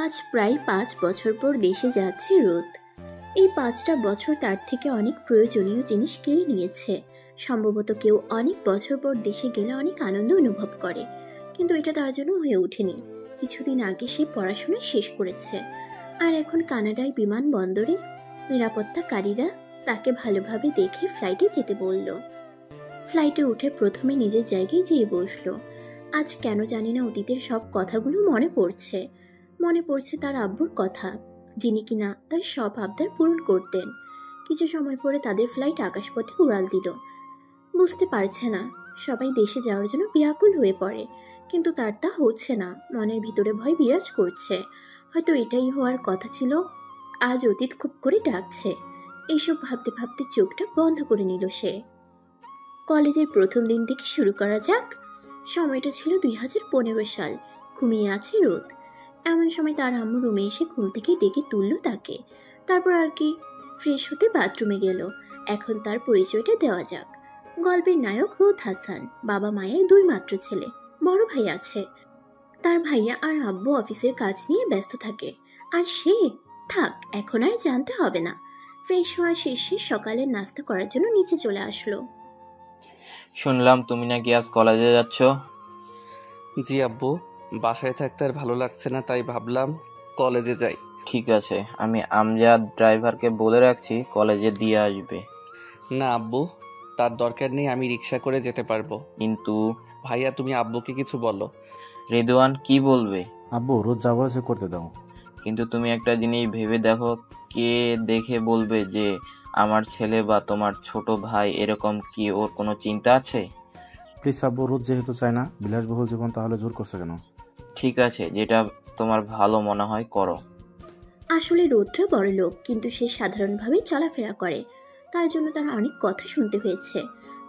আজ প্রায় 5 বছর পর দেশে যাচ্ছে রোদ। এই 5টা বছর তার থেকে অনেক প্রয়োজনীয় জিনিস কেড়ে নিয়েছে। সম্ভবত কেউ অনেক বছর পর দেশে গেলে অনেক আনন্দ অনুভব করে, কিন্তু এটা তার জন্য হয়ে ওঠেনি। কিছুদিন আগে সে পড়াশোনা শেষ করেছে, আর এখন কানাডায় বিমানবন্দরে নিরাপত্তাকারীরা তাকে ভালোভাবে দেখে ফ্লাইটে যেতে বলল। ফ্লাইটে উঠে প্রথমে নিজের জায়গায় যেয়ে বসলো। আজ কেন জানি না অতীতের সব কথাগুলো মনে পড়ছে তার আব্বুর কথা, যিনি কিনা তার সব আবদার পূরণ করতেন। কিছু সময় পরে তাদের ফ্লাইট আকাশপথে উড়াল দিল। বুঝতে পারছে না, সবাই দেশে যাওয়ার জন্য ব্যাকুল হয়ে পড়ে, কিন্তু তার তা হচ্ছে না। মনের ভিতরে ভয় বিরাজ করছে, হয়তো এটাই হওয়ার কথা ছিল। আজ অতীত খুব করে ডাকছে। এইসব ভাবতে ভাবতে চোখটা বন্ধ করে নিল সে। কলেজের প্রথম দিন থেকে শুরু করা যাক। সময়টা ছিল 2015 সাল। ঘুমিয়ে আছে রোদ। এমন সময় তার আম্মু রুমে এসে ঘুম থেকে ডেকে তুলল তাকে। তারপর আর কি, ফ্রেশ হতে বাথরুমে গেল। এখন তার পরিচয়টা দেওয়া যাক। গল্পের নায়ক রোদ হাসান, বাবা মায়ের 2 মাত্র ছেলে। বড় ভাই আছে। তার ভাইয়া আর আব্বু অফিসের কাজ নিয়ে ব্যস্ত থাকে, আর সে থাক, এখন আর জানতে হবে না। ফ্রেশ হওয়া শেষে সকালের নাস্তা করার জন্য নিচে চলে আসলো। শুনলাম তুমি নাকি আজ কলেজে যাচ্ছ? জি আব্বু, বাসায় থাকতে আর ভালো লাগছে না, তাই ভাবলাম কলেজে যাই। ঠিক আছে, আমি আমজাদ ড্রাইভারকে বলে রাখছি, কলেজে দিয়ে আসবে। না আব্বু, তার দরকার নেই, আমি রিক্সা করে যেতে পারবো। কিন্তু ভাইয়া তুমি আব্বুকে কিছু বলো। রেদওয়ান কি বলবে? আব্বু রোজ যা বলেছে করতে দাও। কিন্তু তুমি একটা জিনিস ভেবে দেখো, কে দেখে বলবে যে আমার ছেলে বা তোমার ছোট ভাই এরকম? কি ওর কোনো চিন্তা আছে? প্লিজ আব্বু, রোজ যেহেতু চায় না বিলাসবহুল জীবন, তাহলে জোর করছে কেন? ঠিক আছে, যেটা তোমার ভালো মনে হয় করো। আসলে রোদটা বড় লোক, কিন্তু সে সাধারণভাবে চলাফেরা করে। তার জন্য তার অনেক কথা শুনতে হয়েছে।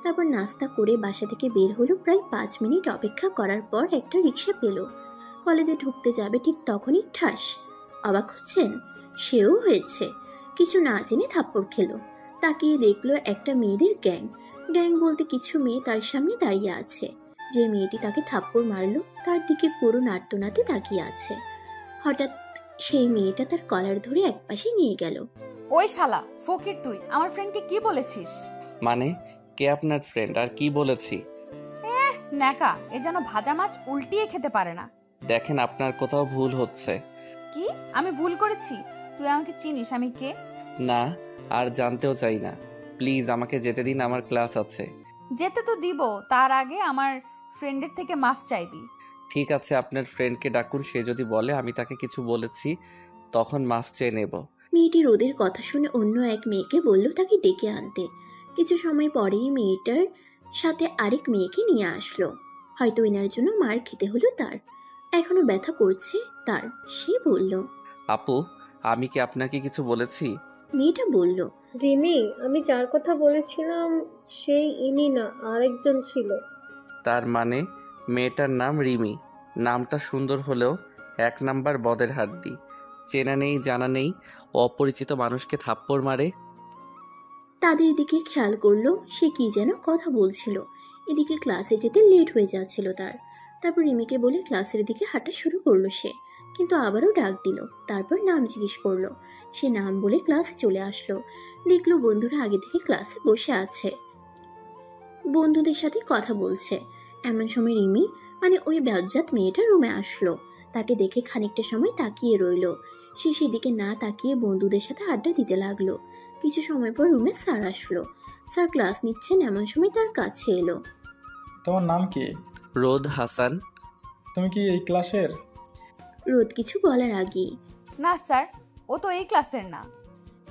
তারপর নাস্তা করে বাসা থেকে বের হলো। প্রায় 5 মিনিট অপেক্ষা করার পর একটা রিক্সা পেল। কলেজে ঢুকতে যাবে ঠিক তখনই ঠাস। অবাক হচ্ছেন? সেও হয়েছে। কিছু না জেনে থাপ্পড় খেলো। তাকিয়ে দেখলো একটা মেয়েদের গ্যাং। গ্যাং বলতে কিছু মেয়ে তার সামনে দাঁড়িয়ে আছে। যে মেয়েটি তাকে থাপ্পড় মারলো তার দিকে করুণ আর্তনাদে তাকিয়ে আছে। হঠাৎ সেই মেয়েটা তার কলার ধরে একপাশে নিয়ে গেল। ওই শালা ফকির, তুই আমার ফ্রেন্ডকে কি বলেছিস? মানে কে আপনার ফ্রেন্ড, আর কি বলেছি? ন্যাকা, এ যেন ভাজা মাছ উল্টিয়ে খেতে পারে না। দেখেন আপনার কোথাও ভুল হচ্ছে। কি আমি ভুল করেছি? তুই আমাকে চিনিস আমি কে? না, আর জানতেও চাই না। প্লিজ আমাকে যেতে দিন, আমার ক্লাস আছে। যেতে তো দিব, তার আগে আমার ফ্রেন্ডের থেকে মাফ চাইবি। ঠিক আছে, আপনার ফ্রেন্ডকে ডাকুন, সে যদি বলে আমি তাকে কিছু বলেছি তখন মাফ চেয়ে নেব। মেয়েটি রোদের কথা শুনে অন্য এক মেয়েকে বলল তাকে ডেকে আনতে। কিছু সময় পরেই মেয়েটার সাথে আরেক মেয়েকে নিয়ে আসলো। হয়তো এনার জন্য মার খেতে হলো তার। এখনো ব্যথা করছে তার। সে বলল, আপু, আমি কি আপনাকে কিছু বলেছি? মেয়েটা বলল, রিমি, আমি যার কথা বলেছিলাম সেই ইনি না, আরেকজন ছিল। তার মানে মেয়েটার নাম রিমি। নামটা সুন্দর হলেও 1 নাম্বার বদের হাড্ডি। চেনা নেই জানা নেই অপরিচিত মানুষকে থাপ্পড় মারে। তাদের দিকে খেয়াল করলো, সে কি যেন কথা বলছিল। এদিকে ক্লাসে যেতে লেট হয়ে যাচ্ছিল তার। তারপর রিমিকে বলে ক্লাসের দিকে হাঁটা শুরু করলো সে, কিন্তু আবারও ডাক দিল। তারপর নাম জিজ্ঞেস করলো। সে নাম বলে ক্লাসে চলে আসলো। দেখলো বন্ধুরা আগে থেকে ক্লাসে বসে আছে, বন্ধুদের সাথে কথা বলছে। এমন সময় রিমি, মানে ওই বজ্জাত মেয়েটা রুমে আসলো। তাকে দেখে খানিকটা সময় তাকিয়ে রইল। সে সেদিকে না তাকিয়ে বন্ধুদের সাথে আড্ডা দিতে লাগলো। কিছু সময় পর রুমে স্যার আসলো। স্যার ক্লাস নিচ্ছেন, এমন সময় তার কাছে এলো। তোমার নাম কি? রোদ হাসান। তুমি কি এই ক্লাসের? রোদ কিছু বলার আগেই, না স্যার, ও তো এই ক্লাসের না।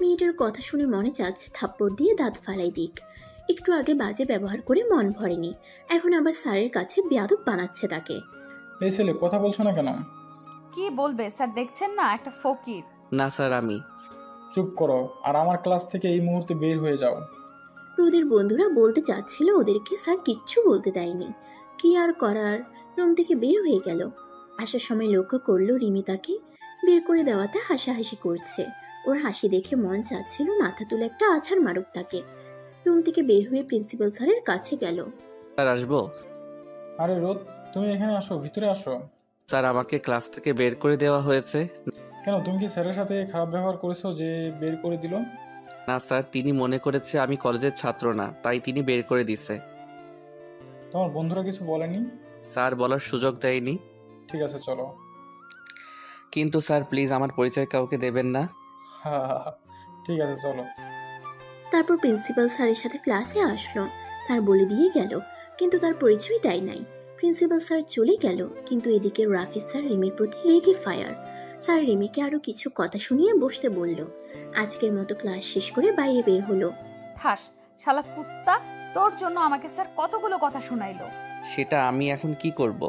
মেয়েটার কথা শুনে মনে চাচ্ছে থাপ্পড় দিয়ে দাঁত ফালাই দিক। একটু আগে বাজে ব্যবহার করে মন ভরেনি, এখন আবার স্যারের কাছে বেয়াদব বানাচ্ছে তাকে। এই ছেলে, কথা বলছো না কেন? কি বলবে স্যার, দেখছেন না একটা ফকির। না স্যার, আমি। চুপ করো, আর আমার ক্লাস থেকে এই মুহূর্তে বের হয়ে যাও। রোদের বন্ধুরা বলতে চাচ্ছিল, ওদেরকে স্যার কিচ্ছু বলতে দেয়নি। কি আর করার, রুম থেকে বের হয়ে গেল। আসার সময় লক্ষ্য করলো রিমি তাকে বের করে দেওয়াতে হাসাহাসি করছে। ওর হাসি দেখে মন চাচ্ছিল মাথা তুলে একটা আছাড় মারুক তাকে। রুম থেকে বের হয়ে প্রিন্সিপাল স্যারের কাছে গেল। স্যার আসবো? আরে রোদ, তুমি এখানে আসো, ভিতরে আসো। স্যার আমাকে ক্লাস থেকে বের করে দেওয়া হয়েছে। কেন, তুমি কি স্যারের সাথে খারাপ ব্যবহার করেছো যে বের করে দিল? না স্যার, তিনি মনে করেছে আমি কলেজের ছাত্র না, তাই তিনি বের করে দিছে। তোমার বন্ধুরা কিছু বলেনি? স্যার বলার সুযোগ দেয়নি। ঠিক আছে, চলো। কিন্তু স্যার প্লিজ আমার পরিচয় কাউকে দেবেন না। ঠিক আছে, চলো। তারপর প্রিন্সিপাল স্যারের সাথে ক্লাসে আসলো। স্যার বলে দিয়ে গেল, কিন্তু তার পরিচয় দেয় নাই। প্রিন্সিপাল স্যার চলে গেল, কিন্তু এদিকে রাফিজ স্যার রিমির প্রতি রেগে ফায়ার। স্যার রিমিকে আরো কিছু কথা শুনিয়ে বসতে বলল। আজকের মতো ক্লাস শেষ করে বাইরে বের হলো। ঠাস, শালা কুত্তা, তোর জন্য আমাকে স্যার কতগুলো কথা শোনাইলো। সেটা আমি এখন কি করব?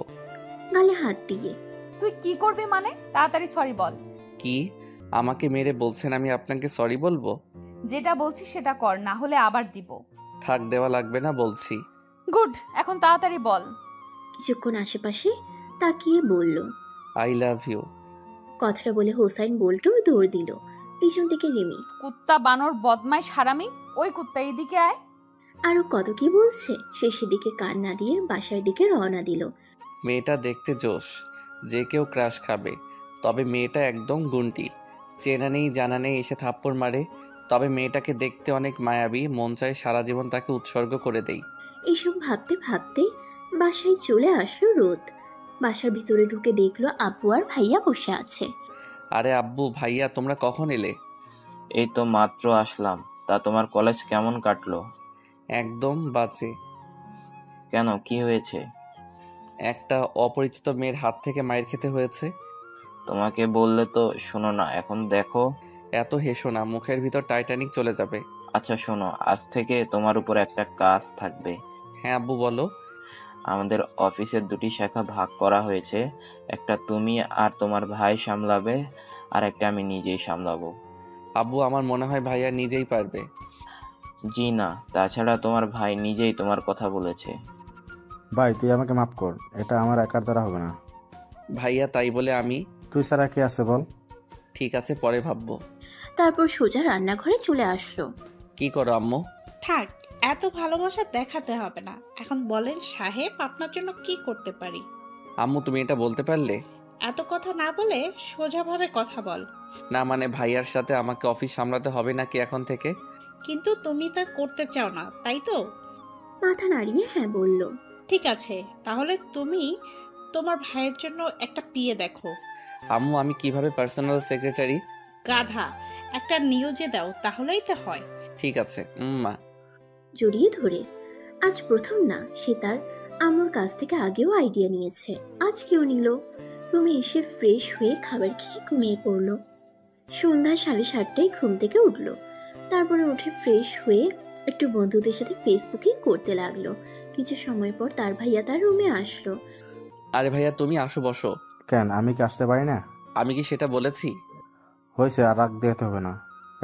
গালে হাত দিয়ে। তুই কি করবি মানে? তাড়াতাড়ি সরি বল। কি আমাকে মেরে বলছেন আমি আপনাকে সরি বলবো? যেটা বলছি সেটা কর, না হলে আবার দিব। থাক, দেওয়া লাগবে না বলছি। গুড, এখন তাড়াতাড়ি বল। কিছুক্ষণ আশেপাশে তাকিয়ে বলল, আই লাভ ইউ। কথাটা বলে হোসাইন বোল্টুর দৌড় দিল। পিছন থেকে রিমি। কুত্তা, বানর, বদমাইশ, হারামি, ওই কুত্তা এদিকে আয়। আরো কত কি বলছে, শেষের দিকে কান না দিয়ে বাসার দিকে রওনা দিল। মেয়েটা দেখতে জোশ, যে কেউ ক্রাশ খাবে। তবে মেয়েটা একদম গুন্টি, চেনা নেই জানা নেই এসে থাপ্পড় মারে। তবে মেয়েটাকে দেখতে অনেক মায়াবী, মন চায় সারা জীবন তাকে উৎসর্গ করে দেই। এইসব ভাবতে ভাবতে বাসায় চলে আসলো রোদ। বাসার ভিতরে ঢুকে দেখলো আব্বু আর ভাইয়া বসে আছে। আরে আব্বু ভাইয়া, তোমরা কখন এলে? এই তো মাত্র আসলাম। তা তোমার কলেজ কেমন কাটলো? একদম বাজে। কেন, কি হয়েছে? একটা অপরিচিত মেয়ের হাত থেকে মায়ের খেতে হয়েছে। তোমাকে বললে তো শোনো না, এখন দেখো। এত হেসো না, মুখের ভিতর টাইটানিক চলে যাবে। আচ্ছা শোনো, আজ থেকে তোমার উপর একটা কাজ থাকবে। হ্যাঁ আব্বু বলো। আমাদের অফিসের দুটি শাখা ভাগ করা হয়েছে। একটা তুমি আর তোমার ভাই সামলাবে, আর একটা আমি নিজেই সামলাবো। আব্বু আমার মনে হয় ভাইয়া নিজেই পারবে। জি না, তাছাড়া তোমার ভাই নিজেই তোমার কথা বলেছে। ভাই তুই আমাকে মাফ কর, এটা আমার একার দ্বারা হবে না। ভাইয়া তাই বলে আমি? তুই ছাড়া কে আছে বল? ঠিক আছে, পরে ভাববো। তারপর সোজা রান্নাঘরে চলে আসলো। কি করো আম্মু? থাক, এত ভালোবাসা দেখাতে হবে না। এখন বলেন সাহেব, আপনার জন্য কি করতে পারি? আম্মু তুমি এটা বলতে পারলে? এত কথা না বলে সোজাভাবে কথা বল। না মানে ভাইয়ার সাথে আমাকে অফিস সামলাতে হবে নাকি এখন থেকে? কিন্তু তুমি তা করতে চাও না, তাই তো? মাথা নাড়িয়ে হ্যাঁ বলল। ঠিক আছে, তাহলে তুমি তোমার ভাইয়ের জন্য একটা পিয়ে দেখো। আম্মু আমি কিভাবে পার্সোনাল সেক্রেটারি? গাধা, একটা নিয়োজে দাও, তাহলেই তো হয়। ঠিক আছে মা। জড়িয়ে ধরে। আজ প্রথম না, সে তার আম্মুর কাছ থেকে আগেও আইডিয়া নিয়েছে, আজকেও নিল। রুমে এসে ফ্রেশ হয়ে খাবার খেয়ে ঘুমিয়ে পড়ল। সন্ধ্যা 7:30টায় ঘুম থেকে উঠল। তারপরে উঠে ফ্রেশ হয়ে একটু বন্ধুদের সাথে ফেসবুকিং করতে লাগলো। কিছু সময় পর তার ভাইয়া তার রুমে আসলো। আরে ভাইয়া তুমি আসো, বসো। কেন, আমি কি আসতে পারি না? আমি কি সেটা বলেছি? হয়েছে, আর রাগ দেখাতে হবে না।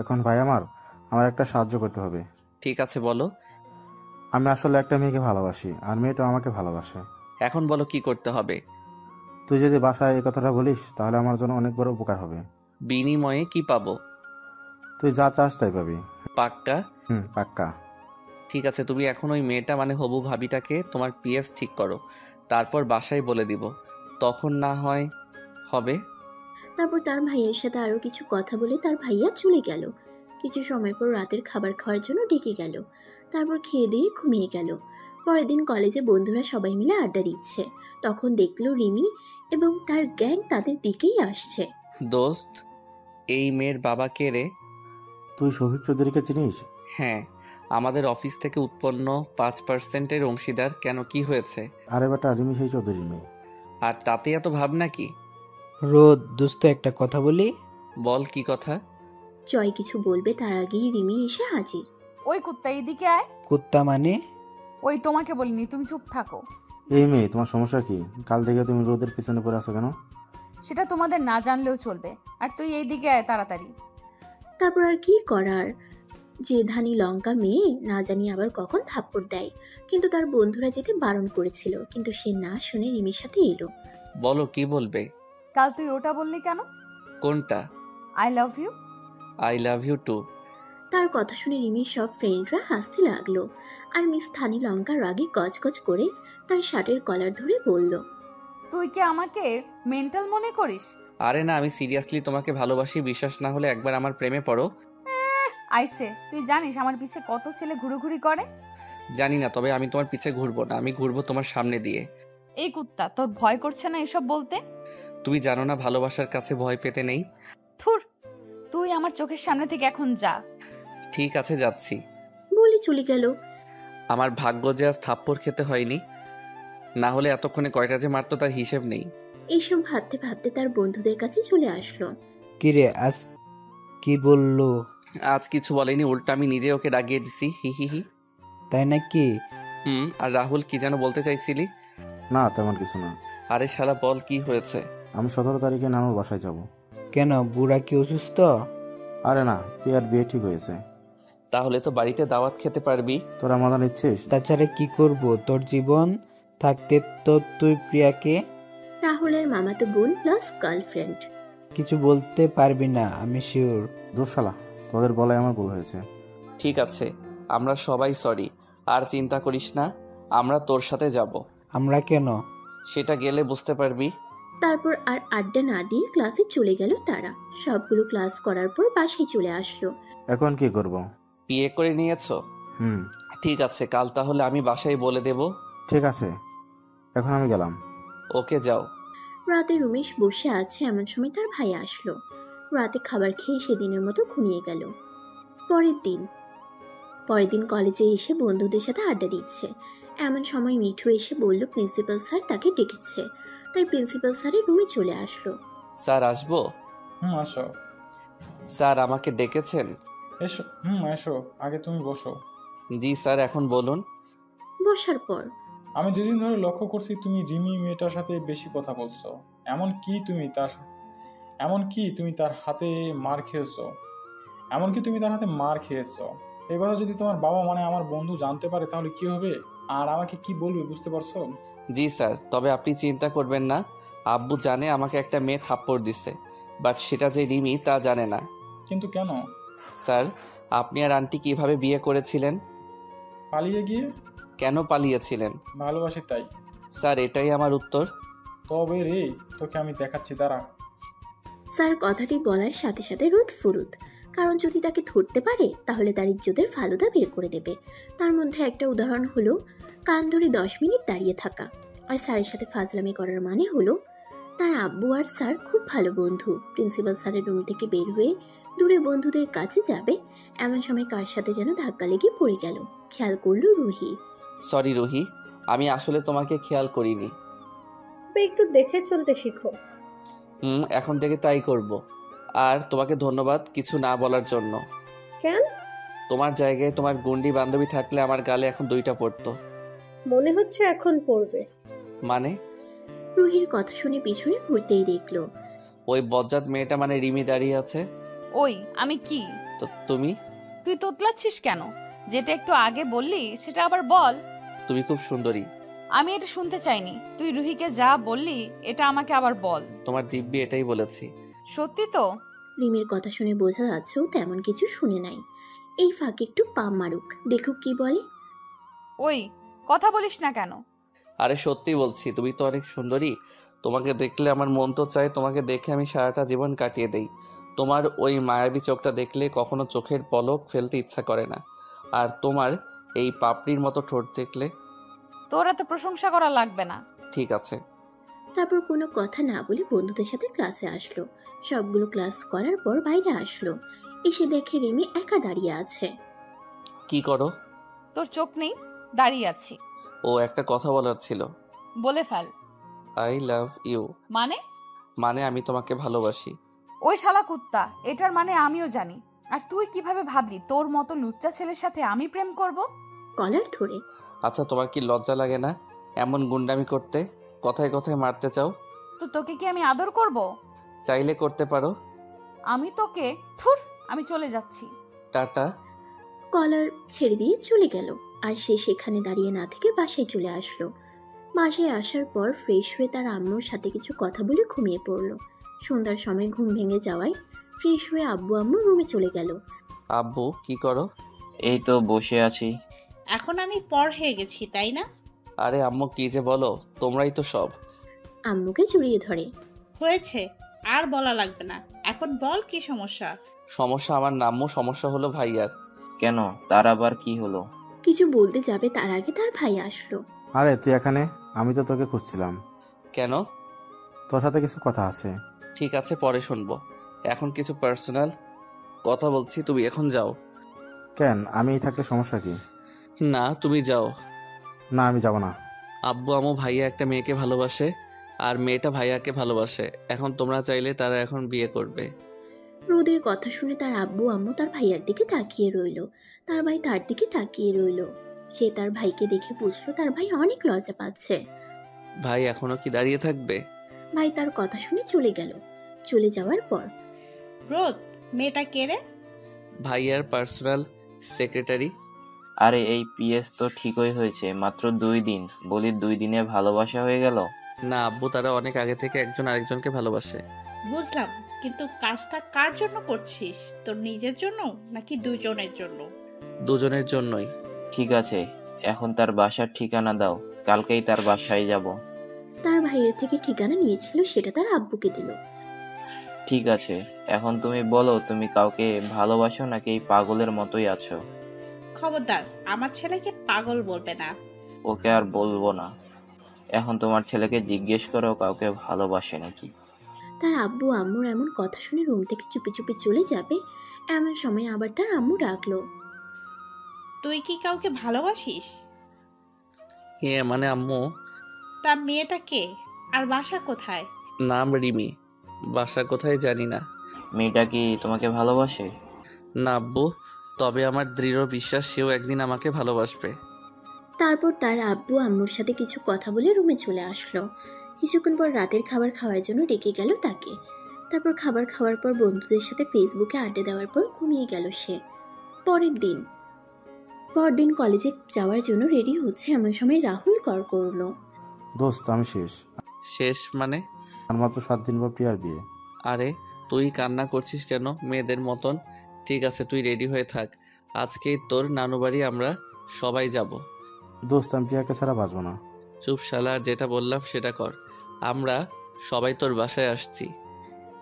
এখন ভাই আমার একটা সাহায্য করতে হবে। ঠিক আছে বলো। আমি আসলে একটা মেয়েকে ভালোবাসি, আর মেয়েটাও আমাকে ভালোবাসে। এখন বলো কি করতে হবে। তুই যদি বাসায় এই কথাটা বলিস তাহলে আমার জন্য অনেক বড় উপকার হবে। বিনিময়ে কি পাবো? তুই যা চাস তাই পাবি। পাক্কা? পাক্কা। ঠিক আছে, তুমি এখন ওই মেয়েটা মানে হবু ভাবিটাকে তোমার পিএস ঠিক করো, তারপর বাসায় বলে দিব, তখন না হয় হবে। তারপর তার ভাইয়ের সাথে আরো কিছু কথা বলে তার ভাইয়া চলে গেল। কিছু সময় পর রাতের খাবার খাওয়ার জন্য ডেকে গেল। তারপর খেয়ে দিয়ে ঘুমিয়ে গেল। পরের দিন কলেজে বন্ধুরা সবাই মিলে আড্ডা দিচ্ছে। তখন দেখলো রিমি এবং তার গ্যাং তাদের দিকেই আসছে। দোস্ত, এই মেয়ের বাবা কে রে? তুই শফিক চৌধুরীকে চিনিস? হ্যাঁ, আমাদের অফিস থেকে উৎপন্ন 5%-এর অংশীদার। কেন, কি হয়েছে? আরে বেটা, রিমি সেই চৌধুরীর মেয়ে। আর তাতে এত ভাবনা কি? রোদ দোস্ত, একটা কথা বলি। বল, কি কথা? জয় কিছু বলবে তার আগেই রিমি এসে হাজির। ওই কুত্তা এদিকে আয়। কুত্তা মানে? ওই তোমাকে বলিনি, তুমি চুপ থাকো। এই মেয়ে, তোমার সমস্যা কি? কাল থেকে তুমি রোদের পিছনে পড়ে আছো কেন? সেটা তোমাদের না জানলেও চলবে। আর তুই এইদিকে আয় তাড়াতাড়ি। তারপর আর কি করার, যে ধানি লঙ্কা মেয়ে না জানি আবার কখন থাপ্পড় দেয়। কিন্তু তার বন্ধুরা যেতে বারণ করেছিল, কিন্তু সে না শুনে রিমির সাথে এলো। বলো, কি বলবে? কাল তুই ওটা বললি কেন? কোনটা? I love you. I love you too. তার কথা শুনে রিমির সব ফ্রেন্ডরা হাসতে লাগলো। আর মিস ধানি লঙ্কা রাগে গজগজ করে তার শার্টের কলার ধরে বলল, তুই কি আমাকে মেন্টাল মনে করিস? আরে না, আমি সিরিয়াসলি তোমাকে ভালোবাসি। বিশ্বাস না হলে একবার আমার প্রেমে পড়ো। আইসে, তুই জানিস আমার পিছে কত ছেলে ঘুরোঘুরি করে? জানি না, তবে আমি তোমার পিছে ঘুরবো না, আমি ঘুরবো তোমার সামনে দিয়ে। এই কুত্তা, তোর ভয় করছে না এসব বলতে? তুমি জানো না ভালোবাসার কাছে ভয় পেতে নেই। থুর, তুই আমার চোখের সামনে থেকে এখন যা। ঠিক আছে, যাচ্ছি। বলে চলে গেল। আমার ভাগ্য যে আজ থাপ্পড় খেতে হয়নি, না হলে এতক্ষণে কয়টা যে মারতো তার হিসেব নেই। এইসব ভাবতে ভাবতে তার বন্ধুদের কাছে চলে আসলো। কিরে আজ কি বললো? আজ কিছু বলেনি, উল্টা আমি নিজে ওকে ডাকিয়ে দিছি। হি হি হি। তাই নাকি? আর রাহুল, কি যেন বলতে চাইছিলি? না তেমন কিছু না। আরে শালা বল, কি হয়েছে? আমি 17 তারিখে নানুর বাসায় যাব। কেন, বুড়া কি অসুস্থ? আরে না, প্রিয়ার বিয়ে ঠিক হয়েছে। তাহলে তো বাড়িতে দাওয়াত খেতে পারবি। তোরা মজা নিচ্ছিস? তাছাড়া কি করব, তোর জীবন থাকতে তো তুই প্রিয়াকে রাহুলের মামাতো বোন প্লাস গার্লফ্রেন্ড। কিছু বলতে পারবি না, আমি শিওর। দোষ শালা, তোদের বলায় আমার ভুল হয়েছে। ঠিক আছে, আমরা সবাই সরি। আর চিন্তা করিস না, আমরা তোর সাথে যাব। আমরা কেন? সেটা গেলে বুঝতে পারবি। তারপর আর আড্ডা না দিয়ে ক্লাসে চলে গেল তারা। সবগুলো ক্লাস করার পর বাসায় চলে আসলো। এখন কি করব? বিয়ে করে নিয়েছো? ঠিক আছে, কাল তাহলে আমি বাসায় বলে দেব। ঠিক আছে, এখন আমি গেলাম। ওকে, যাও। রাতে রমেশ বসে আছে, এমন সময় তার ভাই আসলো। রাতে খাবার খেয়ে সেদিনের মতো ঘুমিয়ে গেল। পরের দিন কলেজে এসে বন্ধুদের সাথে আড্ডা দিচ্ছে। এমন সময় মিঠু এসে বলল প্রিন্সিপাল স্যার তাকে ডেকেছে। তাই প্রিন্সিপাল স্যারের রুমে চলে আসলো। স্যার, আসবো? আসো। স্যার, আমাকে ডেকেছেন? এসো। এসো, আগে তুমি বসো। জি স্যার, এখন বলুন। বসার পর আমি দুদিন ধরে লক্ষ্য করছি তুমি রিমি মেয়েটার সাথে বেশি কথা বলছো। এমন কি তুমি তার হাতে মার খেয়েছো? এই কথা যদি তোমার বাবা মানে আমার বন্ধু জানতে পারে তাহলে কি হবে? আর আমাকে কি বলবে, বুঝতে পারছো? জি স্যার, তবে আপনি চিন্তা করবেন না। আব্বু জানে আমাকে একটা মেয়ে থাপ্পড় দিছে, বাট সেটা যে রিমি তা জানে না। কিন্তু কেন? স্যার, আপনি আর আন্টি কিভাবে বিয়ে করেছিলেন? পালিয়ে গিয়ে। কেন পালিয়েছিলেন? ভালোবাসি তাই। স্যার, এটাই আমার উত্তর। তবে রে, তোকে আমি দেখাচ্ছি, দাঁড়া। স্যার কথাটি বলার সাথে সাথে রোদ ফুরুত, কারণ যদি তাকে ধরতে পারে তাহলে তার ইজ্জতের ফালুদা বের করে দেবে। তার মধ্যে একটা উদাহরণ হলো কান ধরে 10 মিনিট দাঁড়িয়ে থাকা। আর স্যারের সাথে ফাজলামি করার মানে হলো তার আব্বু আর স্যার খুব ভালো বন্ধু। প্রিন্সিপাল স্যারের রুম থেকে বের হয়ে দূরে বন্ধুদের কাছে যাবে, এমন সময় কার সাথে যেন ধাক্কা লেগে পড়ে গেল। খেয়াল করলো রুহি। সরি রুহি, আমি আসলে তোমাকে খেয়াল করিনি। তবে একটু দেখে চলতে শিখো। এখন থেকে তাই করব। আর তোমাকে ধন্যবাদ কিছু না বলার জন্য। কেন? তোমার জায়গায় তোমার গুন্ডি বান্ধবী থাকলে আমার গালে এখন 2টা পড়তো। মনে হচ্ছে এখন পড়বে। মানে? রুহির কথা শুনে পিছনে ঘুরতেই দেখলো ওই বজ্জাত মেয়েটা মানে রিমি দাঁড়িয়ে আছে। ওই আমি কি? তো তুমি? তুই তোতলাচ্ছিস কেন? যেটা একটু আগে বললি সেটা আবার বল। তুমি খুব সুন্দরী। আমি এটা শুনতে চাইনি। তুই রুহিকে যা বললি এটা আমাকে আবার বল। তোমার দিব্যি এটাই বলেছি। সত্যি তো? রিমির কথা শুনে বোঝা যাচ্ছেও তেমন কিছু শুনে নাই। এই ফাঁকে একটু পাম মারুক, দেখুক কি বলে। ওই কথা বলিস না কেন? আরে সত্যি বলছি, তুমি তো অনেক সুন্দরী। তোমাকে দেখলে আমার মন তো চায় তোমাকে দেখে আমি সারাটা জীবন কাটিয়ে দেই। তোমার ওই মায়াবী চোখটা দেখলে কখনো চোখের পলক ফেলতে ইচ্ছা করে না। আর তোমার এই পাপড়ির মতো ঠোঁট দেখলে। তোর এত প্রশংসা করা লাগবে না। ঠিক আছে। তারপর কোনো কথা না বলে বন্ধুদের সাথে ক্লাসে আসলো। সবগুলো ক্লাস করার পর বাইরে আসলো। এসে দেখে রিমি একা দাঁড়িয়ে আছে। কি করো? তোর চোখ নেই? দাঁড়িয়ে আছি। ও, একটা কথা বলার ছিল। বলে ফেল। I love you. মানে আমি তোমাকে ভালোবাসি। ওই শালা কুত্তা, এটার মানে আমিও জানি। আর তুই কিভাবে ভাবলি তোর মতো লুচ্চা ছেলের সাথে আমি প্রেম করব? কলার ধরে। আচ্ছা, তোমার কি লজ্জা লাগে না এমন গুন্ডামি করতে? কথায় কথায় মারতে চাও? তো তোকে কি আমি আদর করব? চাইলে করতে পারো। আমি তোকে থুর, আমি চলে যাচ্ছি। টাটা। কলার ছেড়ে দিয়ে চলে গেল। আর সে সেখানে দাঁড়িয়ে না থেকে বাসায় চলে আসলো। বাসায় আসার পর ফ্রেশ হয়ে তার আম্মুর সাথে কিছু কথা বলে ঘুমিয়ে পড়ল। সন্ধ্যার সময় ঘুম ভেঙে যাওয়ায় ফ্রেশ হয়ে আব্বু আম্মু রুমে চলে গেল। আব্বু, কি করো? এই তো বসে আছি। এখন আমি পর হয়ে গেছি, তাই না? আরে আম্মু, কি যে বলো, তোমরাই তো সব। আম্মুকে জড়িয়ে ধরে। হয়েছে, আর বলা লাগবে না। এখন বল কি সমস্যা? সমস্যা আমার নাম্মু, সমস্যা হলো ভাইয়ার। কেন, তার আবার কি হলো? কিছু বলতে যাবে তার আগে তার ভাই আসলো। আরে তুই এখানে? আমি তো তোকে খুঁজছিলাম। কেন? তোর সাথে কিছু কথা আছে। ঠিক আছে, পরে শুনবো। এখন কিছু পার্সোনাল কথা বলছি, তুমি এখন যাও। কেন, আমি থাকলে সমস্যা কি? না, তুমি যাও। না, আমি যাব না। আব্বু আম্মু ভাইয়া একটা মেয়েকে ভালোবাসে, আর মেয়েটা ভাইয়াকে ভালোবাসে। এখন তোমরা চাইলে তারা এখন বিয়ে করবে। রোদের কথা শুনে তার আব্বু আম্মু তার ভাইয়ার দিকে তাকিয়ে রইল। তার ভাই তার দিকে তাকিয়ে রইল। সে তার ভাইকে দেখে বুঝলো তার ভাই অনেক লজ্জা পাচ্ছে। ভাই এখনো কি দাঁড়িয়ে থাকবে? ভাই তার কথা শুনে চলে গেল। চলে যাওয়ার পর রোদ, মেয়েটা কে রে? ভাইয়ার পার্সোনাল সেক্রেটারি। আরে এই পিএস তো ঠিকই হয়েছে, মাত্র 2 দিন। বলি 2 দিনে ভালোবাসা হয়ে গেল? না আব্বু, তারা অনেক আগে থেকে একজন আরেকজনকে ভালোবাসে। বুঝলাম, কিন্তু কাজটা কার জন্য করছিস? তোর নিজের জন্য নাকি দুজনের জন্য? দুজনের জন্যই। ঠিক আছে, এখন তার বাসার ঠিকানা দাও, কালকেই তার বাসায় যাব। তার ভাইয়ের থেকে ঠিকানা নিয়েছিল, সেটা তার আব্বুকে দিল। ঠিক আছে, এখন তুমি বলো, তুমি কাউকে ভালোবাসো নাকি এই পাগলের মতোই আছো? খবরদার, আমার ছেলেকে পাগল বলবে না। ওকে আর বলবো না। এখন তোমার ছেলেকে জিজ্ঞেস করো কাউকে ভালোবাসে নাকি। তার আব্বু আম্মুর এমন কথা শুনে রুম থেকে চুপি চুপি চলে যাবে, এমন সময় আবার তার আম্মু ডাকলো। তুই কি কাউকে ভালোবাসিস? মানে আম্মু। তার মেয়েটা কে? আর বাসা কোথায়? নাম রিমি, বাসা কোথায় জানি না। মেয়েটা কি তোমাকে ভালোবাসে? না আব্বু, তবে আমার দৃঢ় বিশ্বাস সেও একদিন আমাকে ভালোবাসবে। তারপর তার আব্বু আম্মুর সাথে কিছু কথা বলে রুমে চলে আসলো। কিছুক্ষণ পর রাতের খাবার খাওয়ার জন্য ডেকে গেল তাকে। তারপর খাবার খাওয়ার পর বন্ধুদের সাথে ফেসবুকে আড্ডা দেওয়ার পর ঘুমিয়ে গেল সে। পরদিন কলেজে যাওয়ার জন্য রেডি হচ্ছে, এমন সময় রাহুল কল করলো। দোস্ত, আমি শেষ। শেষ মানে? আর মাত্র 7 দিন পর প্রিয়ার বিয়ে। আরে তুই কান্না করছিস কেন মেয়েদের মতন? ঠিক আছে, তুই রেডি হয়ে থাক, আজকেই তোর নানু বাড়ি আমরা সবাই যাব। দোস্ত, আমি প্রিয়াকে ছাড়া বাঁচবো না। চুপ শালা, যেটা বললাম সেটা কর। আমরা সবাই তোর বাসায় আসছি।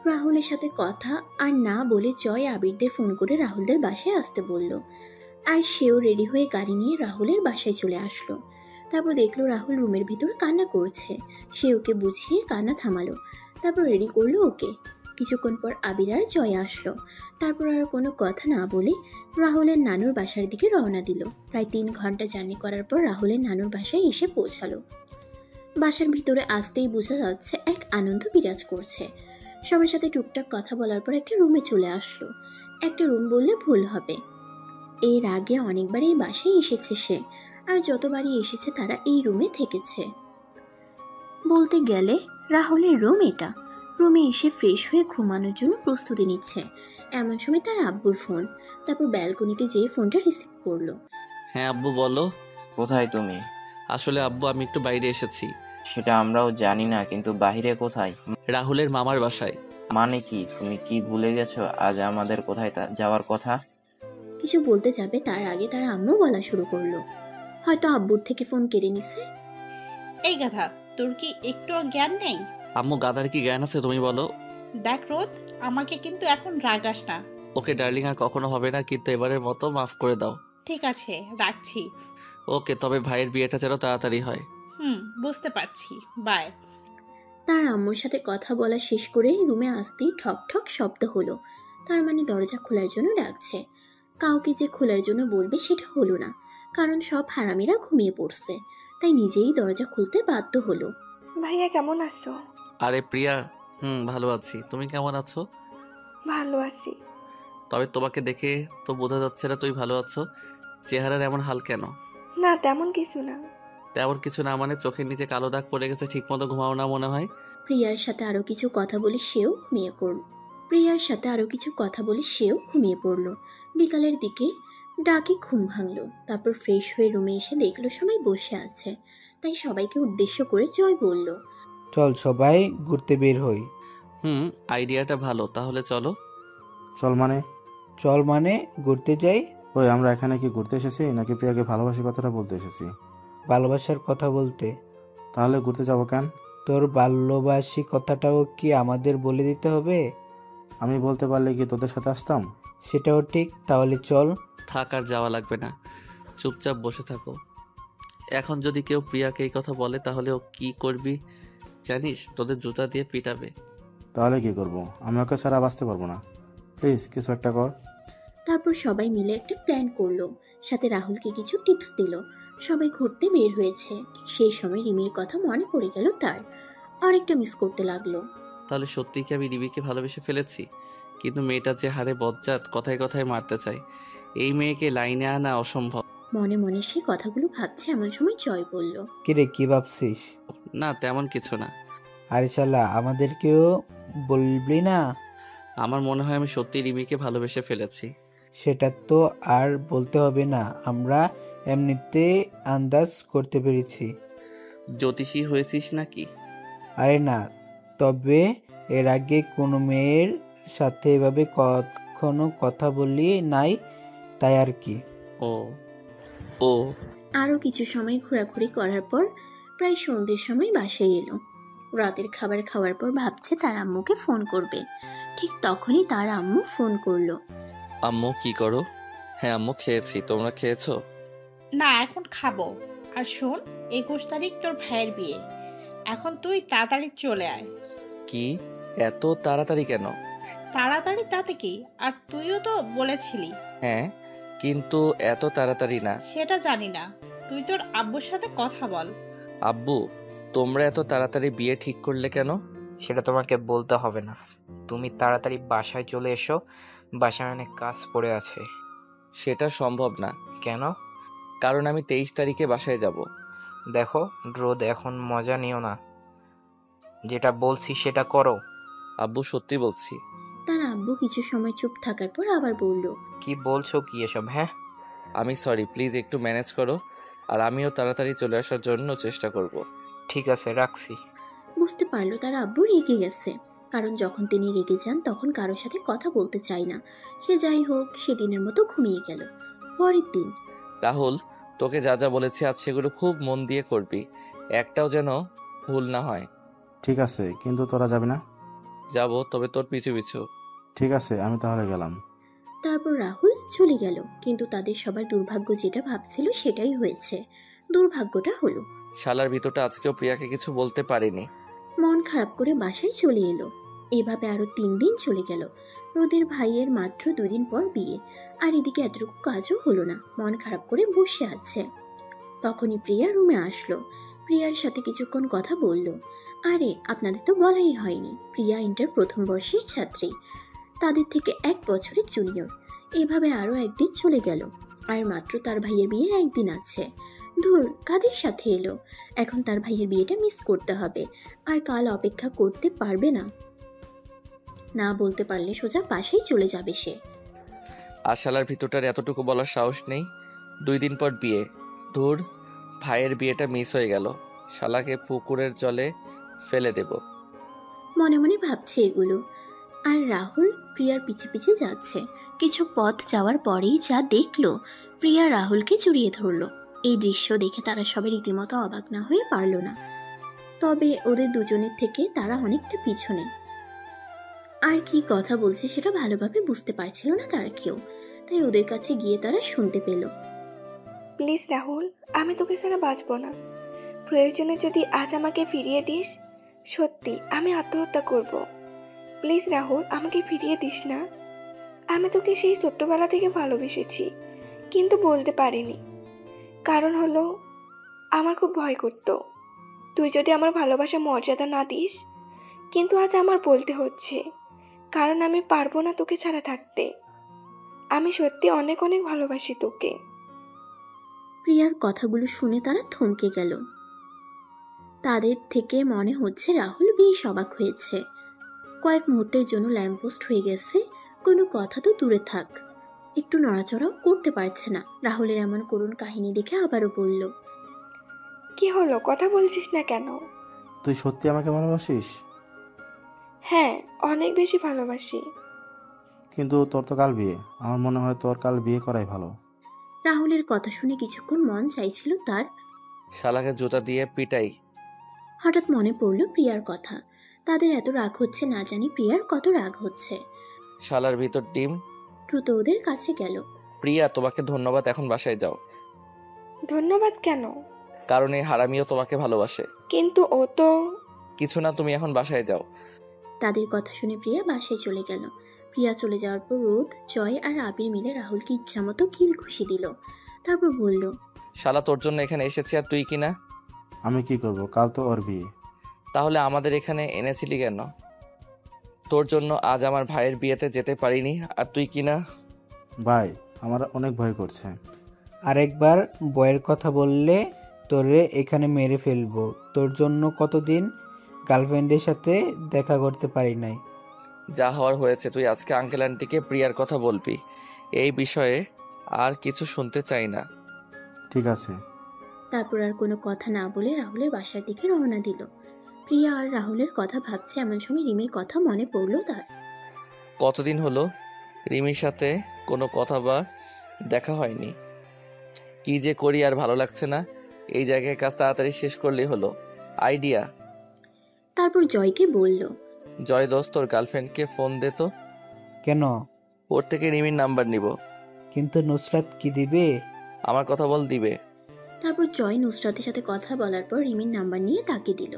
রাহুলের সাথে কথা আর না বলে জয় আবিরদের ফোন করে রাহুলদের বাসায় আসতে বলল। আর সেও রেডি হয়ে গাড়ি নিয়ে রাহুলের বাসায় চলে আসলো। তারপর দেখলো রাহুল রুমের ভিতর কান্না করছে। সে ওকে বুঝিয়ে কান্না থামালো, তারপর রেডি করলো ওকে। কিছুক্ষণ পর আবির আর জয় আসলো। তারপর আর কোনো কথা না বলে রাহুলের নানুর বাসার দিকে রওনা দিল। প্রায় 3 ঘন্টা জার্নি করার পর রাহুলের নানুর বাসায় এসে পৌঁছালো। বাসার ভিতরে আসতেই বোঝা যাচ্ছে এক আনন্দ বিরাজ করছে। সবার সাথে টুকটাক কথা বলার পর একটা রুমে চলে আসলো। একটা রুম বললে ভুল হবে, এর আগে অনেকবার এই বাসায় এসেছে সে, আর যতবারই এসেছে তারা এই রুমে থেকেছে। বলতে গেলে রাহুলের রুম এটা। রুমে এসে ফ্রেশ হয়ে ঘুমানোর জন্য প্রস্তুতি নিচ্ছে, এমন সময় তার আব্বুর ফোন। তারপর ব্যালকনিতে যেয়ে ফোনটা রিসিভ করলো। হ্যাঁ আব্বু বলো। কোথায় তুমি? আসলে আব্বু আমি একটু বাইরে এসেছি। সেটা আমরাও জানি না, কিন্তু বাইরে কোথায়? রাহুলের মামার বাসায়। মানে কি, তুমি কি ভুলে গেছো আজ আমাদের কোথায় যাওয়ার কথা? কিছু বলতে যাবে তার আগে তার আম্মু বলা শুরু করলো। হয়তো আব্বুর থেকে ফোন কেড়ে নিছে। এই গাধা, তোর কি একটু জ্ঞান নেই? আম্মু, গাদার কি জ্ঞান আছে তুমি বলো? দেখ রোদ, আমাকে কিন্তু এখন রাগাস না। ওকে ডার্লিং, আর কখনো হবে না, কিন্তু এবারের মতো মাফ করে দাও। ঠিক আছে, রাখছি। ওকে, তবে ভাইয়ের বিয়েটা যেন তাড়াতাড়ি হয়। বুঝতে পারছি, বাই। তার আম্মুর সাথে কথা বলা শেষ করে রুমে আসতেই ঠক ঠক শব্দ হলো। তার মানে দরজা খোলার জন্য ডাকছে। কাউকে যে খোলার জন্য বলবে সেটা হলো না, কারণ সব হারামিরা ঘুমিয়ে পড়ছে। তাই নিজেই দরজা খুলতে বাধ্য হলো। ভাইয়া কেমন আছো? আরে প্রিয়া, ভালো আছি। তুমি কেমন আছো? ভালো আছি। তবে তোমাকে দেখে তো বোঝা যাচ্ছে না তুমি ভালো আছো। চেহারার এমন হাল কেন? না, তেমন কিছু না। তেমন কিছু না মানে? চোখের নিচে কালো দাগ পড়ে গেছে, ঠিক মতো ঘুমাও না মনে হয়। প্রিয়ার সাথে আরো কিছু কথা বলে সেও ঘুমিয়ে পড়ল। বিকালের দিকে ডাকে ঘুম ভাঙলো। তারপর ফ্রেশ হয়ে রুমে এসে দেখলো সবাই বসে আছে। তাই সবাইকে উদ্দেশ্য করে জয় বলল, চল সবাই ঘুরতে বের হই। আইডিয়াটা ভালো, তাহলে চলো। চল মানে ঘুরতে যাই। ওই, আমরা এখানে কি ঘুরতে এসেছি নাকি প্রিয়াকে ভালোবাসি কথাটা বলতে এসেছি? ভালোবাসার কথা বলতে। তাহলে ঘুরতে যাবো কেন? তোর ভালোবাসি কথাটাও কি আমাদের বলে দিতে হবে? আমি বলতে পারলে কি তোদের সাথে আসতাম? সেটাও ঠিক, তাহলে চল। থাক, আর যাওয়া লাগবে না, চুপচাপ বসে থাকো। এখন যদি কেউ প্রিয়াকে এই কথা বলে তাহলে ও কি করবি জানিস? তোদের জুতা দিয়ে পিটাবে। তাহলে কি করব? আমি ওকে ছাড়া বাঁচতে পারবো না। প্লিজ কিছু একটা কর। তারপর সবাই মিলে একটা প্ল্যান করলো, সাথে রাহুলকে কিছু টিপস দিল। সবাই ঘুরতে বের হয়েছে। ঠিক সেই সময় রিমির কথা মনে পড়ে গেল তার। অনেকটা মিস করতে লাগলো। তাহলে সত্যি কি আমি রিমিকে ভালোবেসে ফেলেছি? কিন্তু মেয়েটা যে হারে বজ্জাত, কথায় কথায় মারতে চাই। এই মেয়েকে লাইনে আনা অসম্ভব। মনে মনে সে কথাগুলো ভাবছে, এমন সময় জয় বলল, কিরে, কি ভাবছিস? না, তেমন কিছু না। আরে শালা, আমাদেরকেও বলবি না? আমার মনে হয় আমি সত্যি রিমিকে ভালোবেসে ফেলেছি। সেটা তো আর বলতে হবে না, আমরা এমনিতে আন্দাজ করতে পেরেছি। জ্যোতিষী হয়েছিস নাকি? আরে না, তবে এর আগে কোনো মেয়ের সাথে এভাবে কখনো কথা বলি নাই, তাই আর কি। ও ও আরও কিছু সময় ঘোরাঘুরি করার পর প্রায় সন্ধ্যের সময় বাসায় এলো। রাতের খাবার খাওয়ার পর ভাবছে তার আম্মুকে ফোন করবে। ঠিক তখনই তার আম্মু ফোন করলো। আম্মু কি করো? হ্যাঁ আম্মু, খেয়েছি, তোমরা খেয়েছো? না, এখন খাবো। আর শোন, 21 তারিখ তোর ভাইয়ের বিয়ে। এখন তুই তাড়াতাড়ি চলে আয়। কি এত তাড়াতাড়ি কেন? তাড়াতাড়ি তাতে কি, আর তুইও তো বলেছিলি। হ্যাঁ, কিন্তু এত তাড়াতাড়ি না। সেটা জানি না, তুই তোর আব্বুর সাথে কথা বল। আব্বু, তোমরা এত তাড়াতাড়ি বিয়ে ঠিক করলে কেন? সেটা তোমাকে বলতে হবে না। তুমি তাড়াতাড়ি বাসায় চলে এসো, বাসায় অনেক কাজ পড়ে আছে। সেটা সম্ভব না। কেন? কারণ আমি 23 তারিখে বাসায় যাব। দেখো রোদ, এখন মজা নিও না, যেটা বলছি সেটা করো। আব্বু, সত্যি বলছি। তার আব্বু কিছু সময় চুপ থাকার পর আবার বলল, কি বলছো কি এসব? হ্যাঁ, আমি সরি, প্লিজ একটু ম্যানেজ করো। আর আমিও তাড়াতাড়ি চলে আসার জন্য চেষ্টা করব। ঠিক আছে, রাখছি। বুঝতে পারলো তার আব্বু রেগে গেছে। কারণ যখন তিনি রেগে যান তখন কারোর সাথে কথা বলতে চায় না। সে যাই হোক, সেদিনের মতো ঘুমিয়ে গেল। পরের দিন রাহুল, তোকে যা যা বলেছি আজ সেগুলো খুব মন দিয়ে করবি, একটাও যেন ভুল না হয়। ঠিক আছে, কিন্তু তোরা যাবি না? যাব, তবে তোর পিছু পিছু। ঠিক আছে, আমি তাহলে গেলাম। তারপর রাহুল চলে গেল। কিন্তু তাদের সবার দুর্ভাগ্য যেটা ভাবছিল সেটাই হয়েছে। দুর্ভাগ্যটা হলো, শালার ভিতরটা আজকেও প্রিয়াকে কিছু বলতে পারিনি। মন খারাপ করে বাসায় চলে এলো। এভাবে আরো 3 দিন চলে গেল। রোদের ভাইয়ের মাত্র 2 দিন পর বিয়ে, আর এদিকে এতটুকু কাজও হলো না। মন খারাপ করে বসে আছে। তখনই প্রিয়া রুমে আসলো। প্রিয়ার সাথে কিছুক্ষণ কথা বলল। আরে আপনাদের তো বলাই হয়নি, প্রিয়া ইন্টার প্রথম বর্ষের ছাত্রী, তাদের থেকে 1 বছরের জুনিয়র। এভাবে আরো একদিন চলে গেল। আর মাত্র তার ভাইয়ের বিয়ের 1 দিন আছে। ধুর, কাদের সাথে এলো। এখন তার ভাইয়ের বিয়েটা মিস করতে হবে। আর কাল অপেক্ষা করতে পারবে না। না বলতে পারলে সোজা বাসায় চলে যাবে সে। আর শালার ভিতরটার এতটুকু বলার সাহস নেই। 2 দিন পর বিয়ে। ধুর, ভাইয়ের বিয়েটা মিস হয়ে গেল। শালাকে পুকুরের জলে ফেলে দেব। মনে মনে ভাবছে এগুলো। আর রাহুল প্রিয়ার পিছে পিছে যাচ্ছে। কিছু পথ যাওয়ার পরেই যা দেখলো, প্রিয়া রাহুলকে জড়িয়ে ধরলো। এই দৃশ্য দেখে তারা সবাই রীতিমতো অবাক না হয়ে পারল না। তবে ওদের দুজনের থেকে তারা অনেকটা পিছনে। আর কি কথা বলছে সেটা ভালোভাবে বুঝতে পারছিল না তারা কেউ। তাই ওদের কাছে গিয়ে তারা শুনতে পেল, প্লিজ রাহুল, আমি তোকে ছাড়া বাঁচব না। প্রয়োজনে যদি আজ আমাকে ফিরিয়ে দিস, সত্যি আমি আত্মহত্যা করব। প্লিজ রাহুল, আমাকে ফিরিয়ে দিস না। আমি তোকে সেই ছোট্টবেলা থেকে ভালোবেসেছি, কিন্তু বলতে পারিনি। কারণ হলো আমার খুব ভয় করতো তুই যদি আমার ভালোবাসা মর্যাদা না দিস। কিন্তু আজ আমার বলতে হচ্ছে, কারণ আমি পারবো না তোকে ছাড়া থাকতে। আমি সত্যি অনেক অনেক ভালোবাসি তোকে। প্রিয়ার কথাগুলো শুনে তারা থমকে গেল। তাদের থেকে মনে হচ্ছে রাহুল বেশ অবাক হয়েছে। কয়েক মুহূর্তের জন্য ল্যাম্পপোস্ট হয়ে গেছে। কোনো কথা তো দূরে থাক, একটু নড়াচড়াও করতে পারছে না। রাহুলের এমন করুণ কাহিনী দেখে আবারও বলল, কি হলো, কথা বলছিস না কেন? তুই সত্যি আমাকে ভালোবাসিস? হ্যাঁ, অনেক বেশি ভালোবাসি। কিন্তু তোর তো কাল বিয়ে, আমার মনে হয় তোর কাল বিয়ে করাই ভালো। রাহুলের কথা শুনে কিছুক্ষণ মন চাইছিল তার শালাকে জুতা দিয়ে পিটাই। হঠাৎ মনে পড়ল প্রিয়ার কথা। তাদের এত রাগ হচ্ছে না জানি প্রিয়ার কত রাগ হচ্ছে। শালার ভিতর ডিম। দ্রুত ওদের কাছে গেল। প্রিয়া, তোমাকে ধন্যবাদ, এখন বাসায় যাও। ধন্যবাদ কেন? কারণ এই হারামিও তোমাকে ভালোবাসে। কিন্তু ও তো। কিছু না, তুমি এখন বাসায় যাও। তাদের কথা শুনে প্রিয়া বাসায় চলে গেল। প্রিয়া চলে যাওয়ার পর রোদ, জয় আর আবির মিলে রাহুলকে ইচ্ছামতো কিল ঘুষি দিল। তারপর বলল, শালা তোর জন্য এখানে এসেছি আর তুই কিনা? আমি কি করব, কাল তো ওর বিয়ে। তাহলে আমাদের এখানে এনেছিলি কেন? তোর জন্য আজ আমার ভাইয়ের বিয়েতে যেতে পারিনি আর তুই কিনা? ভাই, আমার অনেক ভয় করছে। আরেকবার বয়ের কথা বললে তোরে এখানে মেরে ফেলবো। তোর জন্য কতদিন গার্লফ্রেন্ডের সাথে দেখা করতে পারি নাই। যা হওয়ার হয়েছে, তুই আজকে আঙ্কেল আন্টিকে প্রিয়ার কথা বলবি। এই বিষয়ে আর কিছু শুনতে চাই না। ঠিক আছে। তারপর আর কোনো কথা না বলে রাহুলের বাসার দিকে রওনা দিল। প্রিয়া আর রাহুলের কথা ভাবছে, এমন সময় রিমির কথা মনে পড়ল তার। কতদিন হলো রিমির সাথে কোনো কথা বা দেখা হয়নি। কি যে করি আর ভালো লাগছে না। এই জায়গায় কাজ তাড়াতাড়ি শেষ করলেই হলো। আইডিয়া। তারপর জয়কে বলল, জয় দোস্ত, তোর গার্লফ্রেন্ডকে ফোন দে তো। কেন? ওর থেকে রিমির নাম্বার নিব। কিন্তু নুসরাত কি দিবে? আমার কথা বল, দিবে। তারপর জয় নুসরাতের সাথে কথা বলার পর রিমির নাম্বার নিয়ে তাকে দিল।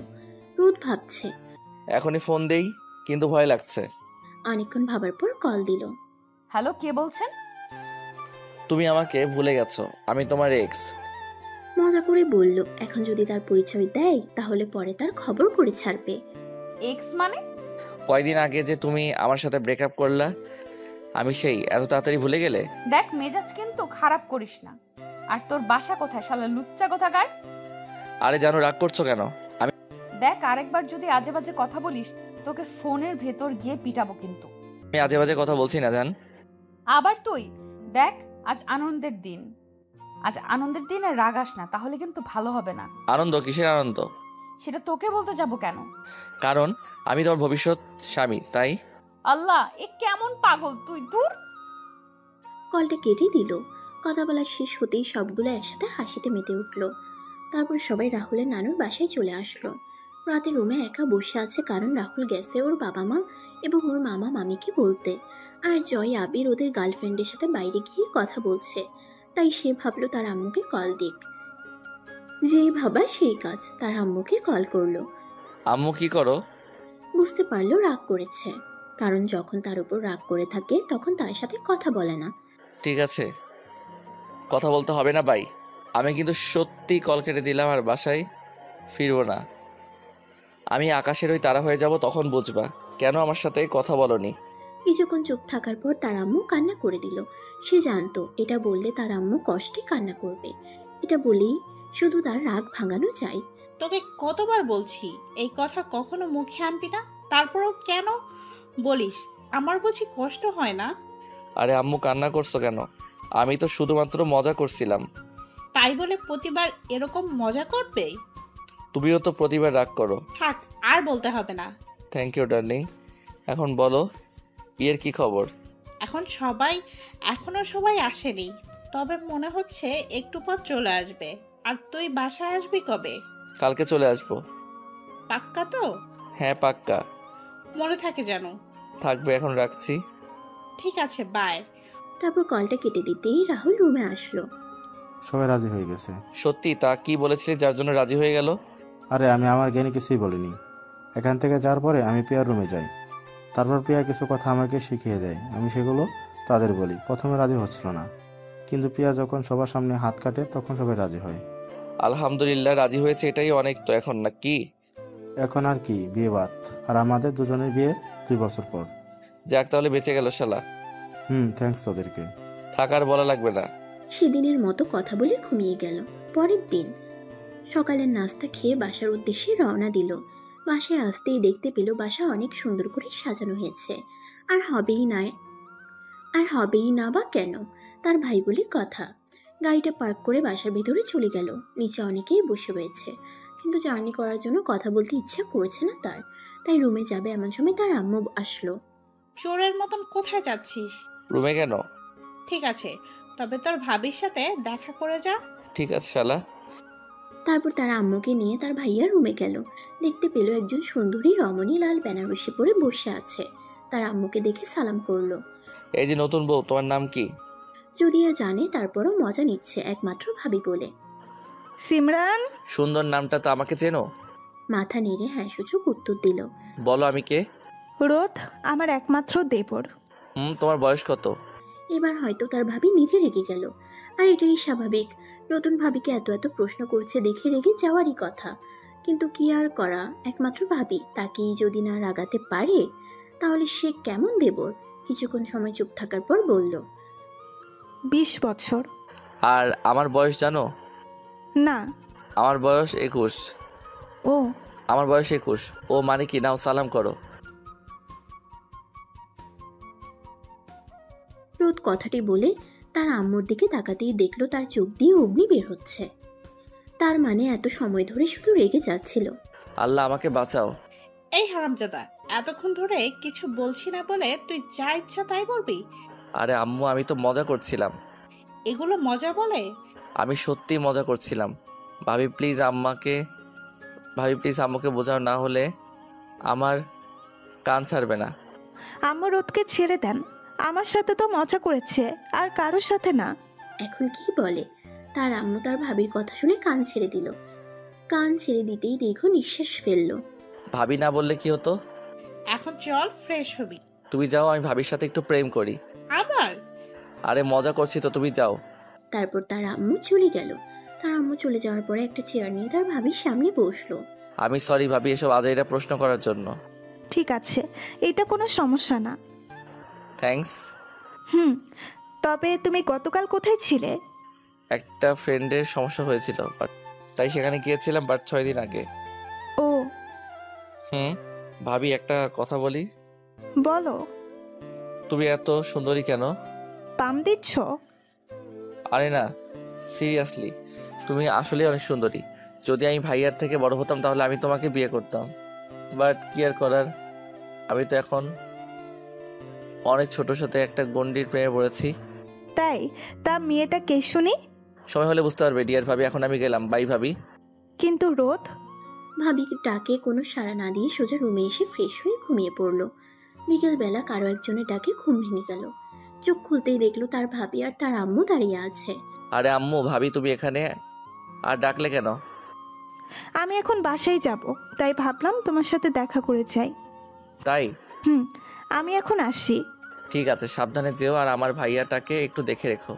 রোদ ভাবছে, এখনই ফোন দেই, কিন্তু ভয় লাগছে। অনেকক্ষণ ভাবার পর কল দিল। হ্যালো, কে বলছেন? তুমি আমাকে ভুলে গেছো, আমি তোমার এক্স। মজা করে বলল, এখন যদি তার পরিচয় দেয় তাহলে পরে তার খবর করে ছাড়বে। এক্স মানে? কয়দিন আগে যে তুমি আমার সাথে ব্রেকআপ করলা, আমি সেই এত তাড়াতাড়ি ভুলে গেলে? দেখ, মেজাজ কিন্তু খারাপ করিস না। আর তোর বাসা কোথায় শালা লুচ্চা কোথাকার? আরে জানো, রাগ করছো কেন? আমি দেখ, আরেকবার যদি আজে বাজে কথা বলিস তোকে ফোনের ভেতর গিয়ে পিটাবো কিন্তু। আজে বাজে কথা বলছি না জান। আবার তুই দেখ, আজ আনন্দের দিন। আজ আনন্দের দিনে রাগাস না, তাহলে কিন্তু ভালো হবে না। আনন্দ? কিসের আনন্দ? সেটা তোকে বলতে যাব কেন? কারণ আমি তোমার ভবিষ্যৎ স্বামী, তাই। আল্লাহ, এ কেমন পাগল তুই! দূর। কলটা কেটে দিল। কথা বলা শেষ হতেই সবগুলো একসাথে হাসিতে মেতে উঠল। তারপর সবাই রাহুলের নানুর বাসায় চলে আসলো। রাতে রুমে একা বসে আছে, কারণ রাহুল গেছে ওর বাবা মা এবং ওর মামা মামিকে বলতে। আর জয় আবির ওদের গার্লফ্রেন্ডের সাথে বাইরে গিয়ে কথা বলছে। তাই সে ভাবলো তার আম্মুকে কল দিক। যেই ভাবা সেই কাজ, তার আম্মুকে কল করলো। আম্মু কি করো? বুঝতে পারলো রাগ করেছে, কারণ যখন তার উপর রাগ করে থাকে তখন তার সাথে কথা বলে না। ঠিক আছে, কথা বলতে হবে না ভাই। আমি কিন্তু সত্যি কল কেটে দিলাম আর বাসায় ফিরবো না। আমি আকাশের ওই তারা হয়ে যাব, তখন বুঝবা কেন আমার সাথে কথা বলনি। কিছুক্ষণ চুপ থাকার পর তার আম্মু কান্না করে দিল। সে জানতো এটা বললে তার আম্মু কষ্টে কান্না করবে। এটা বলেই শুধু তার রাগ ভাঙানো যায়। তোকে কতবার বলছি এই কথা কখনো মুখে আনবি না, তারপরেও কেন বলিস? আমার বুঝি কষ্ট হয় না? আরে আম্মু, কান্না করছো কেন? আমি তো শুধুমাত্র মজা করছিলাম। তাই বলে প্রতিবার এরকম মজা করবে? তুমিও তো প্রতিবার রাগ করো। থাক, আর বলতে হবে না। Thank you darling. এখন বলো, বিয়ের কি খবর? এখনো সবাই আসেনি, তবে মনে হচ্ছে একটু পর চলে আসবে। আর তুই বাসায় আসবি কবে? কালকে চলে আসবো। পাক্কা তো? হ্যাঁ পাক্কা। মনে থাকে যেন। থাকবে, এখন রাখছি। ঠিক আছে, বাই। তারপর কলটা কেটে দিতেই রাহুল রুমে আসলো। সবাই রাজি হয়ে গেছে। সত্যি? তা কি বলেছিলি যার জন্য রাজি হয়ে গেল? আরে আমি আমার জ্ঞানী কিছুই বলিনি। এখান থেকে যাওয়ার পরে আমি প্রিয়ার রুমে যাই। তারপর প্রিয়া কিছু কথা আমাকে শিখিয়ে দেয়, আমি সেগুলো তাদের বলি। প্রথমে রাজি হচ্ছিল না, কিন্তু প্রিয়া যখন সবার সামনে হাত কাটে তখন সবাই রাজি হয়। আলহামদুলিল্লাহ, রাজি হয়েছে, এটাই অনেক তো এখন, না কি? এখন আর কি, বিয়ে বাদ। আর আমাদের দুজনের বিয়ে 2 বছর পর। যাক, তাহলে বেঁচে গেল শালা। থ্যাঙ্কস তোদেরকে। থাকার বলা লাগবে না। সেদিনের মতো কথা বলে ঘুমিয়ে গেল। পরের দিন সকালের নাস্তা খেয়ে বাসার উদ্দেশ্যে রওনা দিল। বাসায় আসতেই দেখতে পেল বাসা অনেক সুন্দর করে সাজানো হয়েছে। আর হবেই না বা কেন, তার ভাই বলে কথা। গাড়িটা পার্ক করে বাসার ভেতরে চলে গেল। নিচে অনেকেই বসে রয়েছে, কিন্তু জার্নি করার জন্য কথা বলতে ইচ্ছা করছে না তার। তাই রুমে যাবে এমন সময় তার আম্মু আসলো। চোরের মতন কোথায় যাচ্ছিস? রুমে কেন? ঠিক আছে, তবে তোর ভাবির সাথে দেখা করে যা। ঠিক আছে শালা। তারপর তার আম্মুকে নিয়ে তার ভাইয়ার রুমে গেল। দেখতে পেল একজন সুন্দরী রমণী লাল বেনারসি পরে বসে আছে। তার আম্মুকে দেখে সালাম করলো। এই যে নতুন বউ, তোমার নাম কি? যদিও জানে তারপরও মজা নিচ্ছে, একমাত্র ভাবি বলে। সিমরান। সুন্দর নামটা তো, আমাকে চেনো? মাথা নেড়ে হ্যাঁ সূচক উত্তর দিল। বলো আমি কে? রোদ, আমার একমাত্র দেবর। তোমার বয়স কত? এবার হয়তো তার ভাবি নিজে রেগে গেল। আর এটাই স্বাভাবিক, নতুন ভাবিকে এত এত প্রশ্ন করছে দেখে রেগে যাওয়ারই কথা। কিন্তু কি আর করা, একমাত্র ভাবি, তাকেই যদি না রাগাতে পারে তাহলে সে কেমন দেবর। কিছুক্ষণ সময় চুপ থাকার পর বলল, 20 বছর। আর আমার বয়স জানো? না। আমার বয়স 21। ও, আমার বয়স 21। ও মানে কি? নাও সালাম করো। রোদ কথাটি বলে তার আম্মুর দিকে তাকাতেই দেখলো তার চোখ দিয়ে অগ্নি বের হচ্ছে। তার মানে এত সময় ধরে শুধু রেগে যাচ্ছিল। আল্লাহ আমাকে বাঁচাও। এই হারামজাদা, এতক্ষণ ধরে কিছু বলছি না বলে তুই যা ইচ্ছা তাই বলবি? আরে আম্মু, আমি তো মজা করছিলাম। এগুলো মজা বলে? আমি সত্যি মজা করছিলাম। ভাবি প্লিজ আম্মুকে বোঝাও, না হলে আমার কান ছাড়বে না। আম্মু রোদকে ছেড়ে দেন, আমার সাথে তো মজা করেছে, আর কারোর সাথে না। এখন কি বলে? তার আম্মু তার ভাবির কথা শুনে কান ছেড়ে দিল। কান ছেড়ে দিতেই দীর্ঘ নিঃশ্বাস ফেলল। ভাবি না বললে কি হতো? এখন চল ফ্রেশ হবি। তুমি যাও, আমি ভাবির সাথে একটু প্রেম করি। আবার? আরে মজা করছি তো, তুমি যাও। তারপর তার আম্মু চলে গেল। তার আম্মু চলে যাওয়ার পরে একটা চেয়ার নিয়ে তার ভাবির সামনে বসলো। আমি সরি ভাবি এসব আজাইরা প্রশ্ন করার জন্য। ঠিক আছে, এটা কোনো সমস্যা না। থ্যাঙ্কস। তবে তুমি গতকাল কোথায় ছিলে? একটা ফ্রেন্ডের সমস্যা হয়েছিল, তাই সেখানে গিয়েছিলাম, বাট 6 দিন আগে। ও। ভাবি একটা কথা বলি। বলো। তুমি এত সুন্দরী কেন? পাম দিচ্ছ? আরে না, সিরিয়াসলি তুমি আসলে অনেক সুন্দরী। যদি আমি ভাইয়ার থেকে বড় হতাম তাহলে আমি তোমাকে বিয়ে করতাম, বাট কি আর করার, আমি তো এখন অনেক ছোটোর সাথে একটা গন্ডির প্রেমে পড়েছি। তাই? তা মেয়েটা কে শুনি? সময় হলে বুঝতে পারবে ডিয়ার ভাবি। এখন আমি গেলাম, বাই ভাবি। কিন্তু রোদ? ভাবিকে ডাকে কোনো সাড়া না দিয়ে সোজা রুমে এসে ফ্রেশ হয়ে ঘুমিয়ে পড়ল। বিকেলবেলা কারো একজনের ডাকে ঘুম ভেঙে গেল। চোখ খুলতেই দেখলো তার ভাবি আর তার আম্মু দাঁড়িয়ে আছে। আরে আম্মু, ভাবি তুমি এখানে, আর ডাকলে কেন? আমি এখন বাসায় যাব, তাই ভাবলাম তোমার সাথে দেখা করে যাই। তাই? আমি এখন আসি। ঠিক আছে, সাবধানে যেও, আর আমার ভাইয়াটাকে একটু দেখে রেখো।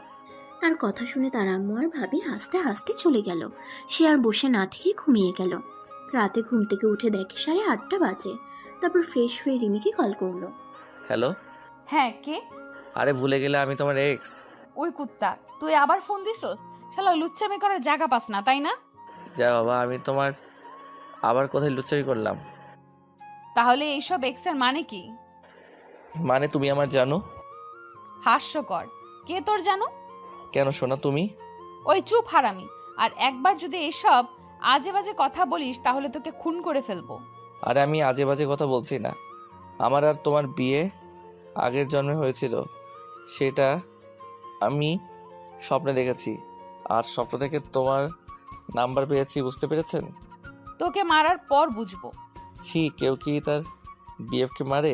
তার কথা শুনে তার আম্মু আর ভাবি হাসতে হাসতে চলে গেল। সে আর বসে না থেকে ঘুমিয়ে গেল। রাতে ঘুম থেকে উঠে দেখে 8:30 বাজে। তারপর ফ্রেশ হয়ে রিমিকে কল করলো। হ্যালো। হ্যাঁ, কে? আরে ভুলে গেলে আমি তোমার এক্স। ওই কুত্তা, তুই আবার ফোন দিছস? শালা লুচ্চামি করার জায়গা পাস না, তাই না? যা বাবা, আমি তোমার আবার কোথায় লুচ্চামি করলাম? তাহলে এইসব এক্সের মানে কি? মানে তুমি আমার জানো। হাস্যকর। কে তোর জানো? কেন শোনা তুমি? ওই চুপ হারামি। আর একবার যদি এসব আজে বাজে কথা বলিস তাহলে তোকে খুন করে ফেলবো। আরে আমি আজে বাজে কথা বলছি না। আমার আর তোমার বিয়ে আগের জন্মে হয়েছিল, সেটা আমি স্বপ্নে দেখেছি, আর স্বপ্ন থেকে তোমার নাম্বার পেয়েছি, বুঝতে পেরেছেন? তোকে মারার পর বুঝবো। ছি, কেউ কি তার বিএফকে মারে?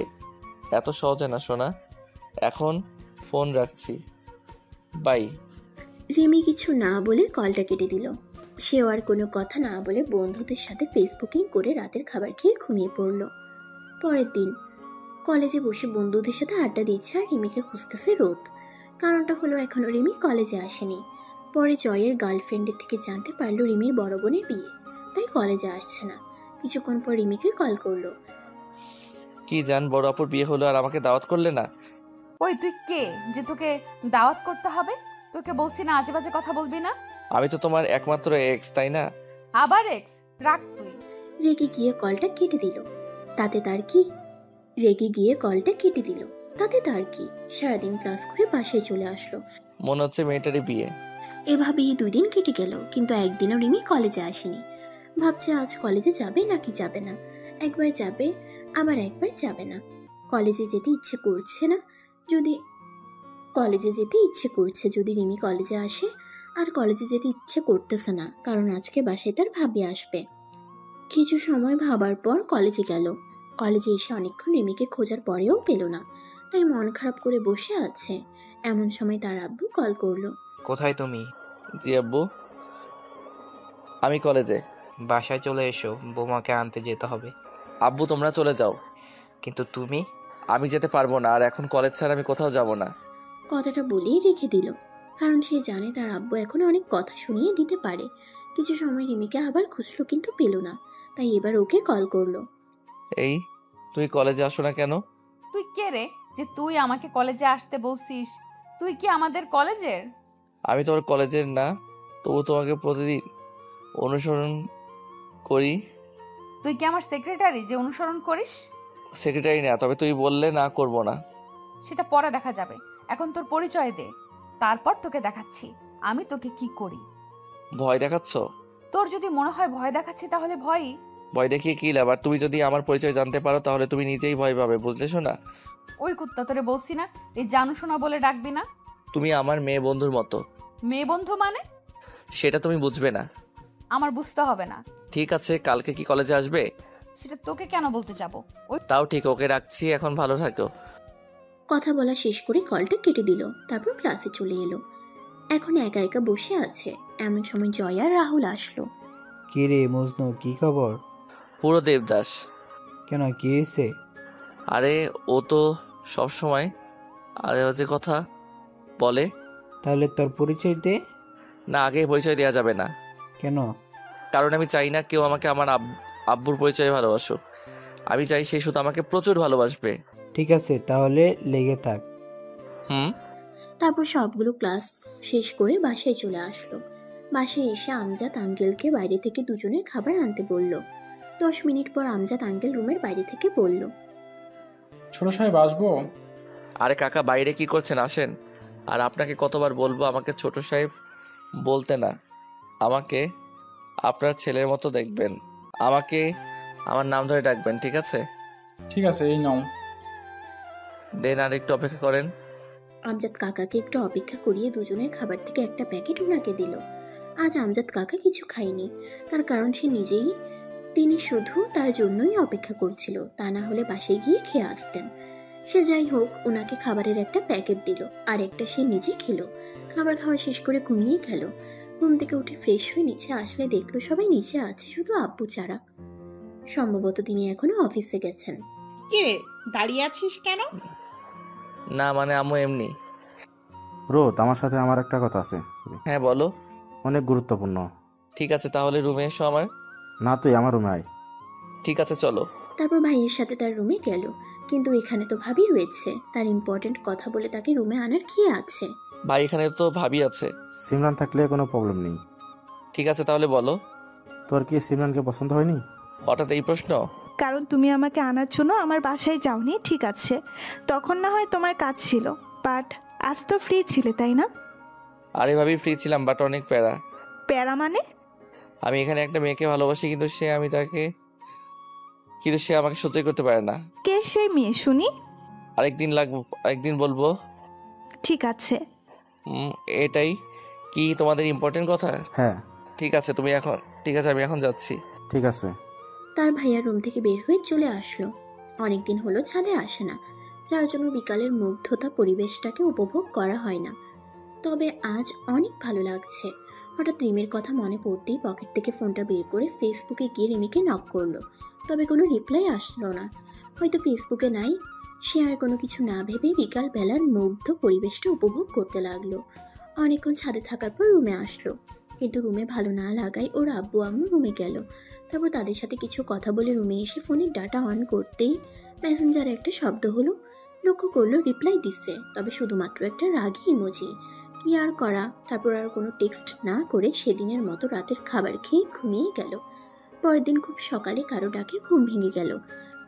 এত সহজে না শোনা। এখন ফোন রাখছি, বাই। রিমি কিছু না বলে কলটা কেটে দিল। সেও আর কোনো কথা না বলে বন্ধুদের সাথে ফেসবুকিং করে রাতের খাবার খেয়ে ঘুমিয়ে পড়ল। পরের দিন কলেজে বসে বন্ধুদের সাথে আড্ডা দিচ্ছে আর রিমিকে খুঁজতেছে রোদ। কারণটা হলো এখনও রিমি কলেজে আসেনি। পরে জয়ের গার্লফ্রেন্ডের থেকে জানতে পারলো রিমির বড় বোনের বিয়ে, তাই কলেজে আসছে না। কিছুক্ষণ পর রিমিকে কল করলো। কি জান, বড় আপুর বিয়ে হলো আর আমাকে দাওয়াত করলে না? ওই তুই কে যে তোকে দাওয়াত করতে হবে? তোকে বলছি না আজে বাজে কথা বলবি না। আমি তো তোমার একমাত্র এক্স, তাই না? আবার এক্স? রাখ তুই। রেগে গিয়ে কলটা কেটে দিল। তাতে তার কি? সারাদিন ক্লাস করে বাসায় চলে আসলো। মনে হচ্ছে মেয়েটারই বিয়ে। এভাবেই 2 দিন কেটে গেল, কিন্তু একদিনও রিমি কলেজে আসেনি। ভাবছে আজ কলেজে যাবে নাকি যাবে না। একবার যাবে, আবার একবার যাবে না। কলেজে যেতে ইচ্ছে করছে, যদি রিমি কলেজে আসে আর কলেজে যেতে ইচ্ছে করতেছে না, কারণ আজকে বাসায় তার ভাবি আসবে। কিছু সময় ভাবার পর কলেজে গেল। কলেজে এসে অনেকক্ষণ রিমিকে খোঁজার পরেও পেল না, তাই মন খারাপ করে বসে আছে। এমন সময় তার আব্বু কল করলো। কোথায় তুমি? জি আব্বু, আমি কলেজে। বাসায় চলে এসো, বৌমাকে আনতে যেতে হবে। আব্বু তোমরা চলে যাও। কিন্তু তুমি? আমি যেতে পারবো না, আর এখন কলেজ ছাড়া আমি কোথাও যাব না। কথাটা বলেই রেখে দিল, কারণ সে জানে তার আব্বু এখন অনেক কথা শুনিয়ে দিতে পারে। কিছু সময় রিমিকে আবার খুঁজলো কিন্তু পেল না, তাই এবার ওকে কল করলো। এই তুই কলেজে আসো না কেন? তুই কে রে যে তুই আমাকে কলেজে আসতে বলছিস? তুই কি আমাদের কলেজের? আমি তোমার কলেজের না, তবু তোমাকে প্রতিদিন অনুসরণ করি। তুই কি আমার সেক্রেটারি যে অনুসরণ করিস? সেক্রেটারি না, তবে তুই বললে না করব না। সেটা পরে দেখা যাবে, এখন তোর পরিচয় দে, তারপর তোকে দেখাচ্ছি আমি তোকে কি করি। ভয় দেখাচ্ছ? তোর যদি মনে হয় ভয় দেখাচ্ছি তাহলে ভয়ই। ভয় দেখিয়ে কি লাভ? আর তুমি যদি আমার পরিচয় জানতে পারো তাহলে তুমি নিজেই ভয় পাবে, বুঝলে শোনা? ওই কুত্তা, তোরে বলছি না এই জানু শোনা বলে ডাকবি না। তুমি আমার মেয়ে বন্ধুর মতো। মেয়ে বন্ধু মানে? সেটা তুমি বুঝবে না। আমার বুঝতে হবে না। ঠিক আছে, কালকে কি কলেজে আসবে? সেটা তোকে কেন বলতে যাব? তাও ঠিক, ওকে রাখছি, এখন ভালো থাকো। কথা বলা শেষ করে কলটা কেটে দিল, তারপর ক্লাসে চলে এলো। এখন একা একা বসে আছে। এমন সময় জয় আর রাহুল আসলো। কি রে মজনু, কি খবর? পুরো দেবদাস। কেন, কি হয়েছে? আরে ও তো সবসময় আরে বাজে কথা বলে। তাহলে তোর পরিচয় দে। না, আগে পরিচয় দেওয়া যাবে না। কেন? কারণ আমি চাই না কেউ আমাকে আমার আব্বুর পরিচয়ে ভালোবাসুক। আমি চাই সে শুধু আমাকে প্রচুর ভালোবাসবে। ঠিক আছে, তাহলে লেগে থাক। তারপর সবগুলো ক্লাস শেষ করে বাসায় চলে আসলো। বাসায় এসে আমজাদ আঙ্কেলকে বাইরে থেকে দুজনের খাবার আনতে বলল। 10 মিনিট পর আমজাদ আঙ্কেল রুমের বাইরে থেকে বলল, ছোট সাহেব আসবো? আরে কাকা, বাইরে কি করছেন, আসেন। আর আপনাকে কতবার বলবো আমাকে ছোট সাহেব বলতে না, আমাকে আপনার ছেলের মতো দেখবেন, আমাকে আমার নাম ধরে ডাকবেন, ঠিক আছে? ঠিক আছে, এই নাও। দেন আর একটু অপেক্ষা করেন। আমজাদ কাকাকে একটু অপেক্ষা করিয়ে দুজনের খাবার থেকে একটা প্যাকেট ওনাকে দিল। আজ আমজাদ কাকা কিছু খায়নি, তার কারণ তিনি শুধু তার জন্যই অপেক্ষা করছিল, তা না হলে বাসায় গিয়ে খেয়ে আসতেন। সে যাই হোক, ওনাকে খাবারের একটা প্যাকেট দিল, আর একটা সে নিজে খেলো। খাবার খাওয়া শেষ করে ঘুমিয়ে গেল। ঘুম থেকে উঠে ফ্রেশ হয়ে নিচে আসলে দেখলো সবাই নিচে আছে, শুধু আব্বু ছাড়া। সম্ভবত তিনি এখনো অফিসে গেছেন। কি রে, দাঁড়িয়ে আছিস কেন? না মানে আম্মু এমনি। রোদ, আমার সাথে আমার একটা কথা আছে। হ্যাঁ বলো। অনেক গুরুত্বপূর্ণ। ঠিক আছে, তাহলে রুমে এসো আমার। না, তুই আমার রুমে আয়। ঠিক আছে চলো। তারপর ভাইয়ের সাথে তার রুমে গেল, কিন্তু এখানে তো ভাবি রয়েছে। তার ইম্পর্টেন্ট কথা বলে তাকে রুমে আনার কি আছে? ভাই, এখানে তো ভাবি আছে। সিমরান থাকলে কোনো প্রবলেম নেই। ঠিক আছে তাহলে বলো। তোর কি সিমরানকে পছন্দ হয়নি? হঠাৎ এই প্রশ্ন? কারণ তুমি আমাকে আনার জন্য আমার বাসায় যাওনি, ঠিক আছে, তখন না হয় তোমার কাজ ছিল, বাট আজ তো ফ্রি ছিলে, তাই না? আরে ভাবি, ফ্রি ছিলাম, বাট অনেক প্যারা। প্যারা মানে? আমি এখানে একটা মেয়েকে ভালোবাসি, কিন্তু সে আমাকে সহ্য করতে পারে না। কে সেই মেয়ে শুনি? আরেকদিন বলবো। ঠিক আছে। এটাই কি তোমাদের ইম্পর্টেন্ট কথা? হ্যাঁ। ঠিক আছে আমি এখন যাচ্ছি। ঠিক আছে। তার ভাইয়া রুম থেকে বের হয়ে চলে আসলো। অনেকদিন হলো ছাদে আসে না, যার জন্য বিকালের মুগ্ধতা পরিবেশটাকে উপভোগ করা হয় না। তবে আজ অনেক ভালো লাগছে। হঠাৎ রিমির কথা মনে পড়তেই পকেট থেকে ফোনটা বের করে ফেসবুকে গিয়ে রিমিকে নক করলো। তবে কোনো রিপ্লাই আসলো না, হয়তো ফেসবুকে নাই। সে আর কোনো কিছু না ভেবে বিকাল বেলার মুগ্ধ পরিবেশটা উপভোগ করতে লাগলো। অনেকক্ষণ ছাদে থাকার পর রুমে আসলো, কিন্তু রুমে ভালো না লাগায় ওর আব্বু আম্মু রুমে গেল। তারপর তাদের সাথে কিছু কথা বলে রুমে এসে ফোনের ডাটা অন করতেই মেসেঞ্জারে একটা শব্দ হলো। লক্ষ্য করলো রিপ্লাই দিচ্ছে, তবে শুধুমাত্র একটা রাগী ইমোজি। কি আর করা, তারপর আর কোনো টেক্সট না করে সেদিনের মতো রাতের খাবার খেয়ে ঘুমিয়ে গেল। পরের দিন খুব সকালে কারো ডাকে ঘুম ভেঙে গেল।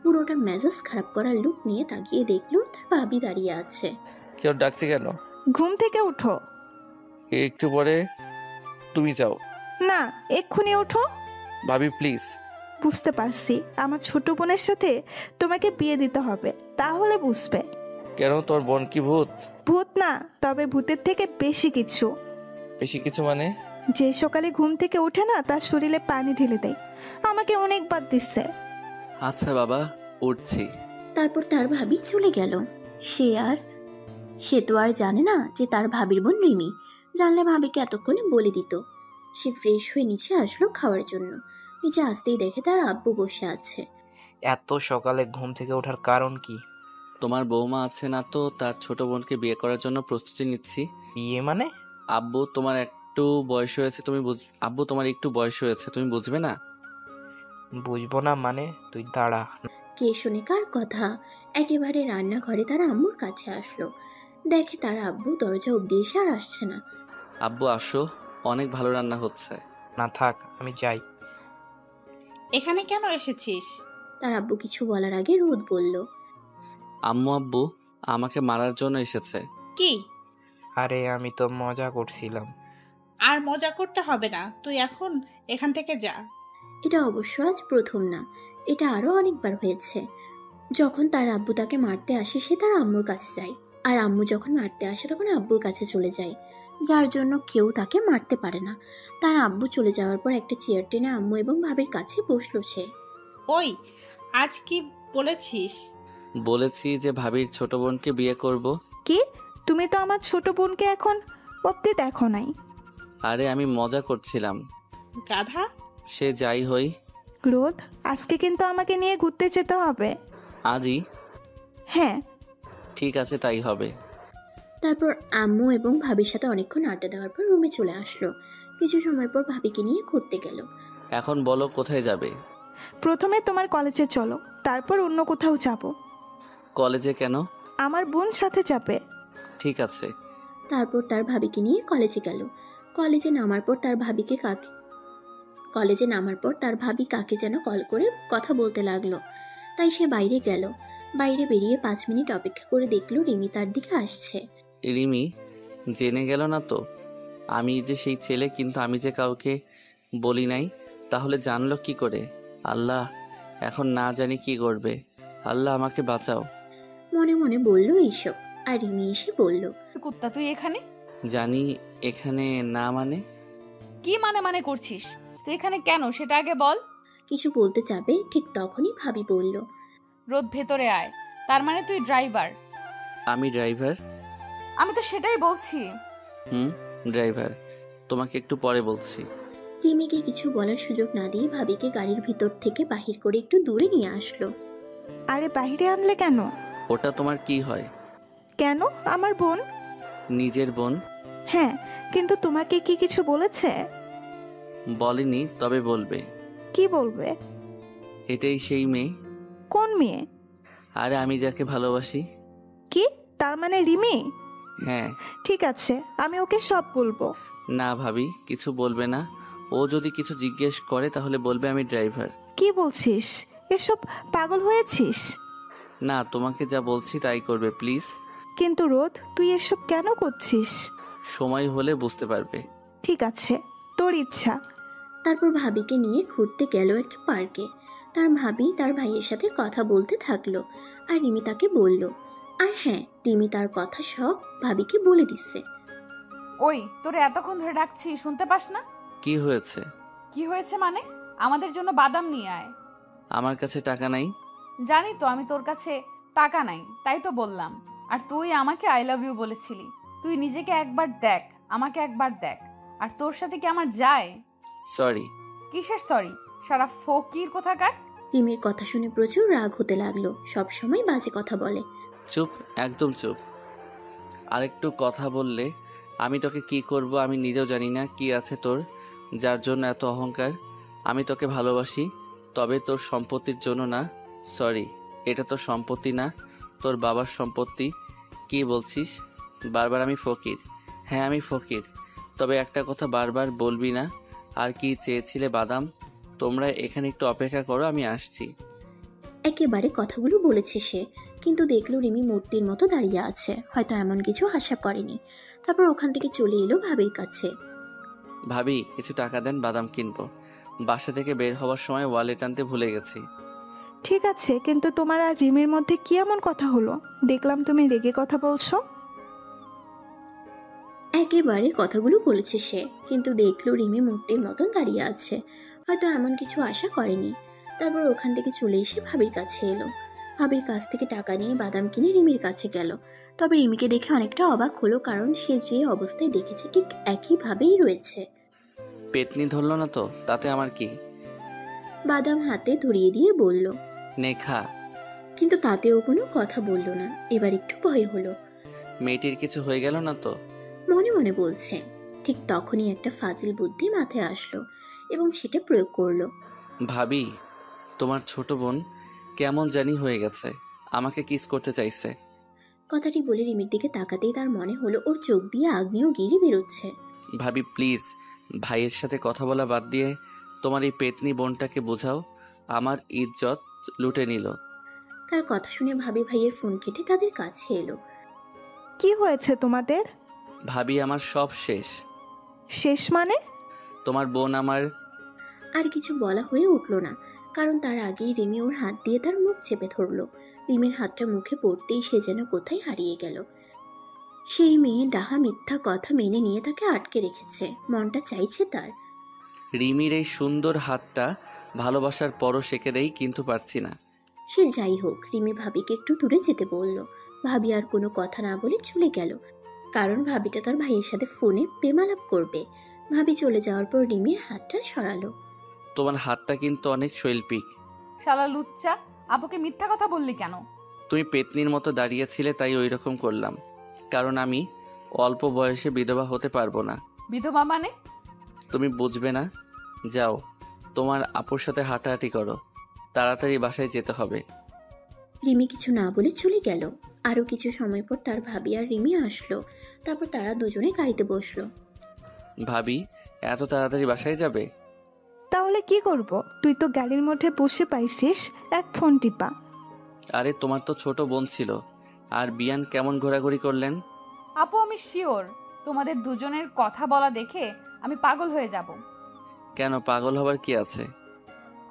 পুরোটা মেজাজ খারাপ করার লুক নিয়ে তাকিয়ে দেখলো তার ভাবি দাঁড়িয়ে আছে। কেউ ডাকছে কেন? ঘুম থেকে উঠো। একটু পরে তুমি যাও। না, এক্ষুনি ওঠো। ভাবি প্লিজ। বুঝতে পারছি, আমার ছোট বোনের সাথে তোমাকে বিয়ে দিতে হবে, তাহলে বুঝবে। কেন, তোর বোন কি ভূত? ভূত না, তবে ভূতের থেকে বেশি কিছু। বেশি কিছু মানে? যে সকালে ঘুম থেকে ওঠে না তার শরীরে পানি ঢেলে দেয়, আমাকে অনেকবার দিচ্ছে। আচ্ছা বাবা, উঠছি। তারপর তার ভাবি চলে গেল। সে তো আর জানে না যে তার ভাবির বোন রিমি। জানলে ভাবিকে এতক্ষণে বলে দিত। সে ফ্রেশ হয়ে নিচে আসলো খাওয়ার জন্য। নিচে আসতেই দেখে তার আব্বু বসে আছে। এত সকালে ঘুম থেকে ওঠার কারণ কি? তোমার বৌমা আছে না, তো তার ছোট বোনকে বিয়ে করার জন্য প্রস্তুতি নিচ্ছি। বিয়ে মানে? আব্বু তোমার একটু বয়স হয়েছে, আব্বু তোমার একটু বয়স হয়েছে, তুমি বুঝবে না? বুঝবো না মানে? তুই দাঁড়া। কে শুনে কার কথা? একেবারে রান্নাঘরে তার আম্মুর কাছে আসলো। দেখে তার আব্বু দরজা অব্দি এসে আর আসছে না। আব্বু আসো, অনেক ভালো রান্না হচ্ছে। না থাক, আমি যাই। এখানে কেন এসেছিস? তার আব্বু কিছু বলার আগে রোদ বলল, আব্বু আমাকে মারার জন্য এসেছে। কি? আরে আমি তো মজা করছিলাম। আর মজা করতে হবে না, তুই এখন এখান থেকে যা। এটা অবশ্য আজ প্রথম না, এটা আরো অনেকবার হয়েছে। যখন তার আব্বু তাকে মারতে আসে সে তার আম্মুর কাছে যায়, আর আম্মু যখন মারতে আসে তখন আব্বুর কাছে চলে যায়, যার জন্য কেউ তাকে মারতে পারে না। তার আব্বু চলে যাওয়ার পর একটা চেয়ার টেনে আম্মু এবং ভাবির কাছে বসলো সে। ওই, আজ কি বলেছিস? বলেছি যে ভাবির ছোট বোনকে বিয়ে করব। কি? তুমি তো আমার ছোট বোনকে এখন অব্দি দেখো নাই। আরে আমি মজা করছিলাম। গাধা। সে যাই হই, রোদ, আজকে কিন্তু আমাকে নিয়ে ঘুরতে যেতে হবে। আজই? হ্যাঁ। ঠিক আছে, তাই হবে। তারপর আম্মু এবং ভাবির সাথে অনেকক্ষণ আড্ডা দেওয়ার পর রুমে চলে আসলো। কিছু সময় পর ভাবিকে নিয়ে ঘুরতে গেল। এখন বলো কোথায় যাবে? প্রথমে তোমার কলেজে চলো, তারপর অন্য কোথাও যাব। কলেজে কেন? আমার বোন সাথে যাবে। ঠিক আছে। তারপর তার ভাবিকে নিয়ে কলেজে গেল। কলেজে নামার পর তার ভাবি কাকে যেন কল করে কথা বলতে লাগলো। তাই সে বাইরে গেল। বাইরে বেরিয়ে 5 মিনিট অপেক্ষা করে দেখলো রিমি তার দিকে আসছে। রিমি জেনে গেল না তো আমি যে সেই ছেলে, কিন্তু আমি যে কাউকে বলি নাই, তাহলে জানলো কি করে? আল্লাহ, এখন না জানি কি করবে। আল্লাহ আমাকে বাঁচাও। মনে মনে বলল এইসব, আর রিমি এসে বলল, কুত্তা তুই এখানে? জানি এখানে না মানে? কি মানে করছিস? তুই এখানে কেন সেটা আগে বল। কিছু বলতে যাবে ঠিক তখনই ভাবি বলল, রোদ ভেতরে আয়। তার মানে তুই ড্রাইভার? আমি ড্রাইভার? আমি তো সেটাই বলছি। ড্রাইভার। তোমাকে একটু পরে বলছি। রিমিকে কিছু বলার সুযোগ না দিয়ে ভাবিকে গাড়ির ভিতর থেকে বাহির করে একটু দূরে নিয়ে আসলো। আরে বাইরে আনলে কেন? ওটা তোমার কি হয়? কেন? আমার বোন। নিজের বোন? হ্যাঁ, কিন্তু তোমাকে কি কিছু বলেছে? বলেনি, তবে বলবে। কি বলবে? এটাই সেই মেয়ে। কোন মেয়ে? আরে আমি যাকে ভালোবাসি। কি? তার মানে রিমি? হ্যাঁ। ঠিক আছে, আমি ওকে সব বলবো। না ভাবি, কিছু বলবে না। ও যদি কিছু জিজ্ঞেস করে তাহলে বলবে আমি ড্রাইভার। কি বলছিস? এসব পাগল হয়েছিস? না, তোমাকে যা বলছি তাই করবে প্লিজ। কিন্তু রোদ, তুই এসব কেন করছিস? সময় হলে বুঝতে পারবে। ঠিক আছে, তোর ইচ্ছা। তারপর ভাবিকে নিয়ে ঘুরতে গেল একটা পার্কে। তার ভাবি তার ভাইয়ের সাথে কথা বলতে থাকলো, আর রিমি তাকে বলল। আর হ্যাঁ, রিমি তার কথা সব ভাবিকে বলে দিচ্ছে। ওই, তোরে এতক্ষণ ধরে ডাকছি, শুনতে পাস না? কি হয়েছে? কি হয়েছে মানে? আমাদের জন্য বাদাম নিয়ে আয়। আমার কাছে টাকা নাই। জানি তো আমি তোর কাছে টাকা নাই, তাই তো বললাম। আর তুই আমাকে আই লাভ ইউ বলেছিলি। তুই নিজেকে একবার দেখ, আমাকে একবার দেখ। আর তোর সাথে কি আমার যায়? সরি। কিসের সরি? সারা ফকির কোথাকার। রিমির কথা শুনে প্রচুর রাগ হতে লাগলো। সব সময় বাজে কথা বলে। চুপ, একদম চুপ। আরেকটু কথা বললে আমি তোকে কি করব আমি নিজেও জানি না। কি আছে তোর যার জন্য এত অহংকার? আমি তোকে ভালোবাসি, তবে তোর সম্পত্তির জন্য না। সরি, এটা তোর সম্পত্তি না, তোর বাবার সম্পত্তি। কি বলছিস? বারবার আমি ফকির? হ্যাঁ আমি ফকির, তবে একটা কথা বারবার বলবি না। আর কি চেয়েছিলে বাদাম? তোমরা এখানে একটু অপেক্ষা করো, আমি আসছি। একেবারে কথাগুলো বলেছে সে, কিন্তু দেখলো রিমি মূর্তির মতো দাঁড়িয়ে আছে। হয়তো এমন কিছু আশা করেনি। তারপর ওখান থেকে চলে এলো ভাবির কাছে। ভাবি, কিছু টাকা দেন, বাদাম কিনবো। বাসা থেকে বের হওয়ার সময় ওয়ালেট আনতে ভুলে গেছি। ঠিক আছে, কিন্তু তোমার আর রিমির মধ্যে কি এমন কথা হলো? দেখলাম তুমি রেগে কথা বলছো। একেবারে কথাগুলো বলেছে সে, কিন্তু দেখলো রিমি মূর্তির মতন দাঁড়িয়ে আছে, হয়তো এমন কিছু আশা করেনি। তারপর ওখান থেকে চলে এসে ভাবির কাছে এলো। ভাবির কাছ থেকে টাকা নিয়ে বাদাম কিনে রিমির কাছে গেল। তবে রিমিকে দেখে অনেকটা অবাক হলো, কারণ সে যে অবস্থায় দেখেছে ঠিক একইভাবেই রয়েছে। পেতনি ধরল না তো, তাতে আমার কি? বাদাম হাতে ধরিয়ে দিয়ে বলল, নে খা। কিন্তু তাতেও কোনো কথা বলল না। এবার একটু ভয় হলো। মেয়েটির কিছু হয়ে গেল না তো? মনে মনে বলছে। ঠিক তখনই একটা ফাজিল বুদ্ধি মাথায় আসলো এবং সেটা প্রয়োগ করলো। ভাবি, তোমার ছোট বোন কেমন জানি হয়ে গেছে, আমাকে কিস করতে চাইছে। কথাটি বলে রিমির দিকে তাকাতেই তার মনে হলো ওর চোখ দিয়ে আগ্নেয় গিরি বেরোচ্ছে। ভাবি প্লিজ, ভাইয়ের সাথে কথা বলা বাদ দিয়ে তোমার এই পেতনি বোনটাকে বোঝাও, আমার ইজ্জত লুটে নিল। তার কথা শুনে ভাবি ভাইয়ের ফোন কেটে তাদের কাছে এলো। কি হয়েছে তোমাদের? ভাবি আমার সব শেষ। শেষ মানে? তোমার বোন আমার। আর কিছু বলা হয়ে উঠল না, কারণ তার আগেই রিমি ওর হাত দিয়ে তার মুখ চেপে ধরলো। রিমির হাতটা মুখে পড়তেই সে যেন কোথায় হারিয়ে গেল। সেই মেয়ে ডাহা মিথ্যা কথা মেনে নিয়ে তাকে আটকে রেখেছে। মনটা চাইছে তার রিমির এই সুন্দর হাতটা ভালোবাসার পরশ এঁকে দেই, কিন্তু পারছি না। সে যাই হোক, রিমি ভাবিকে একটু দূরে যেতে বলল। ভাবি আর কোনো কথা না বলে চলে গেল, কারণ ভাবিটা তার ভাইয়ের সাথে ফোনে প্রেমালাপ করবে। ভাবি চলে যাওয়ার পর রিমির হাতটা সরালো। তোমার হাতটা কিন্তু অনেক শৈল্পিক। শালা লুচ্চা, আপুকে মিথ্যা কথা বললি কেন? তুমি পেতনির মতো দাঁড়িয়েছিলে তাই ওই রকম করলাম, কারণ আমি অল্প বয়সে বিধবা হতে পারবো না। বিধবা মানে? তুমি বুঝবে না। যাও, তোমার আপুর সাথে হাঁটাহাঁটি করো, তাড়াতাড়ি বাসায় যেতে হবে। রিমি কিছু না বলে চলে গেল। আরও কিছু সময় পর তার ভাবি আর রিমি আসলো। তারপর তারা দুজনে গাড়িতে বসলো। ভাবি, এত তাড়াতাড়ি বাসায় যাবে? তাহলে কি করব? তুই তো গাড়ির মধ্যে বসে পাইছিস, এক ফোন টিপা। আরে তোমার তো ছোট বোন ছিল, আর বিয়ান কেমন ঘোরাঘুরি করলেন? আপু আমি শিওর তোমাদের দুজনের কথা বলা দেখে আমি পাগল হয়ে যাব। কেন, পাগল হবার কি আছে?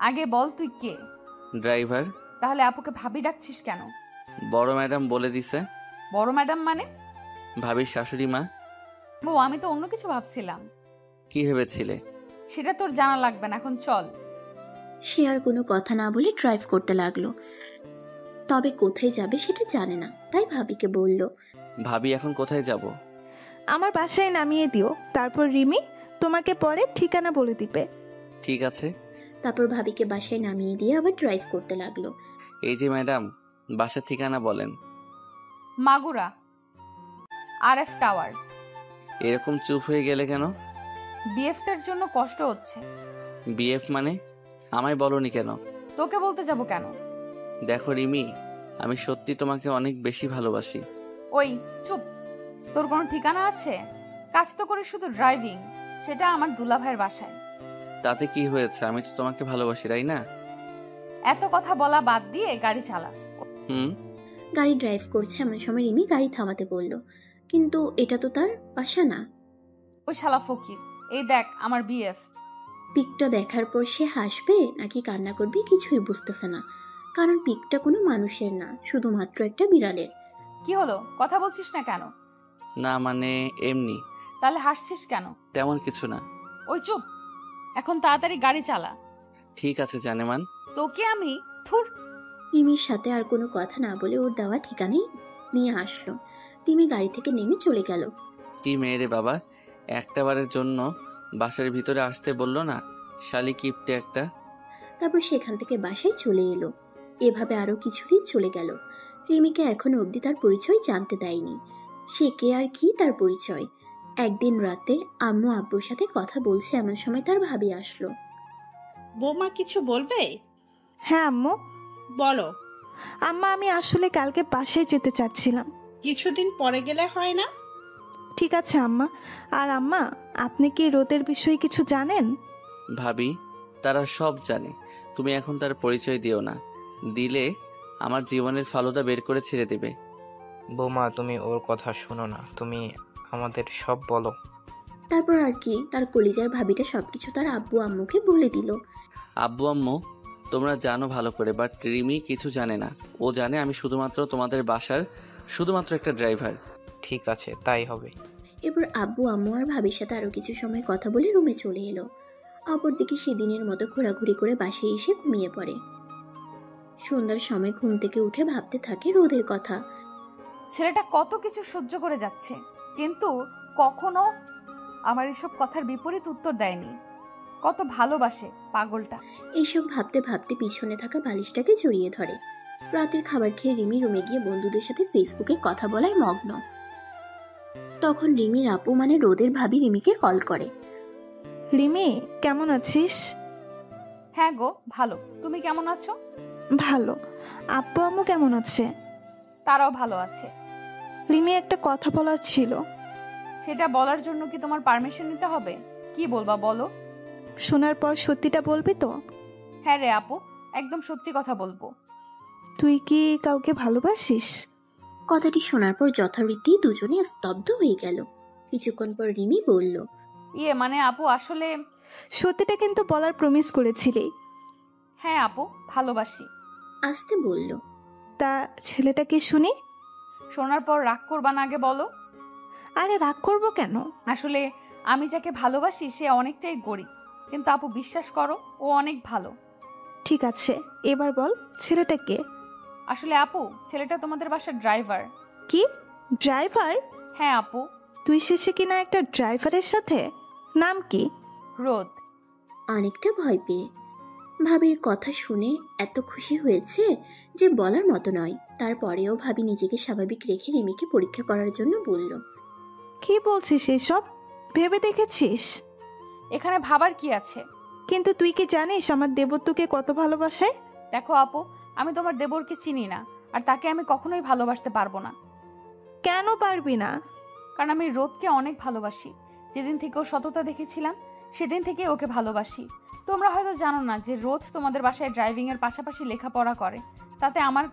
আগে বল তুই কে? ড্রাইভার। তাহলে আপুকে ভাবি ডাকছিস কেন? বড় ম্যাডাম বলে দিছে। বড় ম্যাডাম মানে? ভাবির শাশুড়ি মা। ও, আমি তো অন্য কিছু ভাবছিলাম। কি ভেবেছিলে? সেটা তোর জানা লাগবে না, এখন চল। সে আর কোনো কথা না বলে ড্রাইভ করতে লাগলো। তবে কোথায় যাবে সেটা জানে না, তাই ভাবিকে বলল, ভাবি এখন কোথায় যাব? আমার বাসায় নামিয়ে দিও, তারপর রিমি তোমাকে পরে ঠিকানা বলে দিবে। ঠিক আছে। তারপর ভাবিকে বাসায় নামিয়ে দিয়ে আবার ড্রাইভ করতে লাগলো। এই যে ম্যাডাম, বাসার ঠিকানা বলেন। Magura RF tower. এরকম চুপ হয়ে গেলে কেন? বিএফটার জন্য কষ্ট হচ্ছে। বিএফ মানে? আমায় বলনি কেন? তোকে বলতে যাব কেন? দেখো রিমি, আমি সত্যি তোমাকে অনেক বেশি ভালোবাসি। ওই চুপ, তোর কোনো ঠিকানা আছে? কাজ তো করে শুধু ড্রাইভিং, সেটা আমার দুলাভাইয়ের বাসায়। তাতে কি হয়েছে, আমি তো তোমাকে ভালোবাসি, তাই না? এত কথা বলা বাদ দিয়ে গাড়ি চালা। গাড়ি ড্রাইভ করছে এমন সময় রিমি গাড়ি থামাতে বলল, কিন্তু এটা তো তার বাসা না। ওই শালা ফকির, এই দেখ আমার বিএফ। পিকটা দেখার পর সে হাসবে নাকি কান্না করবে কিছুই বুঝতেছে না, কারণ পিকটা কোনো মানুষের না, শুধুমাত্র একটা বিড়ালের। কি হলো, কথা বলছিস না কেন? না মানে এমনি। তাহলে হাসছিস কেন? তেমন কিছু না। ওই চুপ, এখন তাড়াতাড়ি গাড়ি চালা। ঠিক আছে জানেমান। তোকে আমি থুর। রিমির সাথে আর কোনো কথা না বলে ওর দেওয়া ঠিকানাই নিয়ে আসলো। রিমি গাড়ি থেকে নেমে চলে গেল। কি মেয়ে রে বাবা, একটা বারের জন্য বাসার ভিতরে আসতে বললো না, শালি কিপটে একটা। তারপর সেখান থেকে বাসায় চলে এলো। এভাবে আরো কিছুদিন চলে গেল। রিমিকে এখনো অবধি তার পরিচয় জানতে দেয়নি। সে কে আর কি তার পরিচয়। একদিন রাতে আম্মু আব্বুর সাথে কথা বলছে এমন সময় তার ভাবি আসলো। বৌমা কিছু বলবে? হ্যাঁ আম্মু বলো। আম্মা, আমি আসলে কালকে বাসায় যেতে চাচ্ছিলাম। কিছুদিন পরে গেলে হয় না? ঠিক আছে আম্মা। আর আম্মা, আপনি কি রোদের বিষয়ে কিছু জানেন? ভাবি, তারা সব জানে, তুমি এখন তার পরিচয় দিও না, দিলে আমার জীবনের ফালুদা বের করে ছেড়ে দেবে। বৌমা, তুমি ওর কথা শোনো না, তুমি আমাদের সব বলো। তারপর আর কি, তার কলিজার ভাবিটা সবকিছু তার আব্বু আম্মুকে বলে দিল। আব্বু আম্মু তোমরা জানো ভালো করে, বাট রিমি কিছু জানে না। ও জানে আমি শুধুমাত্র তোমাদের বাসার শুধুমাত্র একটা ড্রাইভার। ঠিক আছে, তাই হবে। এরপর আব্বু আম্মু আর ভাবির সাথে আরও কিছু সময় কথা বলে রুমে চলে এলো। অপরদিকে সেদিনের মতো ঘোরাঘুরি করে বাসায় এসে ঘুমিয়ে পড়ে। সন্ধ্যার সময় ঘুম থেকে উঠে ভাবতে থাকে রোদের কথা। ছেলেটা কত কিছু সহ্য করে যাচ্ছে, কিন্তু কখনো আমার এসব কথার বিপরীত উত্তর দেয়নি। কত ভালোবাসে পাগলটা। এইসব ভাবতে ভাবতে পিছনে থাকা বালিশটাকে জড়িয়ে ধরে। রাতের খাবার খেয়ে রিমি রুমে গিয়ে বন্ধুদের সাথে ফেসবুকে কথা বলায় মগ্ন। তখন রিমির আপু মানে রোদের ভাবি রিমিকে কল করে। রিমি, কেমন আছিস? হ্যাঁ গো, ভালো। তুমি কেমন আছো? ভালো। আব্বু আম্মু কেমন আছে? তারাও ভালো আছে। রিমি, একটা কথা বলার ছিল। সেটা বলার জন্য কি তোমার পারমিশন নিতে হবে? কি বলবা বলো। শোনার পর সত্যিটা বলবি তো? হ্যাঁ রে আপু, একদম সত্যি কথা বলবো। তুই কি কাউকে ভালোবাসিস? কথাটি শোনার পর যথারীতি দুজনে স্তব্ধ হয়ে গেল। কিছুক্ষণ পর রিমি বলল, মানে আপু আসলে সত্যিটা কিন্তু বলার প্রমিস করেছিলি। হ্যাঁ আপু, ভালোবাসি। আস্তে বলল। তা ছেলেটা কি শুনি? শোনার পর রাগ করবা না, আগে বলো। আরে রাগ করবো কেন? আসলে আমি যাকে ভালোবাসি সে অনেকটাই গরিব, কিন্তু আপু বিশ্বাস করো ও অনেক ভালো। ঠিক আছে, এবার বল ছেলেটা কে? আসলে আপু, ছেলেটা তোমাদের বাসার ড্রাইভার। কি ড্রাইভার? হ্যাঁ আপু। তুই শেষে কিনা একটা ড্রাইভারের সাথে? নাম কি? রোদ। অনেকটা ভয় পেয়ে ভাবির কথা শুনে এত খুশি হয়েছে যে বলার মতো নয়। তারপরেও ভাবি নিজেকে স্বাভাবিক রেখে রিমিকে পরীক্ষা করার জন্য বলল, কি বলছিস এসব? ভেবে দেখেছিস? এখানে ভাবার কি আছে? কিন্তু তুই কি জানিস আমার দেবর তোকে কত ভালোবাসে? দেখো আপু, আমি তোমার দেবরকে চিনি না, আর তাকে আমি কখনোই ভালোবাসতে পারবো না। কেন পারবি না? কারণ আমি রোদকে অনেক ভালোবাসি। যেদিন থেকে ওর সততা দেখেছিলাম সেদিন থেকে ওকে ভালোবাসি। তোমরা হয়তো জানো না যে রোদ তোমাদের বাসায় ড্রাইভিংয়ের পাশাপাশি লেখাপড়া করে। তাতে আমার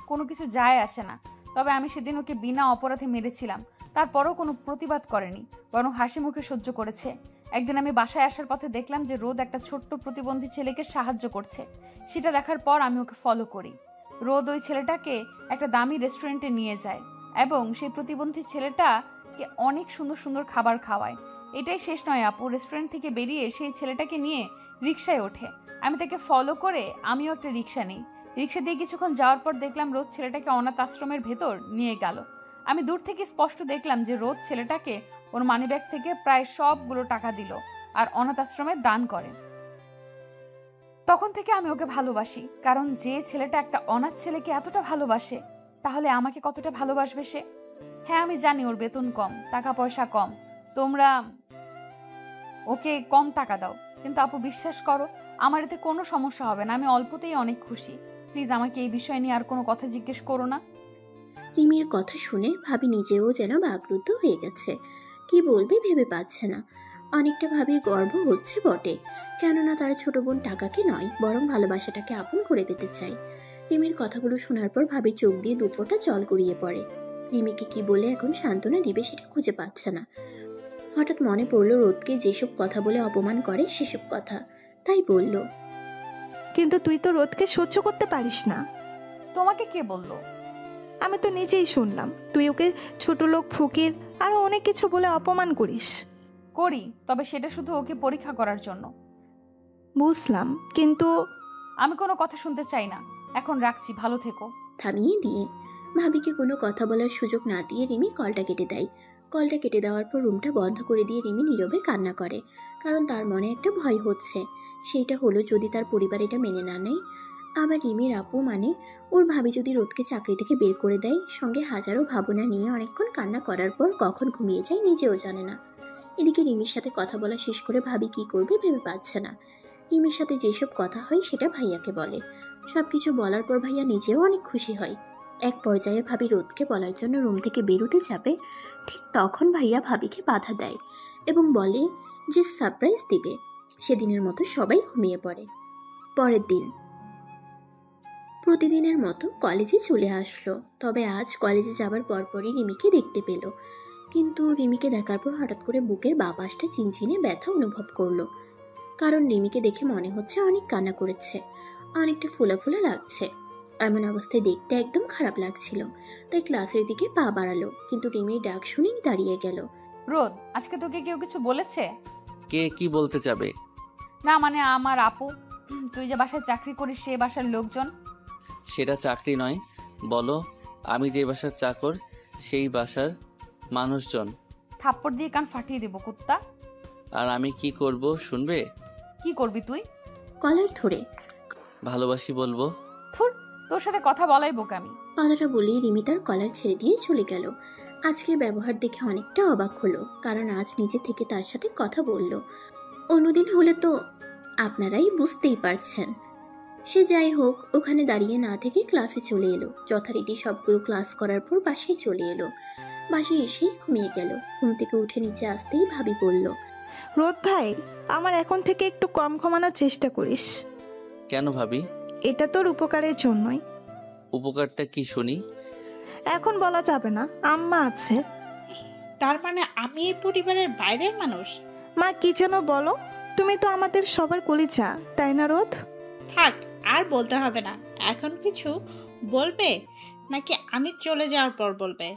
কোনো কিছু যায় আসে না। তবে আমি সেদিন ওকে বিনা অপরাধে মেরেছিলাম, তারপরও কোনো প্রতিবাদ করেনি, বরং হাসি মুখে সহ্য করেছে। একদিন আমি বাসায় আসার পথে দেখলাম যে রোদ একটা ছোট্ট প্রতিবন্ধী ছেলেকে সাহায্য করছে। সেটা দেখার পর আমি ওকে ফলো করি। রোদ ওই ছেলেটাকে একটা দামি রেস্টুরেন্টে নিয়ে যায় এবং সেই প্রতিবন্ধী ছেলেটাকে অনেক সুন্দর সুন্দর খাবার খাওয়ায়। এটাই শেষ নয় আপু, রেস্টুরেন্ট থেকে বেরিয়ে সেই ছেলেটাকে নিয়ে রিকশায় ওঠে। আমি তাকে ফলো করে আমিও একটা রিকশা নিই। রিকশা দিয়ে কিছুক্ষণ যাওয়ার পর দেখলাম রোদ ছেলেটাকে অনাথ আশ্রমের ভেতর নিয়ে গেল। আমি দূর থেকে স্পষ্ট দেখলাম যে রোদ ছেলেটাকে ওর মানিব্যাগ থেকে প্রায় সবগুলো টাকা দিল আর অনাথ আশ্রমে দান করে। তখন থেকে আমি ওকে ভালোবাসি, কারণ যে ছেলেটা একটা অনাথ ছেলেকে এতটা ভালোবাসে, তাহলে আমাকে কতটা ভালোবাসবে সে। হ্যাঁ আমি জানি ওর বেতন কম, টাকা পয়সা কম, তোমরা ওকে কম টাকা দাও, কিন্তু আপু বিশ্বাস করো আমার এতে কোনো সমস্যা হবে না। আমি অল্পতেই অনেক খুশি। প্লিজ আমাকে এই বিষয় নিয়ে আর কোনো কথা জিজ্ঞেস করো না। রিমির কথা শুনে ভাবি নিজেও যেন বাকরুদ্ধ হয়ে গেছে। কি বলবে ভেবে পাচ্ছে না। অনেকটা ভাবির গর্ব হচ্ছে বটে, কেননা তার ছোট বোন টাকাকে নয় বরং ভালোবাসাটাকে আপন করে পেতে চায়। রিমির কথাগুলো শোনার পর ভাবির চোখ দিয়ে দুফোঁটা জল গড়িয়ে পড়ে। রিমিকে কি বলে এখন সান্ত্বনা দিবে সেটা খুঁজে পাচ্ছে না। হঠাৎ মনে পড়ল রোদকে যেসব কথা বলে অপমান করে সেসব কথা, তাই বলল, কিন্তু তুই তো রোদকে সহ্য করতে পারিস না। তোমাকে কে বলল? আমি তো নিজেই শুনলাম তুই ওকে ছোট লোক, ফকির আরো অনেক কিছু বলে অপমান করিস। করি, তবে সেটা শুধু ওকে পরীক্ষা করার জন্য। বুঝলাম, কিন্তু আমি কোনো কথা শুনতে চাই না। এখন রাখছি, ভালো থেকো। থামিয়ে দিয়ে ভাবিকে কোনো কথা বলার সুযোগ না দিয়ে রিমি কলটা কেটে দেয়। কলটা কেটে দেওয়ার পর রুমটা বন্ধ করে দিয়ে রিমি নীরবে কান্না করে, কারণ তার মনে একটা ভয় হচ্ছে। সেইটা হলো যদি তার পরিবার এটা মেনে না নেয়, আবার রিমির আপু মানে ওর ভাবি যদি রোদকে চাকরি থেকে বের করে দেয়। সঙ্গে হাজারো ভাবনা নিয়ে অনেকক্ষণ কান্না করার পর কখন ঘুমিয়ে যায় নিজেও জানে না। এদিকে রিমির সাথে কথা বলা শেষ করে ভাবি কি করবে ভেবে পাচ্ছে না। রিমির সাথে যেসব কথা হয় সেটা ভাইয়াকে বলে। সবকিছু বলার পর ভাইয়া নিজেও অনেক খুশি হয়। এক পর্যায়ে ভাবি রোদকে বলার জন্য রুম থেকে বেরোতে যাবে, ঠিক তখন ভাইয়া ভাবিকে বাধা দেয় এবং বলে যে সারপ্রাইজ দিবে। সেদিনের মতো সবাই ঘুমিয়ে পড়ে। পরের দিন প্রতিদিনের মতো কলেজে চলে আসলো। তবে আজ কলেজে যাবার পরপরই রিমিকে দেখতে পেল, কিন্তু রিমিকে দেখার পর হঠাৎ করে বুকের বাঁ পাশটা চিনচিনে ব্যথা অনুভব করলো। কারণ রিমিকে দেখে মনে হচ্ছে অনেক কান্না করেছে, অনেকটা ফোলা ফোলা লাগছে। এমন অবস্থায় দেখতে একদম খারাপ লাগছিল, তাই ক্লাসের দিকে পা বাড়ালো, কিন্তু রিমির ডাক শুনেই দাঁড়িয়ে গেল। রোদ, আজকে তোকে কেউ কিছু বলেছে? কে কি বলতে যাবে? না মানে আমার আপু, তুই যে বাসায় চাকরি করিস সে বাসার লোকজন। সেটা চাকরি নয়। বলো, আমি যে বাসার চাকর সেই বাসার মানুষজন। থাপ্পড় দিয়ে কান ফাটিয়ে দেবো কুত্তা। আর আমি কি করব শুনবে? কি করবি তুই? কলার ধরে ভালোবাসি বলবো। থুর, তোর সাথে কথা বলাই বোকামি। কথাটা বলেই রিমি তার কলার ছেড়ে দিয়ে চলে গেল। আজকের ব্যবহার দেখে অনেকটা অবাক হলো, কারণ আজ নিজে থেকে তার সাথে কথা বলল। অন্যদিন হলে তো আপনারাই বুঝতেই পারছেন। সে যাই হোক, ওখানে দাঁড়িয়ে না থেকে ক্লাসে চলে এলো। যথারীতি সবগুলো ক্লাস করার পর বাসায় চলে এলো। বাসায় এসেই ঘুমিয়ে গেল। ঘুম থেকে উঠে নিচে আসতেই ভাবি বলল, রোদ ভাই, আমার এখন থেকে একটু কম ঘুমানোর চেষ্টা করিস। কেন ভাবি? এটা তোর উপকারের জন্যই। উপকারটা কি শুনি? এখন বলা যাবে না, আম্মা আছে। তার মানে আমি এই পরিবারের বাইরের মানুষ? মা কি যেন বলো? তুমি তো আমাদের সবার কলিজা, তাই না রোদ? থাক, আর বলতে হবে না। এখন কিছু বলবে নাকি আমি চলে যাওয়ার পর বলবে?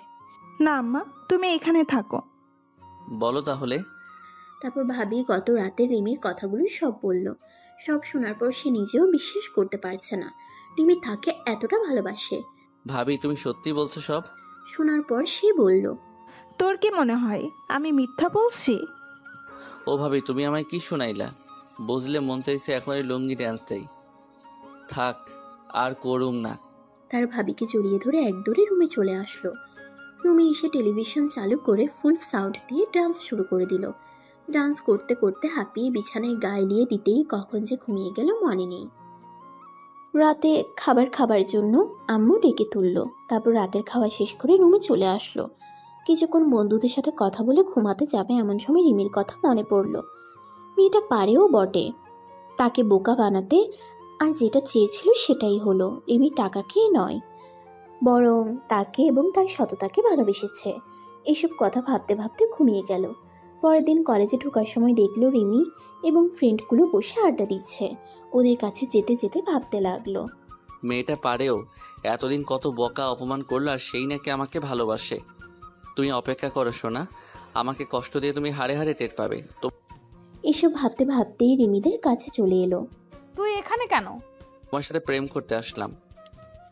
না আম্মা, তুমি এখানে থাকো। বলো তাহলে। তারপর ভাবি গত রাতে রিমির কথাগুলো সব বলল। সব শোনার পর সে নিজেও বিশ্বাস করতে পারছে না রিমি তাকে এতটা ভালোবাসে। ভাবি তুমি সত্যি বলছো সব? শোনার পর সে বলল, তোর কি মনে হয় আমি মিথ্যা বলছি? ও ভাবি, তুমি আমায় কি শোনাইলা? বুঝলে মন চাইছে এখন এই লুঙ্গি ড্যান্স দেই। থাক, আর করুম না। তার ভাবিকে জড়িয়ে ধরে একদৌড়ে রুমে চলে আসলো। রুমে এসে টেলিভিশন চালু করে ফুল সাউন্ড দিয়ে ডান্স শুরু করে দিল। ডান্স করতে করতে হাঁপিয়ে বিছানায় গা এলিয়ে দিতেই কখন যে ঘুমিয়ে গেল মনে নেই। রাতে খাবার জন্য আম্মু ডেকে তুলল। তারপর রাতের খাওয়া শেষ করে রুমে চলে আসলো। কিছুক্ষণ বন্ধুদের সাথে কথা বলে ঘুমাতে যাবে এমন সময় রিমির কথা মনে পড়ল। মেয়েটা পারেও বটে তাকে বোকা বানাতে, আর যেটা চেয়েছিল সেটাই হলো। রিমি টাকাকে নয়, বরং তাকে এবং তার সততাকে ভালোবেসেছে। এসব কথা ভাবতে ভাবতে ঘুমিয়ে গেল। পরের দিন কলেজে ঢোকার সময় দেখলো রিমি এবং ফ্রেন্ডগুলো বসে আড্ডা দিচ্ছে। ওদের কাছে যেতে যেতে ভাবতে লাগলো, মেয়েটা পারেও, এতদিন কত বকা অপমান করলো আর সেই নাকি আমাকে ভালোবাসে। তুমি অপেক্ষা করো সোনা, আমাকে কষ্ট দিয়ে তুমি হাড়ে হাড়ে টের পাবে। তো এসব ভাবতে ভাবতেই রিমিদের কাছে চলে এলো। তুই এখানে কেন? তোমার সাথে প্রেম করতে আসলাম।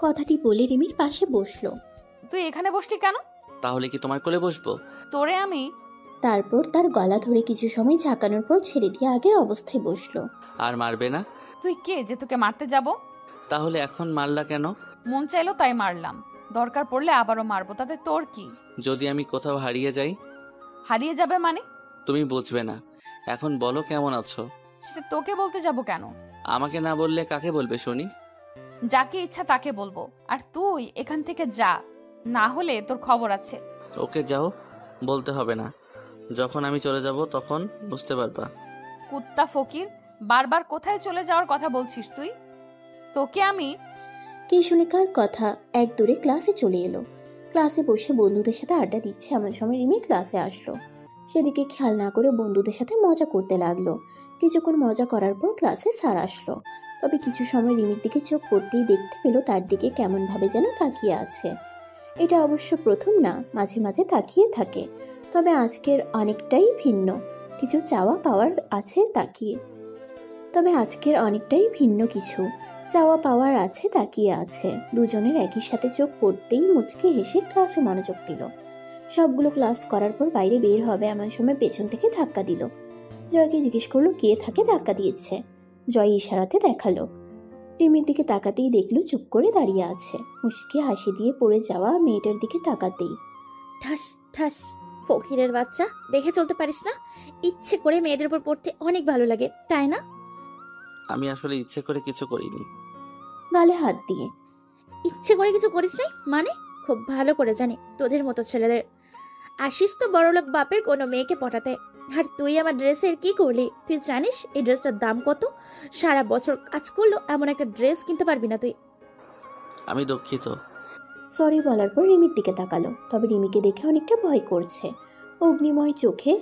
কথাটি বলে রিমির পাশে বসলো। তুই এখানে বসলি কেন? তাহলে কি তোমার কোলে বসবো? তোরে আমি। তারপর তার গলা ধরে কিছু সময় ঝাঁকানোর পর ছেড়ে দিয়ে আগের অবস্থায় বসলো। আর মারবে না? তুই কে যে তোকে মারতে যাব? তাহলে এখন মারলা কেন? মন চাইলো তাই মারলাম, দরকার পড়লে আবারও মারবো, তাতে তোর কি? যদি আমি কোথাও হারিয়ে যাই? হারিয়ে যাবে মানে? তুমি বুঝবে না। এখন বলো কেমন আছো? সেটা তোকে বলতে যাব কেন? আমাকে না বললে কাকে বলবে শুনি? যাকে ইচ্ছা তাকে বলবো। আর তুই এখান থেকে যা, না হলে তোর খবর আছে। ওকে যাও, বলতে হবে না। যখন আমি চলে যাব তখন বুঝতে পারবা। কুত্তা ফকির, বারবার কোথায় চলে যাওয়ার কথা বলছিস তুই? তোকে আমি। কে শুনে কার কথা এক দূরে ক্লাসে চলে এলো। ক্লাসে বসে বন্ধুদের সাথে আড্ডা দিচ্ছে এমন সময় রিমি ক্লাসে আসলো। সেদিকে খেয়াল না করে বন্ধুদের সাথে মজা করতে লাগলো। কিছুক্ষণ মজা করার পর ক্লাসে স্যার আসলো। তবে কিছু সময় রিমির দিকে চোখ পড়তেই দেখতে পেল তার দিকে কেমনভাবে যেন তাকিয়ে আছে। এটা অবশ্য প্রথম না, মাঝে মাঝে তাকিয়ে থাকে, তবে আজকের অনেকটাই ভিন্ন কিছু চাওয়া পাওয়ার আছে তাকিয়ে। তাকিয়ে আছে। দুজনের একই সাথে চোখ পড়তেই মুচকে হেসে ক্লাসে মনোযোগ দিল। সবগুলো ক্লাস করার পর বাইরে বের হবে এমন সময় পেছন থেকে ধাক্কা দিল। জয়কে জিজ্ঞেস করলো কে তাকে ধাক্কা দিয়েছে। জয় ইশারাতে দেখালো। রিমির দিকে তাকাতেই দেখলো চুপ করে দাঁড়িয়ে আছে। মুচকি হাসি দিয়ে পড়ে যাওয়া মেয়েটার দিকে তাকাতেই ঠাস ঠাস, ফকিরের বাচ্চা, দেখে চলতে পারিস না? ইচ্ছে করে মেয়েদের উপর পড়তে অনেক ভালো লাগে, তাই না? আমি আসলে ইচ্ছে করে কিছু করিনি। গালে হাত দিয়ে, ইচ্ছে করে কিছু করিস নাই মানে? খুব ভালো করে জানি তোদের মতো ছেলেদের। আসিস তো বড়লোক বাপের কোনো মেয়েকে পটাতে, আর তুই আমার ড্রেসের কি করলি? তুই জানিস এই ড্রেসটার দাম কত? সারা বছর কাজ করলো এমন একটা ড্রেস কিনতে পারবি না তুই। আমি দুঃখিত। সরি বলার পর রিমির দিকে তাকালো। তবে রিমিকে দেখে অনেকটা ভয় করছে। অগ্নিময় চোখে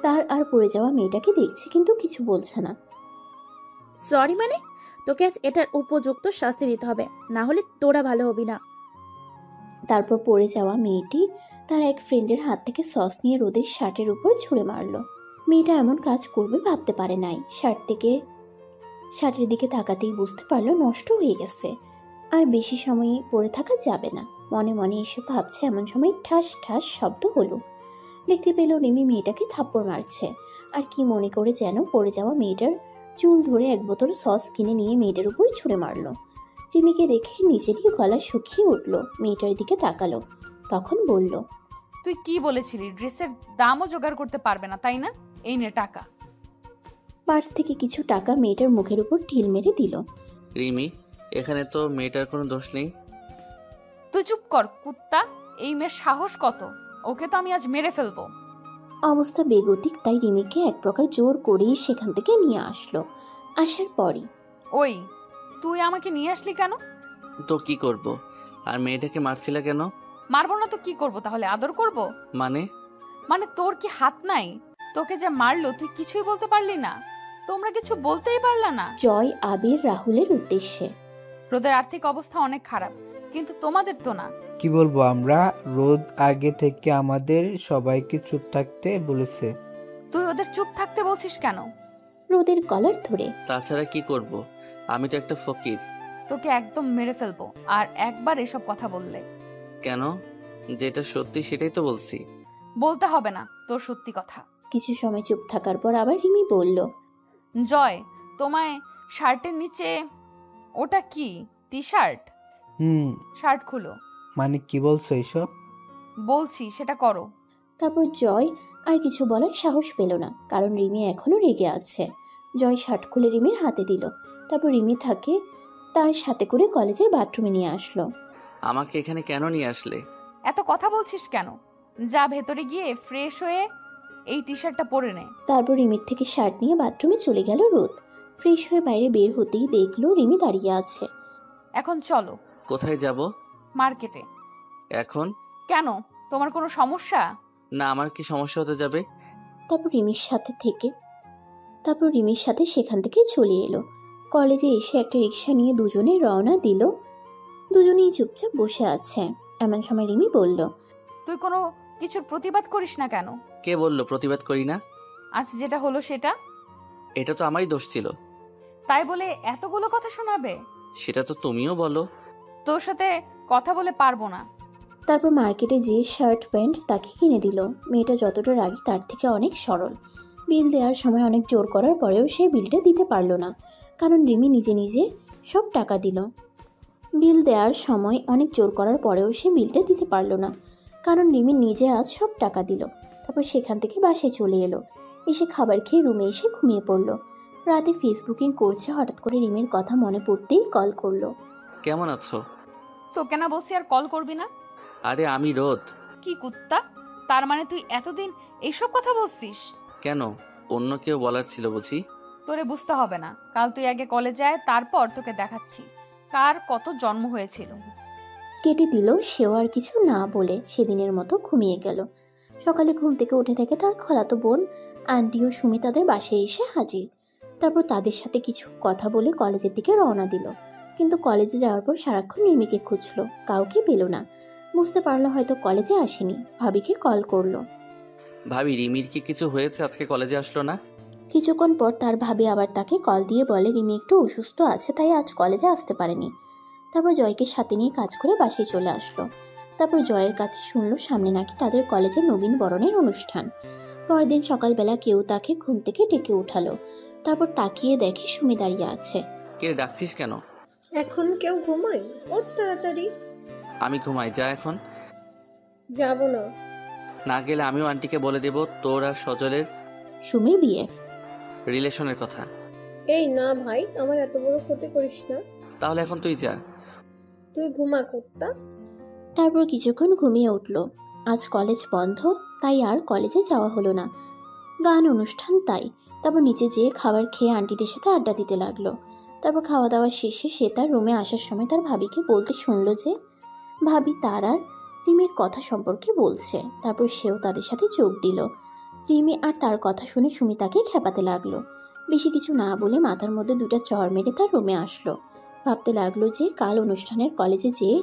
তার আর পড়ে যাওয়া মেয়েটাকে দেখছে, কিন্তু কিছু বলছে না। সরি মানে? তোকে আজ এটার উপযুক্ত শাস্তি দিতে হবে, না হলে তোরা ভালো হবি না। তারপর পড়ে যাওয়া মেয়েটি তার এক ফ্রেন্ডের হাত থেকে সস নিয়ে রোদের শার্টের উপর ছুঁড়ে মারল। মেয়েটা এমন কাজ করবে ভাবতে পারে নাই। শার্টের দিকে তাকাতেই বুঝতে পারলো নষ্ট হয়ে গেছে, আর বেশি সময় পরে থাকা যাবে না। মনে মনে এসে ভাবছে, এমন সময় ঠাস ঠাস শব্দ হলো। দেখতে পেল রিমি মেয়েটাকে থাপ্পড় মারছে, আর কি মনে করে যেন পড়ে যাওয়া মেয়েটার চুল ধরে এক বোতল সস কিনে নিয়ে মেয়েটার উপর ছুঁড়ে মারল। রিমিকে দেখে নিজেরই গলা শুকিয়ে উঠল। মেয়েটার দিকে তাকালো, তখন বলল, তুই কি বলেছিলি ড্রেসের দামও জোগাড় করতে পারবে না, তাই না? এই নে টাকা। পার্স থেকে কিছু টাকা মেয়েটার মুখের উপর ঢিল মেরে দিল। রিমি, এখানে তো মেয়েটার কোনো দোষ নেই। তুই চুপ কর কুত্তা। এই মেয়ের সাহস কত! ওকে তো আমি আজ মেরে ফেলবো। অবস্থা বেগতিক, তাই রিমিকে এক প্রকার জোর করেই সেখান থেকে নিয়ে আসলো। আসার পরই, ওই তুই আমাকে নিয়ে আসলি কেন? তো কি করব? আর মেয়েটাকে মারছিলা কেন? মারবো না তো কি করব তাহলে? আদর করব? মানে তোর কি হাত নাই? তোকে যে মারলো তুই কিছুই বলতে পারলি না? তোমরা কিছু বলতেই পারলা না? জয় আবির রাহুলের উদ্দেশ্যে, রোদের আর্থিক অবস্থা অনেক খারাপ, কিন্তু তোমাদের তো না। কি বলবো আমরা? রোদ আগে থেকে আমাদের সবাইকে চুপ থাকতে বলেছে। তুই ওদের চুপ থাকতে বলছিস কেন? রোদের কলার ধরে। তাছাড়া কি করব? আমি তো একটা ফকির। তোকে একদম মেরে ফেলবো আর একবার এসব কথা বললে। কেন? যেটা সত্যি সেটাই তো বলছি। বলতে হবে না তোর সত্যি কথা। কিছু সময় চুপ থাকার পর আবার রিমি বলল, জয়, তোমায় শার্টের নিচে ওটা কি? T shirt? শার্ট খুলো। মানে কি বলছো এসব? বলছি সেটা করো। তারপর জয় আর কিছু বলার সাহস পেল না, কারণ রিমি এখনো রেগে আছে। জয় শার্ট খুলে রিমির হাতে দিল। তারপর রিমি তার সাথে করে কলেজের বাথরুমে নিয়ে আসলো। আমাকে এখানে কেন নিয়ে আসলে? এত কথা বলছিস কেন? যা ভেতরে গিয়ে ফ্রেশ হয়ে এই টি শার্টটা পরে নে। তারপর রিমির থেকে শার্ট নিয়ে বাথরুমে চলে গেল রোদ। ফ্রেশ হয়ে বাইরে বের হতেই দেখলো রিমি দাঁড়িয়ে আছে। এখন চলো। কোথায় যাব? মার্কেটে। এখন? কেন, তোমার কোনো সমস্যা? না, আমার কি সমস্যা হতে যাবে? তারপর রিমির সাথে সেখান থেকে চলে এলো। কলেজে এসে একটা রিক্সা নিয়ে দুজনে রওনা দিল। দুজনেই চুপচাপ বসে আছে। এমন সময় রিমি বলল, তুই কোনো কিছুর প্রতিবাদ করিস না কেন? কে বলল প্রতিবাদ করি না? আজ যেটা হলো সেটা? এটা তো আমারই দোষ ছিল। তাই বলে এতগুলো কথা শোনাবে? সেটা তো তুমিও বলো। তোর সাথে কথা বলে পারবো না। তারপর মার্কেটে যেয়ে শার্ট প্যান্ট তাকে কিনে দিল। মেয়েটা যতটা রাগী তার থেকে অনেক সরল। বিল দেওয়ার সময় অনেক জোর করার পরেও সে বিলটা দিতে পারল না, কারণ রিমি নিজে নিজে সব টাকা দিল। বিল দেওয়ার সময় অনেক জোর করার পরেও সে বিলটা দিতে পারল না, কারণ রিমি নিজে আজ সব টাকা দিল। তারপর সেখান থেকে বাসায় চলে এলো। এসে খাবার খেয়ে রুমে এসে ঘুমিয়ে পড়ল। রাতে ফেসবুকিং করছে, হঠাৎ করে রিমির কথা মনে পড়তেই কল করলো। কেমন আছো? তোকে না বলছি আর কল করবি না? আরে আমি রোদ। কি কুত্তা, তার মানে তুই এতদিন এইসব কথা বলছিস? কেন, অন্য কেউ বলার ছিল বুঝি? তোরে বুঝতে হবে না, কাল তুই আগে কলেজে আয়, তারপর তোকে দেখাচ্ছি কার কত জন্ম হয়েছিল। কেটে দিল সেও আর কিছু না বলে সেদিনের মতো ঘুমিয়ে গেল। সকালে ঘুম থেকে উঠে দেখে তার খালাতো বোন আন্টি ও সুমি তাদের বাসায় এসে হাজির। তারপর তাদের সাথে কিছু কথা বলে কলেজের দিকে রওনা দিল। কিন্তু কলেজে যাওয়ার পর সারাক্ষণ রিমিকে খুঁজলো, কাউকে পেল না। বুঝতে পারলো হয়তো কলেজে আসেনি। ভাবিকে কল করলো। ভাবি, রিমির কি কিছু হয়েছে? আজকে কলেজে আসলো না? কিছুক্ষণ পর তার ভাবি আবার তাকে কল দিয়ে বলে রিমি একটু অসুস্থ আছে, তাই আজ কলেজে আসতে পারেনি। তারপর জয়কে সাথে নিয়ে কাজ করে বাসায় চলে আসলো। তারপর জয়ের কাছে শুনলো সামনে নাকি তাদের কলেজে নবীন বরণের অনুষ্ঠান। পরদিন সকালবেলা কেউ তাকে ঘুম থেকে ডেকে উঠালো। তারপর তাকিয়ে দেখে সুমি দাঁড়িয়ে আছে। কে ডাকছিস কেন? এখন কেউ ঘুমায়? ওর তাড়াতাড়ি। আমি ঘুমাই, যা এখন। যাব না। না গেলে আমিও আন্টিকে বলে দেব তোর আর সজলের সুমির বিএফ রিলেশনের কথা। এই না ভাই, আমার এত বড় ক্ষতি করিস না। তাহলে এখন তুই যা। তুই ঘুমা কুত্তা। তারপর কিছুক্ষণ ঘুমিয়ে উঠল। আজ কলেজ বন্ধ, তাই আর কলেজে যাওয়া হলো না। গান অনুষ্ঠান তাই। তারপর নিচে যেয়ে খাবার খেয়ে আন্টিদের সাথে আড্ডা দিতে লাগলো। তারপর খাওয়া দাওয়া শেষে সে তার রুমে আসার সময় তার ভাবিকে বলতে শুনলো যে ভাবি তার আর রিমির কথা সম্পর্কে বলছে। তারপর সেও তাদের সাথে যোগ দিল। রিমি আর তার কথা শুনে সুমি তাকে খেপাতে লাগলো। বেশি কিছু না বলে মাথার মধ্যে দুটা চড় মেরে তার রুমে আসলো। ভাবতে লাগলো যে কাল অনুষ্ঠানের কলেজে যেয়ে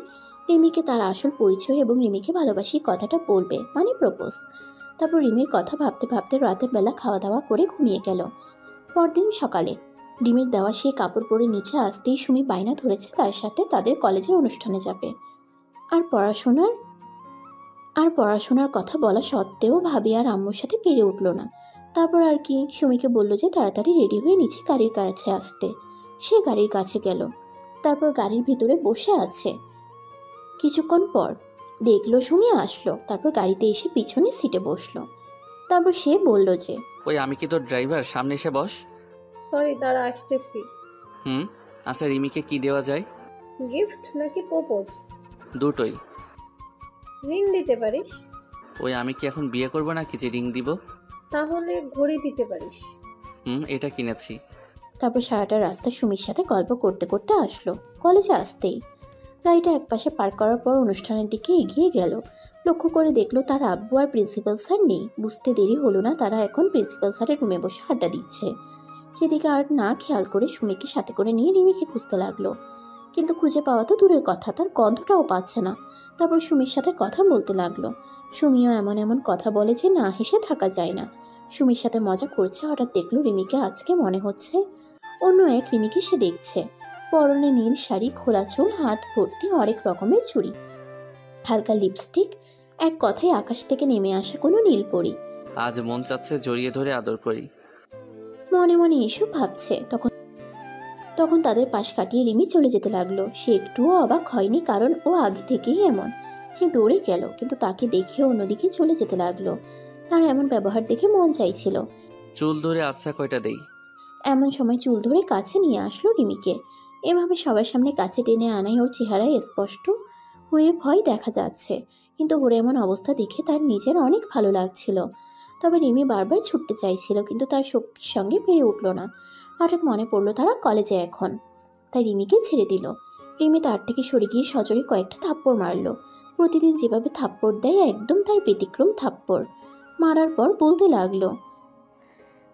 রিমিকে তার আসল পরিচয় এবং রিমিকে ভালোবাসি কথাটা বলবে, মানে প্রপোজ। তারপর রিমির কথা ভাবতে ভাবতে রাতের বেলা খাওয়া দাওয়া করে ঘুমিয়ে গেল। পরদিন সকালে রিমির দেওয়া সেই কাপড় পরে নিচে আসতেই সুমি বায়না ধরেছে তার সাথে তাদের কলেজের অনুষ্ঠানে যাবে। আর পড়াশোনার কথা বলা সত্ত্বেও ভাবি আর আম্মুর সাথে পেরে উঠল না। তারপর আর কি, সুমিকে বলল যে তাড়াতাড়ি রেডি হয়ে নিচে গাড়ির কাছে আসতে। সে গাড়ির কাছে গেল, তারপর গাড়ির ভিতরে বসে আছে। কিছুক্ষণ পর দেখলো সুমি আসলো, তারপর গাড়িতে এসে পিছনে সিটে বসলো। তারপর সে বলল যে, ওই আমি কি তোর ড্রাইভার? সামনে এসে বস। সরি, দাঁড়া আসতেছি। আচ্ছা, রিমিকে কি দেওয়া যায়? গিফট নাকি প্রপোজ? দুটোই। রিং দিতে পারিস। ওই আমি কি এখন বিয়ে করব নাকি যে রিং দিব? তাহলে ঘড়ি দিতে পারিস। এটা কিনেছি। তারপর সারাটা রাস্তা সুমির সাথে গল্প করতে করতে আসলো। কলেজে আসতেই গাড়িটা একপাশে পার্ক করার পর অনুষ্ঠানের দিকে এগিয়ে গেল। লক্ষ্য করে দেখলো তার আব্বু আর প্রিন্সিপাল স্যার নেই। বুঝতে দেরি হলো না, তারা এখন প্রিন্সিপাল স্যারের রুমে বসে আড্ডা দিচ্ছে। সেদিকে আর না খেয়াল করে সুমিকে সাথে করে নিয়ে রিমিকে খুঁজতে লাগলো, কিন্তু খুঁজে পাওয়া তো দূরের কথা, তার গন্ধটাও পাচ্ছে না। তারপর সুমির সাথে কথা বলতে লাগলো। সুমিও এমন এমন কথা বলে যে না হেসে থাকা যায় না। সুমির সাথে মজা করছে, হঠাৎ দেখলো রিমিকে আজকে মনে হচ্ছে অন্য এক রিমিকে সে দেখছে। পরনে নীল শাড়ি, খোলা চুল, হাত ভর্তি অনেক রকমের চুড়ি, হালকা লিপস্টিক, এক কথায় আকাশ থেকে নেমে আসা কোনো নীলপরি। আজ মন চাচ্ছে জড়িয়ে ধরে আদর করি। মনে মনে এসব ভাবছে। তখন তাদের পাশ কাটিয়ে রিমি চলে যেতে লাগলো। সে একটুও অবাক হয়নি, কারণ ও আগে থেকেই এমন। সে দৌড়ে গেল, কিন্তু তাকে দেখে অন্যদিকে চলে যেতে লাগলো। তার এমন ব্যবহার দেখে মন চাইছিল চুল ধরে আচ্ছা কয়টা দেই। এমন সময় চুল ধরে কাছে নিয়ে আসলো রিমিকে। এভাবে সবার সামনে কাছে টেনে আনাই ওর চেহারায় স্পষ্ট হয়ে ভয় দেখা যাচ্ছে, কিন্তু ওর এমন অবস্থা দেখে তার নিজের অনেক ভালো লাগছিল। তবে রিমি বারবার ছুটতে চাইছিল, কিন্তু তার শক্তির সঙ্গে পেরে উঠল না। হঠাৎ মনে পড়লো তারা কলেজে এখন, তাই রিমিকে ছেড়ে দিল। রিমি তার থেকে সরে গিয়ে সজোরে কয়েকটা থাপ্পড় মারল। প্রতিদিন যেভাবে থাপ্পড় দেয় একদম তার ব্যতিক্রম থাপ্পড় মারার পর বলতে লাগলো,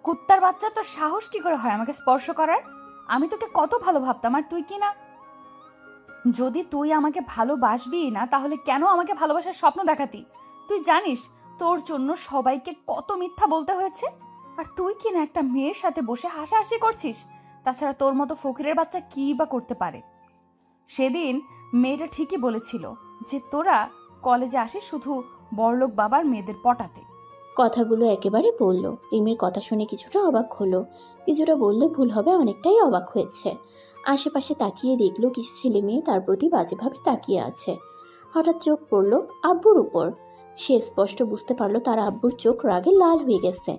কুত্তার বাচ্চা, তোর সাহস কি করে হয় আমাকে স্পর্শ করার? আমি তোকে কত ভালো ভাবতাম, আর তুই কি না? যদি তুই আমাকে ভালোবাসবি না, তাহলে কেন আমাকে ভালোবাসার স্বপ্ন দেখাতি? তুই জানিস তোর জন্য সবাইকে কত মিথ্যা বলতে হয়েছে, আর তুই কি না একটা মেয়ের সাথে বসে হাসাহাসি করছিস? তাছাড়া তোর মতো ফকিরের বাচ্চা কি বা করতে পারে? সেদিন মেয়েটা ঠিকই বলেছিল যে তোরা কলেজে আসিস শুধু বড়লোক বাবার মেয়েদের পটাতে। কথাগুলো একেবারে বলল। রিমির কথা শুনে কিছুটা অবাক হলো, কিছুটা বললে ভুল হবে, অনেকটাই অবাক হয়েছে। আশেপাশে তাকিয়ে দেখলো কিছু ছেলে মেয়ে তার প্রতি বাজেভাবে তাকিয়ে আছে। হঠাৎ চোখ পড়লো আব্বুর উপর। সে স্পষ্ট বুঝতে পারলো তার আব্বুর চোখ রাগে লাল হয়ে গেছে,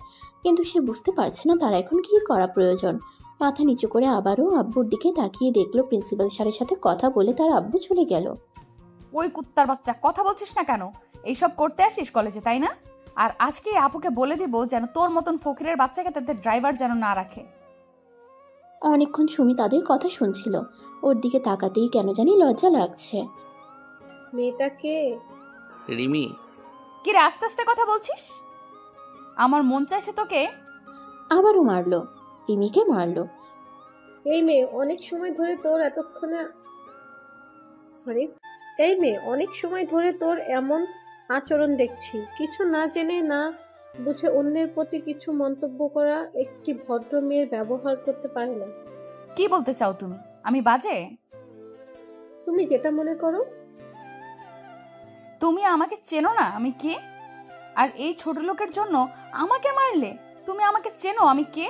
কিন্তু সে বুঝতে পারছে না তার এখন কি করা প্রয়োজন। মাথা নিচু করে আবারও আব্বুর দিকে তাকিয়ে দেখলো প্রিন্সিপাল স্যারের সাথে কথা বলে তার আব্বু চলে গেল। ওই কুত্তার বাচ্চা, কথা বলছিস না কেন? এইসব করতে আসিস কলেজে, তাই না? আর আজকে আপুকে বলে দিব যেন তোর মতন ফকিরের বাচ্চাকে তাদের ড্রাইভার যেন না রাখে। অনেকক্ষণ সুমি তাদের কথা শুনছিল। ওর দিকে তাকাতেই কেন জানি লজ্জা লাগছে। মেয়েটা কে? রিমি। কি রে, আস্তে আস্তে কথা বলছিস? আমার মন চাইছে তোকে। আবারও মারলো, রিমিকে মারলো। এই মেয়ে অনেক সময় ধরে তোর এমন আচরণ দেখছি। কিছু না জেনে না বুঝে অন্যের প্রতি কিছু মন্তব্য করা একটি ভদ্র মেয়ের ব্যবহার করতে পারে না। কি বলতে চাও তুমি? আমি বাজে? তুমি যেটা মনে করো। তুমি আমাকে চেনো না আমি কে? আর এই ছোট লোকের জন্য আমাকে মারলে? তুমি আমাকে চেনো আমি কে?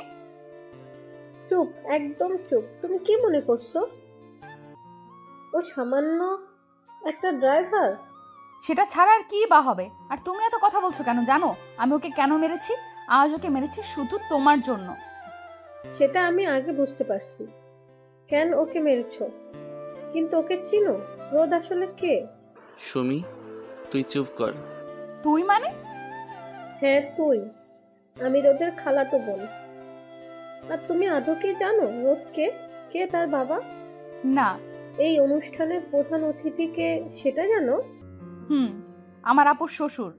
চুপ, একদম চুপ। তুমি কি মনে করছো ও সামান্য একটা ড্রাইভার? সেটা ছাড়া আর কি বা হবে? আর তুমি এত কথা বলছো কেন? জানো আমি ওকে কেন মেরেছি? আজ ওকে মেরেছি শুধু তোমার জন্য। সেটা আমি আগে বুঝতে পারছি কেন ওকে মেরেছো, কিন্তু ওকে চিনো? রোদ আসলে কে? সুমি, তুই চুপ কর। তুই মানে? হ্যাঁ তুই। আমি রোদের খালাতো বোন। আর তুমি আদৌ কি জানো রোদ কে? কে তার বাবা? না। এই অনুষ্ঠানের প্রধান অতিথি কে সেটা জানো? আমার আপুর শ্বশুর।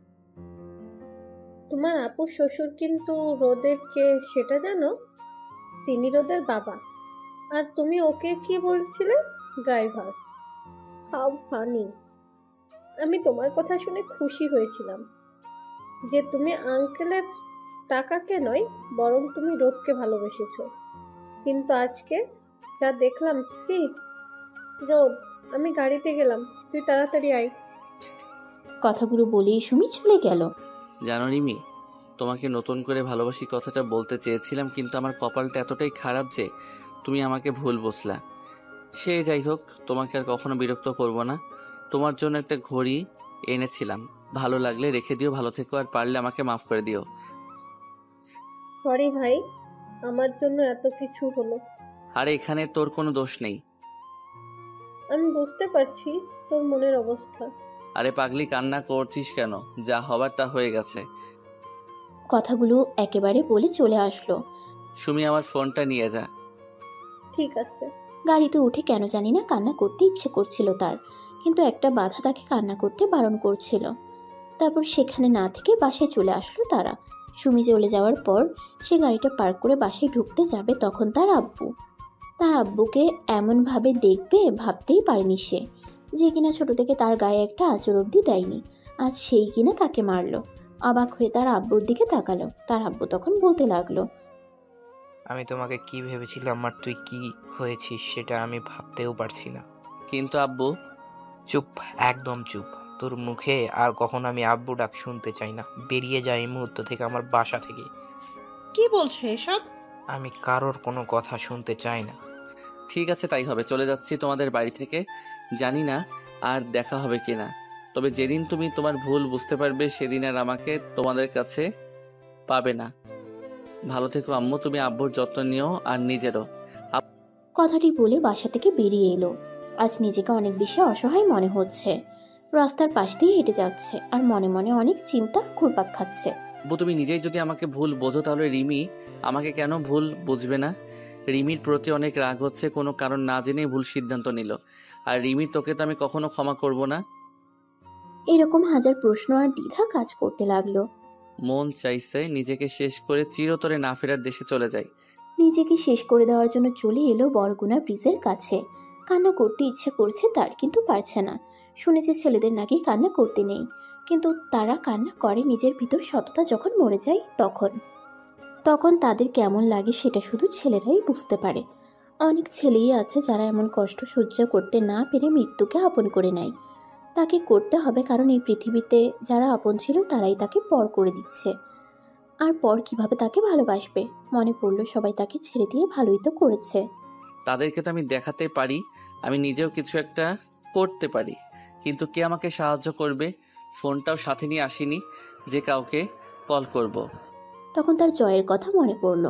তোমার আপুর শ্বশুর কিন্তু রোদের কে সেটা জানো? তিনি রোদের বাবা। আর তুমি ওকে কি বলছিলে? ড্রাইভার। How funny. আমি তোমার কথা শুনে খুশি হয়েছিলাম যে তুমি আঙ্কেলের টাকাকে নয়, বরং তুমি রোদকে ভালোবেসেছ। কিন্তু আজকে যা দেখলাম, সি রোদ, আমি গাড়িতে গেলাম, তুই তাড়াতাড়ি আয়। কথাগুলো বলেই সুমি চলে গেল। জানো রিমি, তোমাকে নতুন করে ভালোবাসি কথাটা বলতে চেয়েছিলাম, কিন্তু আমার কপালটা এতটাই খারাপ যে তুমি আমাকে ভুল বুঝলা। সে যাই হোক, তোমাকে আর কখনো বিরক্ত করব না। তোমার জন্য একটা ঘড়ি এনেছিলাম, ভালো লাগলে রেখে দিও, ভালো থেকো, আর পারলে আমাকে মাফ করে দিও। সরি ভাই, আমার জন্য এত কিছু হলো। আর এখানে তোর কোনো দোষ নেই। আমি বুঝতে পারছি তোর মনের অবস্থা। আরে পাগলি, কান্না করছিস কেন? যা হবার তা হয়ে গেছে। কথাগুলো একেবারে বলে চলে আসলো। সুমি, আমার ফোনটা নিয়ে যা। ঠিক আছে। গাড়িতে উঠে কেন জানি না কান্না করতে ইচ্ছে করছিল তার, কিন্তু একটা বাধা তাকে কান্না করতে বারণ করছিল। তারপর সেখানে না থেকে বাসায় চলে আসলো তারা। সুমি চলে যাওয়ার পর সে গাড়িটা পার্ক করে বাসায় ঢুকতে যাবে, তখন তার আব্বুকে এমনভাবে দেখবে ভাবতেই পারেনি সে, যে কিনা ছোট থেকে তার গায়ে একটা আঁচড় অবধি দেয়নি, আজ সেই কিনা তাকে মারলো। অবাক হয়ে তার আব্বুর দিকে তাকালো। তার আব্বু তখন বলতে লাগলো, আমি তোমাকে কি ভেবেছিলাম আর তুই কি হয়েছিস সেটা আমি ভাবতেও পারছি না। কিন্তু আব্বু। চুপ, একদম চুপ। তোর মুখে আর কখনো আমি আব্বু ডাক শুনতে চাই না। বেরিয়ে যায় এই মুহূর্ত থেকে আমার বাসা থেকে। কি বলছো এসব? আমি কারোর কোনো কথা শুনতে চাই না। ঠিক আছে, তাই হবে। চলে যাচ্ছি তোমাদের বাড়ি থেকে। জানি না আর দেখা হবে কিনা, তবে যেদিন তুমি তোমার ভুল বুঝতে পারবে সেদিন আর আমাকে তোমাদের কাছে পাবে না। ভালো থেকো আম্মু, তুমি আব্বুর যত্ন নিও আর নিজেরও। কথাটি বলে বাসা থেকে বেরিয়ে এলো। আজ নিজেকে অনেক বেশি অসহায় মনে হচ্ছে। রাস্তার পাশ দিয়ে হেঁটে যাচ্ছে আর মনে মনে অনেক চিন্তা ঘুরপাক খাচ্ছে। আব্বু, তুমি নিজেই যদি আমাকে ভুল বোঝো তাহলে রিমি আমাকে কেন ভুল বুঝবে না? রিমির প্রতি অনেক রাগ হচ্ছে, কোনো কারণ না জেনেই ভুল সিদ্ধান্ত নিল। আর রিমি, তোকে তো আমি কখনো ক্ষমা করব না। এরকম হাজার প্রশ্ন আর দ্বিধা কাজ করতে লাগলো। মন চাইছে নিজেকে শেষ করে চিরতরে না ফেরার দেশে চলে যায়। নিজেকে শেষ করে দেওয়ার জন্য চলে এলো বরগুনা ব্রিজের কাছে। কান্না করতে ইচ্ছে করছে তার, কিন্তু পারছে না। শুনেছে ছেলেদের নাকি কান্না করতে নেই, কিন্তু তারা কান্না করে নিজের ভিতর সততা যখন মরে যায় তখন তাদের কেমন লাগে সেটা শুধু ছেলেরাই বুঝতে পারে। অনেক ছেলেই আছে যারা এমন কষ্ট সহ্য করতে না পেরে মৃত্যুকে আপন করে নেয়। তাকে করতে হবে, কারণ এই পৃথিবীতে যারা আপন ছিল তারাই তাকে পর করে দিচ্ছে। আর পর কিভাবে তাকে ভালোবাসবে? মনে পড়ল সবাই তাকে ছেড়ে দিয়ে ভালোই তো করেছে। তাদেরকে তো আমি দেখাতে পারি আমি নিজেও কিছু একটা করতে পারি, কিন্তু কে আমাকে সাহায্য করবে? ফোনটাও সাথে নিয়ে আসিনি যে কাউকে কল করব। তখন তার জয়ের কথা মনে পড়ল।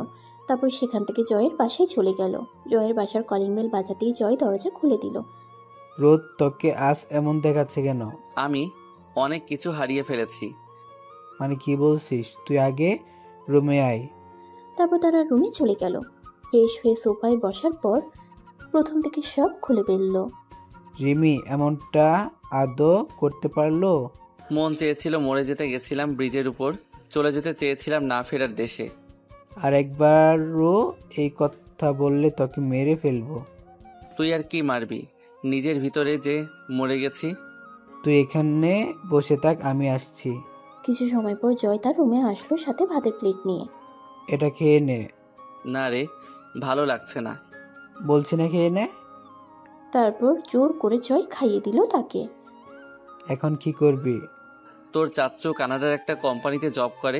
তারপর সেখান থেকে জয়ের বাসায় চলে গেল। জয়ের বাসার কলিং বেল বাজাতেই জয় দরজা খুলে দিল। রোদ, তোকে আজ এমন দেখাচ্ছে কেন? আমি অনেক কিছু হারিয়ে ফেলেছি। মানে কি বলছিস? তুই আগে রুমে আয়। তারপর তারা রুমে চলে গেল। ফ্রেশ হয়ে সোফায় বসার পর প্রথম থেকে সব খুলে ফেলল। রিমি এমনটা আদৌ করতে পারলো? মন চেয়েছিল মরে যেতে, গেছিলাম ব্রিজের উপর, চলে যেতে চেয়েছিলাম না ফেরার দেশে। আর একবারও এই কথা বললে তোকে মেরে ফেলবো। তুই আর কি মারবি? নিজের ভিতরে যে মরে গেছি। তুই এখানে বসে থাক, আমি আসছি। কিছু সময় পর জয় তার রুমে আসলো সাথে ভাতের প্লেট নিয়ে। এটা খেয়ে নে। না রে, ভালো লাগছে না। বলছি না খেয়ে নে। তারপর জোর করে জয় খাইয়ে দিল তাকে। এখন কি করবি? তোর চাচ্চু কানাডার একটা কোম্পানিতে জব করে,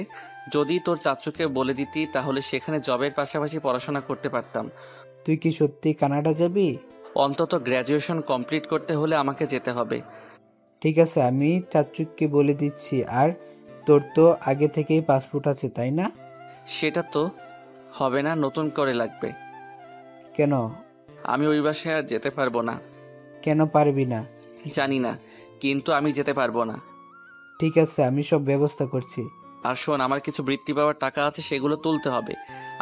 যদি তোর চাচ্চুকে বলে দিতি তাহলে সেখানে জবের পাশাপাশি পড়াশোনা করতে পারতাম। তুই কি সত্যি কানাডা যাবি? অন্তত গ্র্যাজুয়েশন কমপ্লিট করতে হলে আমাকে যেতে হবে। ঠিক আছে, আমি চাচুকে বলে দিচ্ছি। আর তোর তো আগে থেকেই পাসপোর্ট আছে, তাই না? সেটা তো হবে না, নতুন করে লাগবে। কেন? আমি ওই বাসায় আর যেতে পারবো না। কেন পারবি না? জানি না, কিন্তু আমি যেতে পারবো না। ঠিক আছে, আমি সব ব্যবস্থা করছি। আর শোন, আমার কিছু বৃত্তি পাওয়ার টাকা আছে, সেগুলো তুলতে হবে।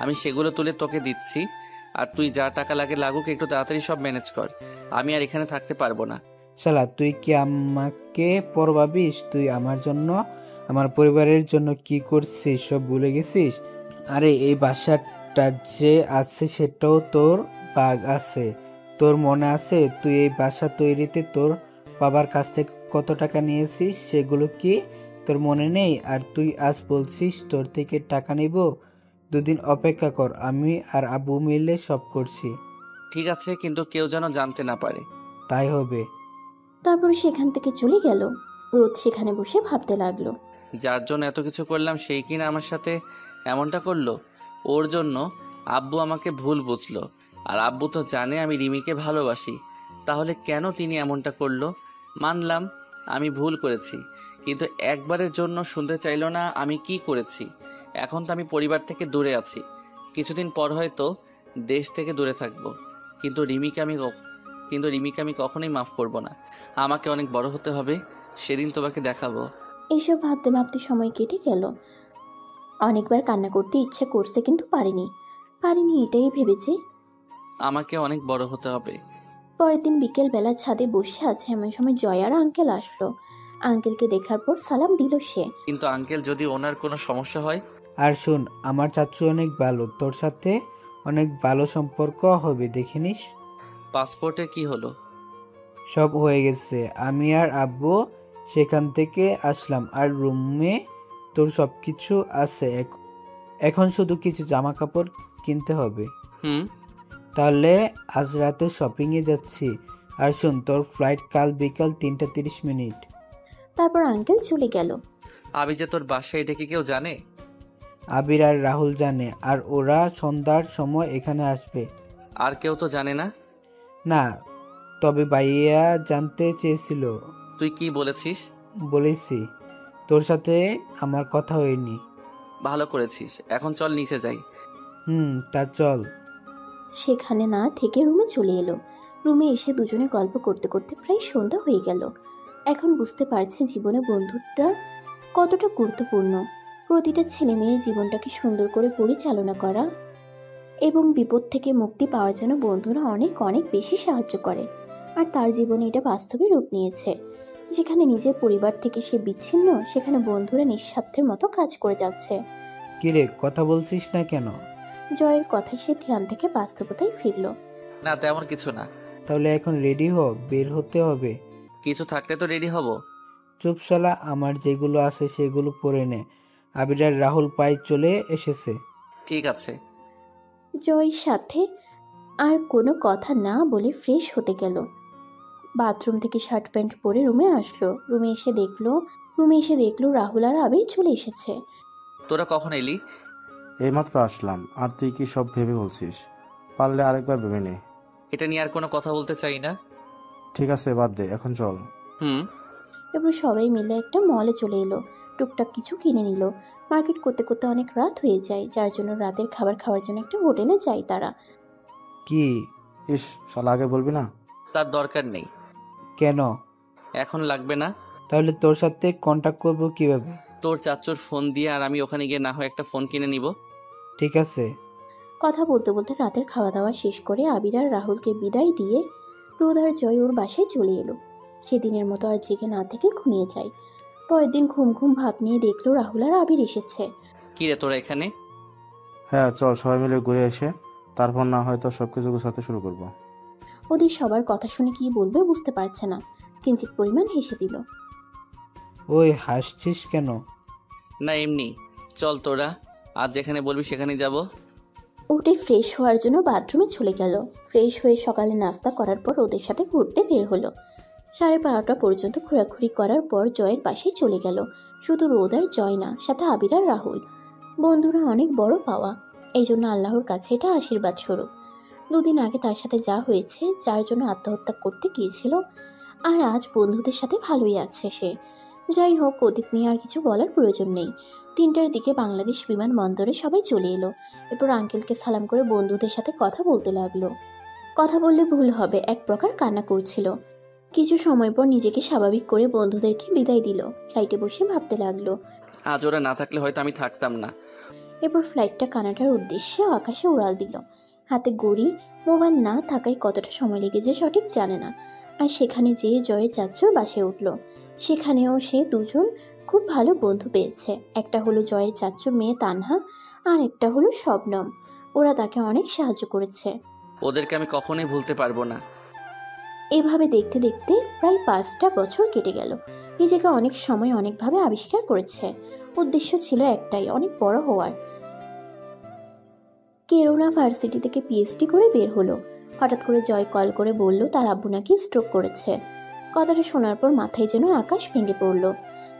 আমি সেগুলো তুলে তোকে দিচ্ছি, আর তুই যা টাকা লাগে লাগুক, একটু তাড়াতাড়ি সব ম্যানেজ কর। আমি আর এখানে থাকতে পারবো না। শালা, তুই কি আমাকে পর ভাবিস? তুই আমার জন্য, আমার পরিবারের জন্য কি করছিস সব ভুলে গেছিস? আরে এই বাসাটা যে আছে সেটাও তোর ভাগ আছে। তোর মনে আছে তুই এই বাসা তৈরিতে তোর বাবার কাছ থেকে কত টাকা নিয়েছিস সেগুলো কি তোর মনে নেই? আর তুই আজ বলছিস তোর থেকে টাকা নিব? দুদিন অপেক্ষা কর, আমি আর আব্বু মিলে সব করছি। ঠিক আছে, কিন্তু কেউ যেন জানতে না পারে। তাই হবে। তারপরে সেখান থেকে চলে গেল। রোদ সেখানে বসে ভাবতে লাগলো। যার জন্য এত কিছু করলাম সেই কিনা আমার সাথে এমনটা করলো। ওর জন্য আব্বু আমাকে ভুল বুঝলো, আর আব্বু তো জানে আমি রিমিকে ভালোবাসি। তাহলে কেন তিনি এমনটা করলো? মানলাম আমি ভুল করেছি, কিন্তু একবারের জন্য শুনতে চাইলো না আমি কি করেছি। এখন তো আমি পরিবার থেকে দূরে আছি, কিছুদিন পর হয়তো দেশ থেকে দূরে থাকবো, কিন্তু রিমিকে আমি কখনোই মাফ করব না। আমাকে অনেক বড় হতে হবে, সেদিন তোমাকে দেখাবো। এইসব ভাবতে ভাবতে সময় কেটে গেল। অনেকবার কান্না করতে ইচ্ছে করছে, কিন্তু পারিনি এটাই ভেবেছে। আমাকে অনেক বড় হতে হবে। পরের দিন বিকেল বেলা ছাদে বসে আছে, এমন সময় জয়ার আঙ্কেল আসলো। আঙ্কেলকে দেখার পর সালাম দিল সে। কিন্তু আঙ্কেল, যদি ওনার কোনো সমস্যা হয়? আর শোন, আমার চাচু অনেক ভালো, তোর সাথে অনেক ভালো সম্পর্ক হবে, দেখে নিস। পাসপোর্টে কি হলো? সব হয়ে গেছে, আমি আর আব্বু সেখান থেকে আসলাম, আর রুমে তোর সব কিছু আছে। এখন শুধু কিছু জামা কাপড় কিনতে হবে। তাহলে আজ রাতে শপিংয়ে যাচ্ছি। আর শোন, তোর ফ্লাইট কাল বিকাল 3:30। তারপর আঙ্কেল চলে গেল। আবি যে তোর বাসায়, এটা কি কেউ জানে? আবির আর রাহুল জানে, আর ওরা সন্ধ্যার সময় এখানে আসবে। আর কেউ তো জানে না? না, তবে ভাইয়া জানতে চেয়েছিল। তুই কি বলেছিস? বলেছি, তোর সাথে আমার কথা হয়নি। ভালো করেছিস, এখন চল নিচে যাই। তা চল। সেখানে না থেকে রুমে চলে এলো। রুমে এসে দুজনে গল্প করতে করতে প্রায় সন্ধ্যা হয়ে গেল। এখন বুঝতে পারছে জীবনে বন্ধুটা কতটা গুরুত্বপূর্ণ। প্রতিটা ছেলে মেয়ের জীবনটাকে সুন্দর করে পরিচালনা করা এবং বিপদ থেকে মুক্তি পাওয়ার জন্য বন্ধুরা অনেক অনেক বেশি সাহায্য করে। আর তার জীবনে এটা বাস্তবে রূপ নিয়েছে। যেখানে নিজের পরিবার থেকে সে বিচ্ছিন্ন, সেখানে বন্ধুরা নিঃস্বার্থের মতো কাজ করে যাচ্ছে। কিরে, কথা বলছিস না কেন? জয়ের কথায় সে ধ্যান থেকে বাস্তবতায় ফিরল। না, তেমন কিছু না। তাহলে এখন রেডি হ, বের হতে হবে। কিছু থাকলে তো রেডি হব। চুপ শালা, আমার যেগুলো আছে সেগুলো পরে নে। আবির আর রাহুল পায়ে চলে এসেছে। ঠিক আছে। জয়ের সাথে আর কোনো কথা না বলে ফ্রেশ হতে গেল। বাথরুম থেকে শার্ট প্যান্ট পরে রুমে আসলো। রুমে এসে দেখলো রাহুল আর আবির চলে এসেছে। তোরা কখন এলি? এইমাত্র আসলাম। আর তুই কি সব ভেবে বলছিস? পারলে আরেকবার ভেবে নে। এটা নিয়ে আর কোনো কথা বলতে চাই না। ঠিক আছে, বাদ দে, এখন চল। এরপর সবাই মিলে একটা মলে চলে এলো। টুকটাক কিছু কিনে নিল। মার্কেট করতে করতে অনেক রাত হয়ে যায়, যার জন্য রাতের খাবার খাওয়ার জন্য একটা হোটেলে যায় তারা। কি? ইস, শালা আগে বলবি না? তার দরকার নেই। কেন? এখন লাগবে না। তাহলে তোর সাথে কন্টাক্ট করবো কিভাবে? তোর চাচুর ফোন দিয়ে, আর আমি ওখানে গিয়ে না হয় একটা ফোন কিনে নিব। ঠিক আছে। কথা বলতে বলতে রাতের খাওয়া দাওয়া শেষ করে আবির আর রাহুলকে বিদায় দিয়ে রোদ আর জয় ওর বাসায় চলে এলো। সেদিনের মতো আর জেগে না থেকে ঘুমিয়ে যায়। পরের দিন ঘুম ঘুম ভাব নিয়ে দেখলো রাহুল আর আবির এসেছে। কি রে তোরা এখানে? হ্যাঁ চল, সবাই মিলে ঘুরে এসে তারপর না হয়তো সবকিছু গুছাতে শুরু করব। ওদের সবার কথা শুনে কি বলবে বুঝতে পারছে না, কিঞ্চিত পরিমাণ হেসে দিল। ওই হাসছিস কেন? না এমনি। চল তোরা, আজ যেখানে বলবি সেখানেই যাব। উঠে ফ্রেশ হওয়ার জন্য বাথরুমে চলে গেল। ফ্রেশ হয়ে সকালে নাস্তা করার পর ওদের সাথে ঘুরতে বের হলো। 12:30 পর্যন্ত ঘোরাঘুরি করার পর জয়ের বাসায় চলে গেল। শুধু রোদ আর জয় না, সাথে আবির আর রাহুল। বন্ধুরা অনেক বড় পাওয়া, এই জন্য আল্লাহর কাছে এটা আশীর্বাদ স্বরূপ। 2 দিন আগে তার সাথে যা হয়েছে, যার জন্য আত্মহত্যা করতে গিয়েছিল, আর আজ বন্ধুদের সাথে ভালোই আছে সে। যাই হোক, অতীত নিয়ে আর কিছু বলার প্রয়োজন নেই। 3টার দিকে বাংলাদেশ বিমানবন্দরে সবাই চলে এলো। এরপর আঙ্কেলকে সালাম করে বন্ধুদের সাথে কথা বলতে লাগলো। কথা বললে ভুল হবে, এক প্রকার কান্না করছিল। কিছু সময় পর নিজেকে স্বাভাবিক করে বন্ধুদেরকে বিদায় দিল। ফ্লাইটে বসে ভাবতে লাগলো, আজ ওরা না থাকলে হয়তো আমি থাকতাম না। এরপর ফ্লাইটটা কানাডার উদ্দেশ্যে আকাশে উড়াল দিল। হাতে ঘড়ি, মোবাইল না থাকায় কতটা সময় লেগেছে সঠিক জানে না। আর সেখানে যেয়ে জয়ের চাচুর বাসায় উঠল। সেখানেও সে দুজন খুব ভালো বন্ধু পেয়েছে। একটা হলো জয়ের চাচুর মেয়ে তানহা, আর একটা হলো শবনম। ওরা তাকে অনেক সাহায্য করেছে। ওদেরকে আমি কখনোই ভুলতে পারবো না। এভাবে দেখতে দেখতে প্রায় 5টা বছর কেটে গেল। নিজেকে অনেক সময় অনেকভাবে আবিষ্কার করেছে। উদ্দেশ্য ছিল একটাই, অনেক বড় হওয়ার। কেরোনা ভার্সিটি থেকে পিএইচডি করে বের হলো। হঠাৎ করে জয় কল করে বলল তার আব্বু নাকি স্ট্রোক করেছে। কথাটা শোনার পর মাথায় যেন আকাশ ভেঙে পড়ল।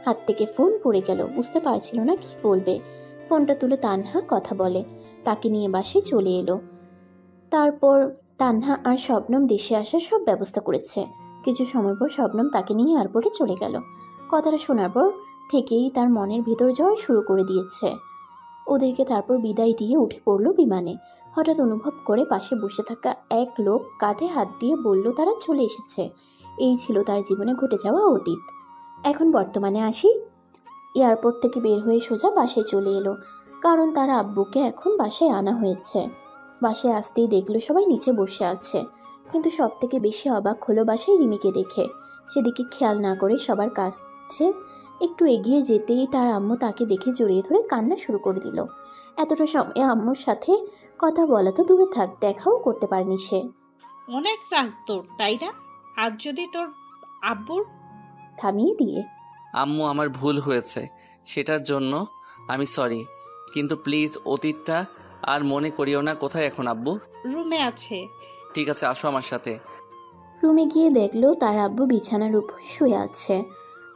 হাত থেকে ফোন পড়ে গেল, বুঝতে পারছিল না কি বলবে। ফোনটা তুলে তানহা কথা বলে, তাকে নিয়ে বাসায় চলে এলো। তারপর তানহা আর শবনম দেশে আসার সব ব্যবস্থা করেছে। কিছু সময় পর শবনম তাকে নিয়ে এয়ারপোর্টে চলে গেল। কথাটা শোনার পর থেকেই তার মনের ভেতর জ্বর শুরু করে দিয়েছে। ওদেরকে তারপর বিদায় দিয়ে উঠে পড়ল বিমানে। হঠাৎ অনুভব করে পাশে বসে থাকা এক লোক কাঁধে হাত দিয়ে বলল তারা চলে এসেছে। এই ছিল তার জীবনে ঘটে যাওয়া অতীত। এখন বর্তমানে আসি। এয়ারপোর্ট থেকে বের হয়ে সোজা বাসায় চলে এলো, কারণ তার আব্বুকে এখন বাসায় আনা হয়েছে। বাসায় আসতেই দেখলো সবাই নিচে বসে আছে, কিন্তু সব থেকে বেশি অবাক হলো বাসায় রিমিকে দেখে। সেদিকে খেয়াল না করে সবার কাছে একটু এগিয়ে যেতেই তার আম্মু তাকে দেখে জড়িয়ে ধরে কান্না শুরু করে দিল। এতটা সময় আম্মুর সাথে কথা বলা তো দূরে থাক, দেখাও করতে পারেনি সে। অনেক রাগ তোর, তাই না? আজ যদি তোর আব্বুর থামিয়ে দিয়ে, আম্মু আমার ভুল হয়েছে, সেটার জন্য আমি সরি, কিন্তু প্লিজ অতীতটা আর মনে করিও না। কোথায় এখন আব্বু? রুমে আছে। ঠিক আছে, আসো আমার সাথে। রুমে গিয়ে দেখলো তার আব্বু বিছানার উপর শুয়ে আছে।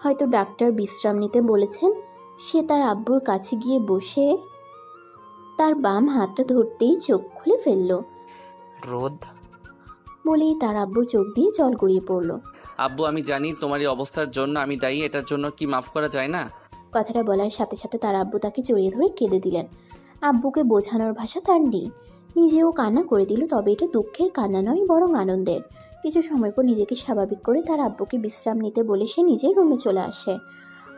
হয়তো ডাক্তার বিশ্রাম নিতে বলেছেন। সে তার আব্বুর কাছে গিয়ে বসে তার বাম হাতটা ধরতেই চোখ খুলে ফেলল। রোদ বলেই তার আব্বুর চোখ দিয়ে জল গড়িয়ে পড়ল। আব্বু, আমি জানি তোমার এই অবস্থার জন্য আমি দায়ী, এটার জন্য কি মাফ করা যায় না? কথাটা বলার সাথে সাথে তার আব্বু তাকে জড়িয়ে ধরে কেঁদে দিলেন। আব্বুকে বোঝানোর ভাষা তার নেই। নিজেও কান্না করে দিল, তবে এটা দুঃখের কান্না নয়, বরং আনন্দের। কিছু সময় পর নিজেকে স্বাভাবিক করে তার আব্বুকে বিশ্রাম নিতে বলে সে নিজের রুমে চলে আসে।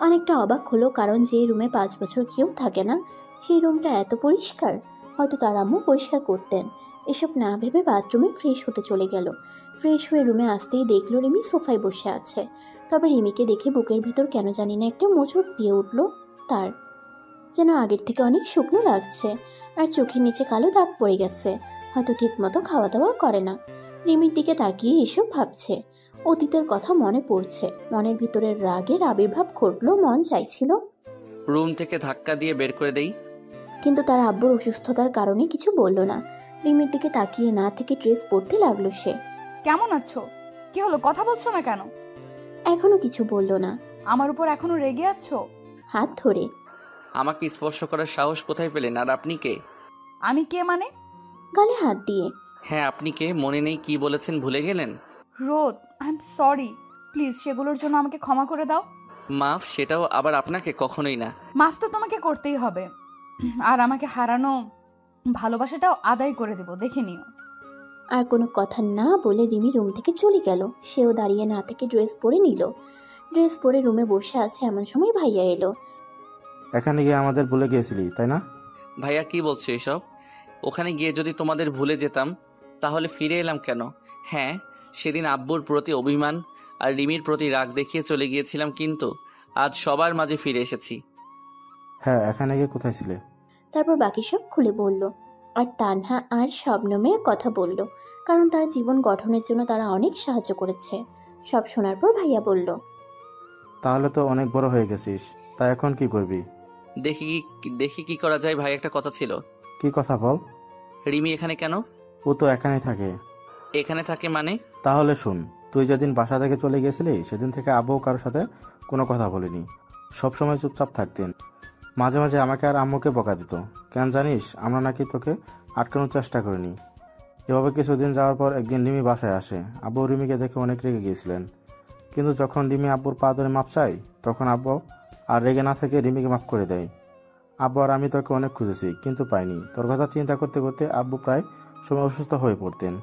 অনেকটা অবাক হলো, কারণ যে রুমে 5 বছর কেউ থাকে না সেই রুমটা এত পরিষ্কার। হয়তো তার আম্মু পরিষ্কার করতেন। এসব না ভেবে বাথরুমে ফ্রেশ হতে চলে গেল। ফ্রেশ হয়ে রুমে আসতেই দেখলো রিমি সোফায় বসে আছে। তবে রিমিকে দেখে বুকের ভিতর কেন জানি না একটা মোচড় দিয়ে উঠল তার। যেন আগের থেকে অনেক শুকনো লাগছে, আর চোখের নিচে কালো দাগ পড়ে গেছে। হয়তো ঠিক মতো খাওয়া দাওয়া করে না। রিমির দিকে তাকিয়ে এসব ভাবছে। অতীতের কথা মনে পড়ছে। মনের ভিতরের রাগের আবির্ভাব ঘটলো। মন চাইছিল রুম থেকে ধাক্কা দিয়ে বের করে দেই, কিন্তু তার আব্বুর অসুস্থতার কারণে কিছু বলল না। রিমির দিকে তাকিয়ে না থেকে ড্রেস পরতে লাগলো সে। কেমন আছো? কি হলো, কথা বলছো না কেন? এখনো কিছু বলল না। আমার উপর এখনো রেগে আছো? হাত ধরে। আমাকে স্পর্শ করার সাহস কোথায় পেলেন? আর আপনি কে? আমি কে মানে? গালে হাত দিয়ে। হ্যাঁ, আপনি কে? মনে নেই কি বলেছেন, ভুলে গেলেন? রোদ, আই এম সরি, প্লিজ সেগুলোর জন্য আমাকে ক্ষমা করে দাও। মাফ? সেটাও আবার আপনাকে? কখনোই না। মাফ তো তোমাকে করতেই হবে, আর আমাকে হারানো ভালোবাসাটাও আদায় করে দেব, দেখে নিও। আর কোনো কথা না বলে রিমি রুম থেকে চলে গেল। সেও দাঁড়িয়ে না থেকে ড্রেস পরে নিল। ড্রেস পরে রুমে বসে আছে, এমন সময় ভাইয়া এলো। এখানে গিয়ে আমাদের ভুলে গিয়েছিলি, তাই না? ভাইয়া কি বলছো এসব? ওখানে গিয়ে যদি তোমাদের ভুলে যেতাম তাহলে ফিরে এলাম কেন? হ্যাঁ, সেদিন আব্বুর প্রতি অভিমান আর রিমির প্রতি রাগ দেখিয়ে চলে গিয়েছিলাম, কিন্তু আজ সবার মাঝে ফিরে এসেছি। হ্যাঁ, এখানে গিয়ে কোথায় ছিলে? তারপর বাকি সব খুলে বলল। আর তানহা আর শবনমের কথা বলল, কারণ তার জীবন গঠনের জন্য তারা অনেক সাহায্য করেছে। সব শোনার পর ভাইয়া বলল, তাহলে তো অনেক বড় হয়ে গেছিস, তা এখন কি করবি? দেখি কি করা যায়। ভাই, একটা কথা ছিল। কি কথা বল। রিমি এখানে কেন? ও তো এখানেই থাকে। এখানে থাকে মানে? তাহলে শুন, তুই যেদিন বাসা থেকে চলে গেছিলি সেদিন থেকে আব্বু কারোর সাথে কোনো কথা বলিনি, সবসময় চুপচাপ থাকতেন। মাঝে মাঝে আমাকে আর আম্মুকে বকা দিত। কেন জানিস? আমরা নাকি তোকে আটকানোর চেষ্টা করিনি। এভাবে কিছুদিন যাওয়ার পর একদিন রিমি বাসায় আসে। আব্বু রিমিকে দেখে অনেক রেগে গিয়েছিলেন, কিন্তু যখন রিমি আব্বুর পা ধরে মাপ চাই তখন আব্বু আর রেগে না থেকে রিমিকে মাফ করে দেয়। আব্বু আর আমি তোকে অনেক খুঁজেছি, কিন্তু পাইনি। তোর কথা চিন্তা করতে করতে আব্বু প্রায় সময় অসুস্থ হয়ে পড়তেন।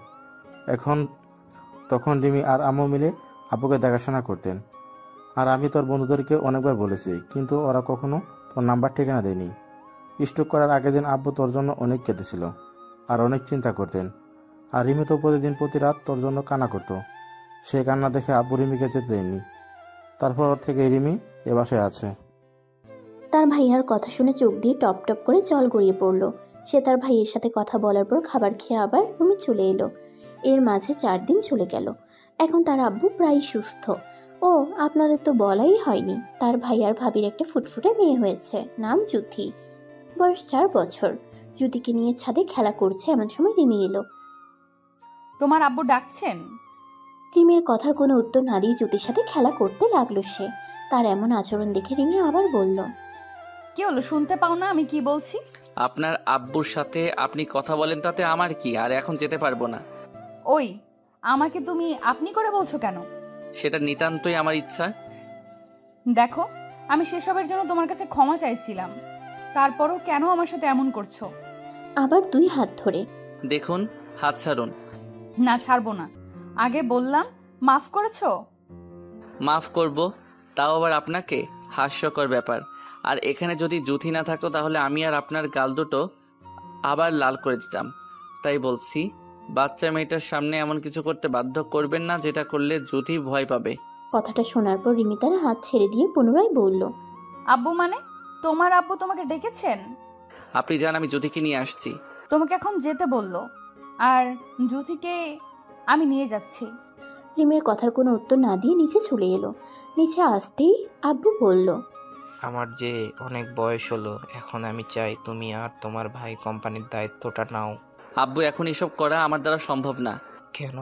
তখন রিমি আর আম্মু মিলে আব্বুকে দেখাশোনা করতেন। আর আমি তোর বন্ধুদেরকে অনেকবার বলেছি, কিন্তু ওরা কখনো তোর নাম্বার ঠিকানা দেয়নি। স্ট্রোক করার আগের দিন আব্বু তোর জন্য অনেক কেটেছিল আর অনেক চিন্তা করতেন। আর রিমি তো প্রতিদিন প্রতি রাত তোর জন্য কান্না করতো। সেই কান্না দেখে আব্বু রিমিকে যেতে দেয়নি। তারপর থেকে রিমি এ বাসায় আছে। তার ভাইয়ার কথা শুনে চোখ দিয়ে টপ টপ করে জল গড়িয়ে পড়ল। সে তার ভাইয়ের সাথে কথা বলার পর খাবার খেয়ে আবার রুমে চলে এলো। এর মাঝে 4 দিন চলে গেল। এখন তার আব্বু প্রায় সুস্থ। ও আপনাদের তো বলাই হয়নি, তার ভাই আর ভাবির একটা ফুটফুটে মেয়ে হয়েছে, নাম জ্যোতি, বয়স 4 বছর। জ্যোতিকে নিয়ে ছাদে খেলা করছে, এমন সময় রিমি এলো। তোমার আব্বু ডাকছেন? রিমির কথার কোনো উত্তর না দিয়ে জ্যোতির সাথে খেলা করতে লাগলো সে। তার এমন আচরণ দেখে রিমি আবার বলল, কি হলো, শুনতে পাও না আমি কি বলছি? আপনার আব্বুর সাথে আপনি কথা বলেন, তাতে আমার কি? আর এখন যেতে পারবো না। ওই, আমাকে তুমি আপনি করে বলছো কেন? সেটা নিতান্তই আমার ইচ্ছা। দেখো, আমি সেসবের জন্য তোমার কাছে ক্ষমা চাইছিলাম, তারপরও কেন আমার সাথে এমন করছো? আবার 2 হাত ধরে। দেখুন, হাত ছাড়ুন। না, ছাড়বো না। আগে বললাম মাফ করেছো। মাফ করব, তাও আবার আপনাকে? হাস্যকর ব্যাপার। আর এখানে যদি জুথি না থাকতো তাহলে আমি আর আপনার গাল দুটো আবার লাল করে দিতাম। তাই বলছি, বাচ্চা মেয়েটার সামনে এমন কিছু করতে বাধ্য করবেন না যেটা করলে জুথি ভয় পাবে। কথাটা শোনার পর রিমি তার হাত ছেড়ে দিয়ে পুনরায় বলল, আব্বু মানে? তোমার আব্বু তোমাকে ডেকেছেন? আপনি যান, আমি জুথিকে নিয়ে আসছি। তোমাকে এখন যেতে বললো, আর জ্যোতিকে আমি নিয়ে যাচ্ছি। রিমির কথার কোনো উত্তর না দিয়ে নিচে চলে এলো। নিচে আসতেই আব্বু বলল, আমার যে অনেক বয়স হলো, এখন আমি চাই তুমি আর তোমার ভাই কোম্পানির দায়িত্বটা নাও। আব্বু, এখন এসব করা আমার দ্বারা সম্ভব না। কেন?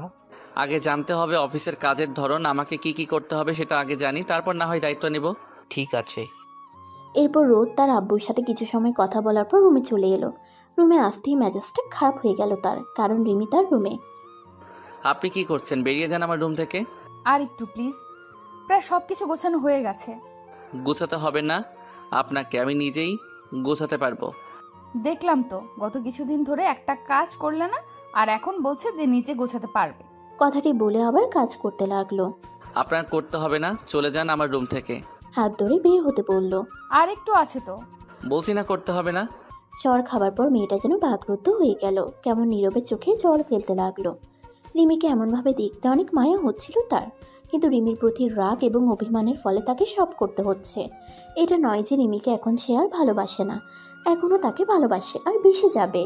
আগে জানতে হবে অফিসের কাজের ধরন, আমাকে কি কি করতে হবে সেটা আগে জানি, তারপর না হয় দায়িত্ব নেব। ঠিক আছে। এরপর রোদ তার আব্বুর সাথে কিছু সময় কথা বলার পর রুমে চলে এলো। রুমে আসতেই মেজাজটা খারাপ হয়ে গেল তার, কারণ রিমি তার রুমে। আপনি কি করছেন? বেরিয়ে যান আমার রুম থেকে। আর একটু প্লিজ, প্রায় সব কিছু গোছানো হয়ে গেছে। গোছাতে হবে না আপনাকে, আমি নিজেই গোছাতে পারবো। দেখলাম তো, গত কিছুদিন ধরে একটা কাজ করলে না, আর এখন বলছে যে নিজে গোছাতে পারবে। কথাটি বলে আবার কাজ করতে লাগলো। আপনার করতে হবে না, চলে যান আমার রুম থেকে। হাত ধরে বের হতে বলল। আর একটু আছে তো। বলছি না করতে হবে না। চর খাবার পর মেয়েটা যেন বাকরুদ্ধ হয়ে গেল, কেমন নীরবে চোখে জল ফেলতে লাগলো। রিমিকে এমনভাবে দেখতে অনেক মায়া হচ্ছিল তার, কিন্তু রিমির প্রতি রাগ এবং অভিমানের ফলে তাকে সব করতে হচ্ছে। এটা নয় যে রিমিকে এখন সে আর ভালোবাসে না, এখনও তাকে ভালোবাসে, আর বেশি যাবে।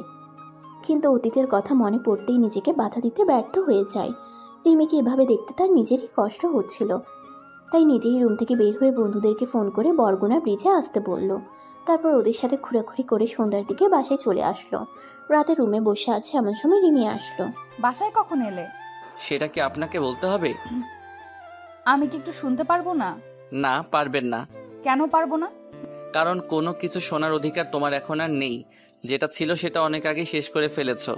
কিন্তু অতীতের কথা মনে পড়তেই নিজেকে বাধা দিতে ব্যর্থ হয়ে যায়। রিমিকে এভাবে দেখতে তার নিজেরই কষ্ট হচ্ছিল, তাই নিজেই রুম থেকে বের হয়ে বন্ধুদেরকে ফোন করে বরগুনা ব্রিজে আসতে বলল। তারপর ওদের সাথে ঘোরাঘুরি করে সন্ধ্যার দিকে বাসায় চলে আসলো। রাতে রুমে বসে আছে এমন সময় রিমি আসলো। বাসায় কখন এলে? সেটা কি আপনাকে বলতে হবে? আমি কি একটু শুনতে পারবো না? না, পারবেন না। কেন পারবো না? কারণ কোনো কিছু শোনার অধিকার তোমার এখন আর নেই। যেটা ছিল সেটা অনেক আগে শেষ করে ফেলেছো।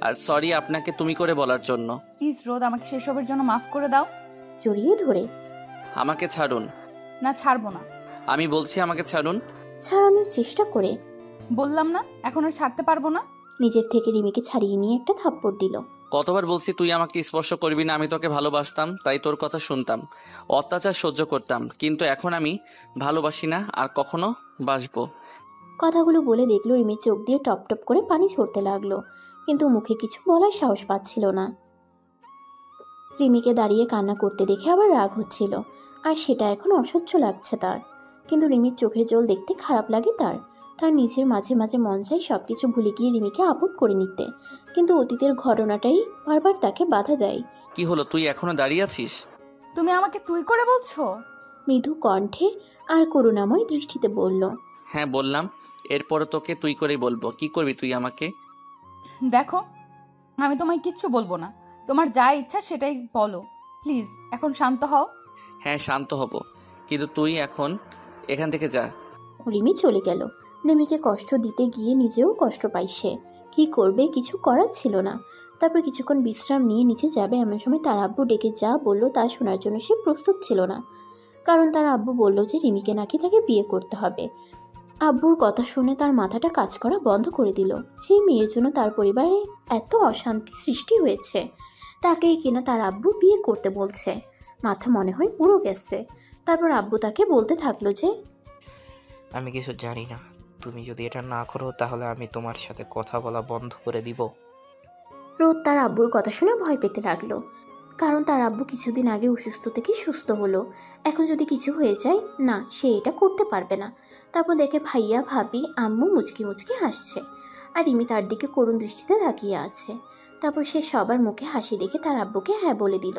আর সরি আপনাকে তুমি করে বলার জন্য। প্লিজ রোদ, আমাকে সেসবের জন্য মাফ করে দাও। জড়িয়ে ধরে। আমাকে ছাড়ুন। না, ছাড়বো না। আমি বলছি আমাকে ছাড়ুন। ছাড়ানোর চেষ্টা করে। বললাম না, এখন আর ছাড়তে পারবো না। নিজের থেকে রিমিকে ছাড়িয়ে নিয়ে একটা থাপ্পড় দিল। কতবার বলছি তুই আমাকে স্পর্শ করবি না, আমি তোকে ভালোবাসতাম তাই তোর কথা শুনতাম, অত্যাচার সহ্য করতাম, কিন্তু এখন আমি ভালোবাসি না আর কখনো বাসবো। কথাগুলো বলে দেখলো রিমির চোখ দিয়ে টপ টপ করে পানি ঝরতে লাগলো, কিন্তু মুখে কিছু বলার সাহস পাচ্ছিল না। রিমিকে দাঁড়িয়ে কান্না করতে দেখে আবার রাগ হচ্ছিল, আর সেটা এখন অসহ্য লাগছে তার। কিন্তু রিমির চোখের জল দেখতে খারাপ লাগে তার। তার নিজের মাঝে মাঝে মন চায় সবকিছু ভুলে গিয়ে রিমিকে আপন করে নিতে, কিন্তু অতীতের ঘটনাটাই বারবার তাকে বাধা দেয়। কি হলো, তুই এখনো দাঁড়িয়ে আছিস? তুমি আমাকে তুই করে বলছো? মৃদু কণ্ঠে আর করুণাময় দৃষ্টিতে বলল। হ্যাঁ বললাম, এরপরও তোকে তুই করেই বলবো। কি করবি তুই আমাকে? দেখো, আমি তোমায় কিচ্ছু বলবো না, তোমার যা ইচ্ছা সেটাই বলো। প্লিজ এখন শান্ত হও। হ্যাঁ শান্ত হব, কিন্তু তুই এখন এখান থেকে যা। রিমি চলে গেল। রিমিকে কষ্ট দিতে গিয়ে নিজেও কষ্ট পায় সে। কি করবে, কিছু করার ছিল না। তারপর কিছুক্ষণ বিশ্রাম নিয়ে নিচে যাবে এমন সময় তার আব্বু ডেকে যা বলল তা শোনার জন্য সে প্রস্তুত ছিল না, কারণ তার আব্বু বলল যে রিমিকে নাকি তাকে বিয়ে করতে হবে। আব্বুর কথা শুনে তার মাথাটা কাজ করা বন্ধ করে দিল। সেই মেয়ের জন্য তার পরিবারে এত অশান্তি সৃষ্টি হয়েছে, তাকেই কিনা তার আব্বু বিয়ে করতে বলছে। মাথা মনে হয় পুরো গেছে। তারপর আব্বু তাকে বলতে থাকলো যে আমি কিছু জানি না, তুমি যদি এটা না করো তাহলে আমি তোমার সাথে কথা বলা বন্ধ করে দিব। রোদ তার আব্বুর কথা শুনে ভয় পেতে লাগলো, কারণ তার আব্বু কিছুদিন আগে অসুস্থ থেকে সুস্থ হলো। এখন যদি কিছু হয়ে যায়, না, সে এটা করতে পারবে না। তারপর দেখে ভাইয়া ভাবি আম্মু মুচকি মুচকি হাসছে, আর রিমি তার দিকে করুণ দৃষ্টিতে তাকিয়ে আছে। তারপর সে সবার মুখে হাসি দেখে তার আব্বুকে হ্যাঁ বলে দিল।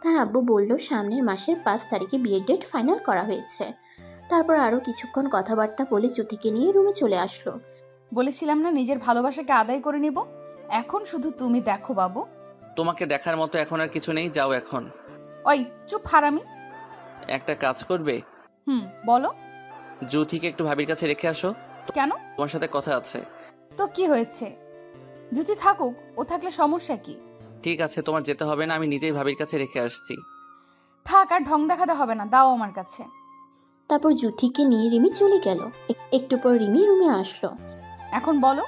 তার আব্বু বলল সামনের মাসের 5 তারিখে বিয়ের ডেট ফাইনাল করা হয়েছে। তারপর আরও কিছুক্ষণ কথাবার্তা বলে জ্যোতিকে নিয়ে রুমে চলে আসলো। বলেছিলাম না নিজের ভালোবাসাকে আদায় করে নেব, এখন শুধু তুমি দেখো বাবু। তোমাকে দেখার মতো এখন আর কিছু নেই, যাও এখন। ওই চুপ হারামি। একটা কাজ করবে? বলো। জ্যোতিকে একটু ভাবির কাছে রেখে আসো। কেন? তোমার সাথে কথা আছে। তো কি হয়েছে? জ্যোতি থাকুক, ও থাকলে সমস্যা কি? ঠিক আছে, তোমার যেতে হবে না, আমি নিজেই ভাবির কাছে রেখে আসছি। থাক, আর ঢং দেখাতে হবে না, দাও আমার কাছে। তারপর জ্যোতিকে নিয়ে রিমি চলে গেল। একটু পর রিমি রুমে আসলো। এখন বলো।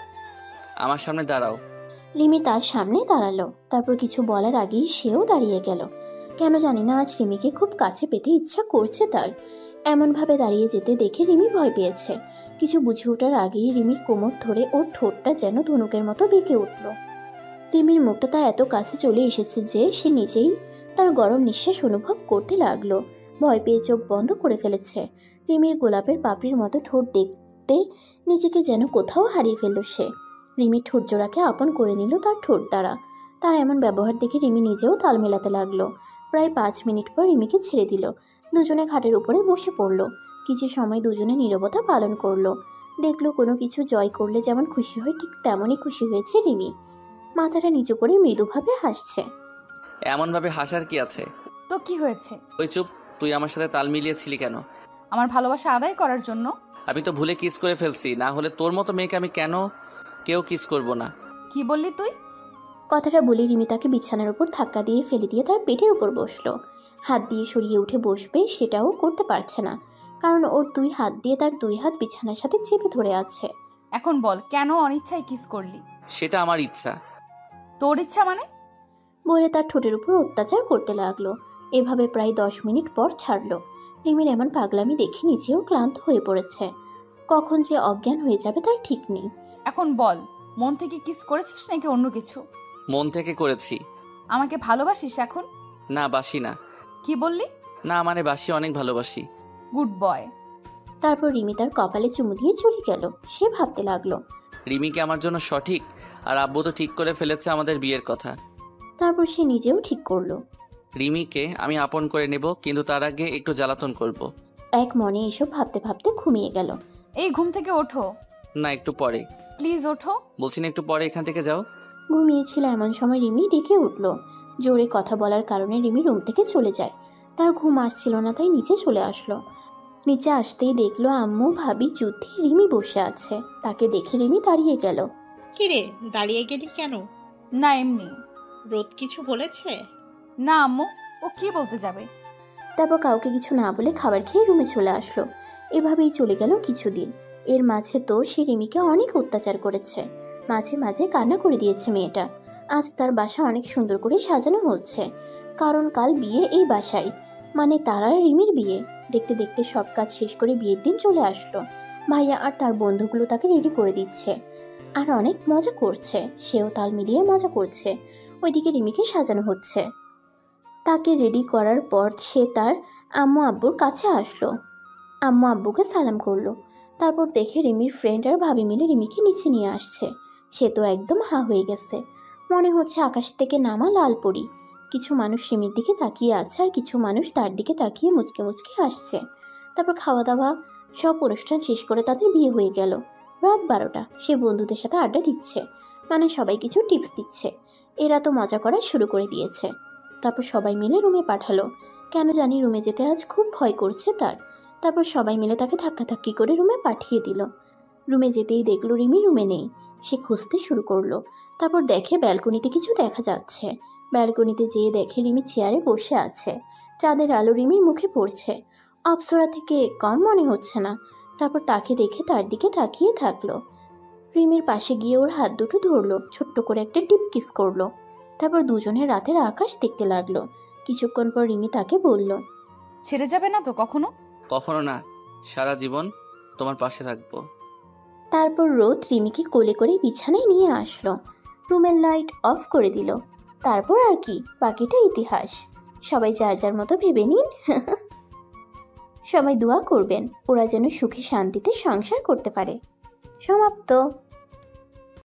আমার সামনে দাঁড়াও। রিমি তার সামনে দাঁড়ালো। তারপর কিছু বলার আগেই সেও দাঁড়িয়ে গেল। কেন জানি না আজ রিমিকে খুব কাছে পেতে ইচ্ছা করছে তার। এমনভাবে দাঁড়িয়ে যেতে দেখে রিমি ভয় পেয়েছে। কিছু বুঝে ওঠার আগেই রিমির কোমর ধরে ওর ঠোঁটটা যেন ধনুকের মতো বেঁকে উঠল। রিমির মুখটা তার এত কাছে চলে এসেছে যে সে নিজেই তার গরম নিঃশ্বাস অনুভব করতে লাগলো। ভয় পেয়ে চোখ বন্ধ করে ফেলেছে। রিমির গোলাপের পাপড়ির মতো ঠোঁট দেখতে নিজেকে যেন কোথাও হারিয়ে ফেলল সে। রিমির ঠোঁট জোড়াকে আপন করে নিল তার ঠোঁট দ্বারা। তার এমন ব্যবহার দেখে রিমি নিজেও তাল মেলাতে লাগলো। প্রায় 5 মিনিট পর রিমিকে ছেড়ে দিল। দুজনে খাটের উপরে বসে পড়ল। কিছু সময় দুজনে নীরবতা পালন করলো। দেখলো কোনো কিছু জয় করলে যেমন খুশি হয় ঠিক তেমনই খুশি হয়েছে রিমি। মাথাটা নিচু করে মৃদুভাবে হাসছে। এমনভাবে হাসার কি আছে? তো কি হয়েছে? ওই চুপ, তুই আমার সাথে তাল মিলিয়েছিলি কেন? আমার ভালোবাসা আদায় করার জন্য। আমি তো ভুলে কিস করে ফেলছি, না হলে তোর মতো মেয়েকে আমি কেউ কিস করব না। কি বললি তুই? কথাটা বলে রিমি তাকে বিছানার উপর ধাক্কা দিয়ে ফেলে দিয়ে তার পেটের উপর বসলো। হাত দিয়ে সরিয়ে উঠে বসবে সেটাও করতে পারছে না, কারণ ওর 2 হাত দিয়ে তার 2 হাত বিছানার সাথে চেপে ধরে আছে। এখন বল, কেন অনিচ্ছায় কিস করলি? সেটা আমার ইচ্ছা। তোর ইচ্ছা মানে? বলে তার ঠোঁটের উপর অত্যাচার করতে লাগলো। এভাবে প্রায় 10 মিনিট পর ছাড়লো। রিমির এমন পাগলামি দেখে নিজেও ক্লান্ত হয়ে পড়েছে। কখন যে অজ্ঞান হয়ে যাবে তার ঠিক নেই। এখন বল, মন থেকে কিস করেছিস নাকি অন্য কিছু? মন থেকে করেছি। আমাকে ভালোবাসিস এখন? না, বাসি না। কি বললি? না মানে বাসি, অনেক ভালোবাসি। Good boy. তারপর রিমি তার কপালে চুমু দিয়ে চলে গেল। সে ভাবতে লাগলো, রিমিকে আমার জন্য সঠিক, আর আব্বু তো ঠিক করে ফেলেছে আমাদের বিয়ের কথা। তারপর সে নিজেও ঠিক করলো, রিমিকে আমি আপন করে নেব, কিন্তু তার আগে একটু জ্বালাতন করব। এক মনে এসব ভাবতে ভাবতে ঘুমিয়ে গেল। এই ঘুম থেকে ওঠো। না, একটু পরে। প্লিজ ওঠো। বলছি না, একটু পরে এখান থেকে যাও। ঘুমিয়েছিল এমন সময় রিমি ডেকে উঠল। জোরে কথা বলার কারণে রিমি রুম থেকে চলে যায়। তার ঘুম আসছিল না, তাই নিচে চলে আসলো। নিচে আসতেই দেখলো আম্মু, ভাবি, জ্যোতি, রিমি বসে আছে। তাকে দেখে রিমি দাঁড়িয়ে গেল। কিরে, দাঁড়িয়ে গেলি কেন? না, এমনি। রোদ কিছু বলেছে? না আম্মু, ও কি বলতে যাবে। তারপর কাউকে কিছু না বলে খাবার খেয়ে রুমে চলে আসলো। এভাবেই চলে গেল কিছুদিন। এর মাঝে তো সে রিমিকে অনেক অত্যাচার করেছে। মাঝে মাঝে কান্না করে দিয়েছে মেয়েটা। আজ তার বাসা অনেক সুন্দর করে সাজানো হচ্ছে, কারণ কাল বিয়ে এই বাসায়, মানে তার আর রিমির বিয়ে। দেখতে দেখতে সব কাজ শেষ করে বিয়ের দিন চলে আসলো। ভাইয়া আর তার বন্ধুগুলো তাকে রেডি করে দিচ্ছে আর অনেক মজা করছে। সেও তাল মিলিয়ে মজা করছে। ওইদিকে রিমিকে সাজানো হচ্ছে। তাকে রেডি করার পর সে তার আম্মু আব্বুর কাছে আসলো। আম্মু আব্বুকে সালাম করলো। তারপর দেখে রিমির ফ্রেন্ড আর ভাবি মিলে রিমিকে নিচে নিয়ে আসছে। সে তো একদম হা হয়ে গেছে। মনে হচ্ছে আকাশ থেকে নামা লাল পরি। কিছু মানুষ রিমির দিকে তাকিয়ে আছে আর কিছু মানুষ তার দিকে তাকিয়ে মুচকে মুচকে আসছে। তারপর খাওয়া দাওয়া সব অনুষ্ঠান শেষ করে তাদের বিয়ে হয়ে গেল। রাত 12টা। সে বন্ধুদের সাথে আড্ডা দিচ্ছে, মানে সবাই কিছু টিপস দিচ্ছে। এরা তো মজা করা শুরু করে দিয়েছে। তারপর সবাই মিলে রুমে পাঠালো। কেন জানি রুমে যেতে আজ খুব ভয় করছে তার। তারপর সবাই মিলে তাকে ধাক্কাধাক্কি করে রুমে পাঠিয়ে দিল। রুমে যেতেই দেখলো রিমি রুমে নেই। সে খুঁজতে শুরু করলো। তারপর দেখে ব্যালকনিতে কিছু দেখা যাচ্ছে। ব্যালকনিতে যেয়ে দেখে রিমি চেয়ারে বসে আছে। চাঁদের আলো রিমির মুখে পড়ছে। অপ্সরা থেকে কম মনে হচ্ছে না। তারপর তাকে দেখে তার দিকে তাকিয়ে থাকলো। রিমির পাশে গিয়ে ওর হাত দুটো ধরলো, ছোট্ট করে একটা ডিপ কিস করলো। তারপর দুজনের রাতের আকাশ দেখতে লাগলো। কিছুক্ষণ পর রিমি তাকে বলল, ছেড়ে যাবে না তো কখনো? কখনো না, সারা জীবন তোমার পাশে থাকবো। তারপর রোদ রিমিকে কোলে করে বিছানায় নিয়ে আসলো। রুমের লাইট অফ করে দিল। তারপর আর কি, বাকিটা ইতিহাস। সবাই যার যার মতো ভেবে নিন। সবাই দোয়া করবেন ওরা যেন সুখে শান্তিতে সংসার করতে পারে। সমাপ্ত।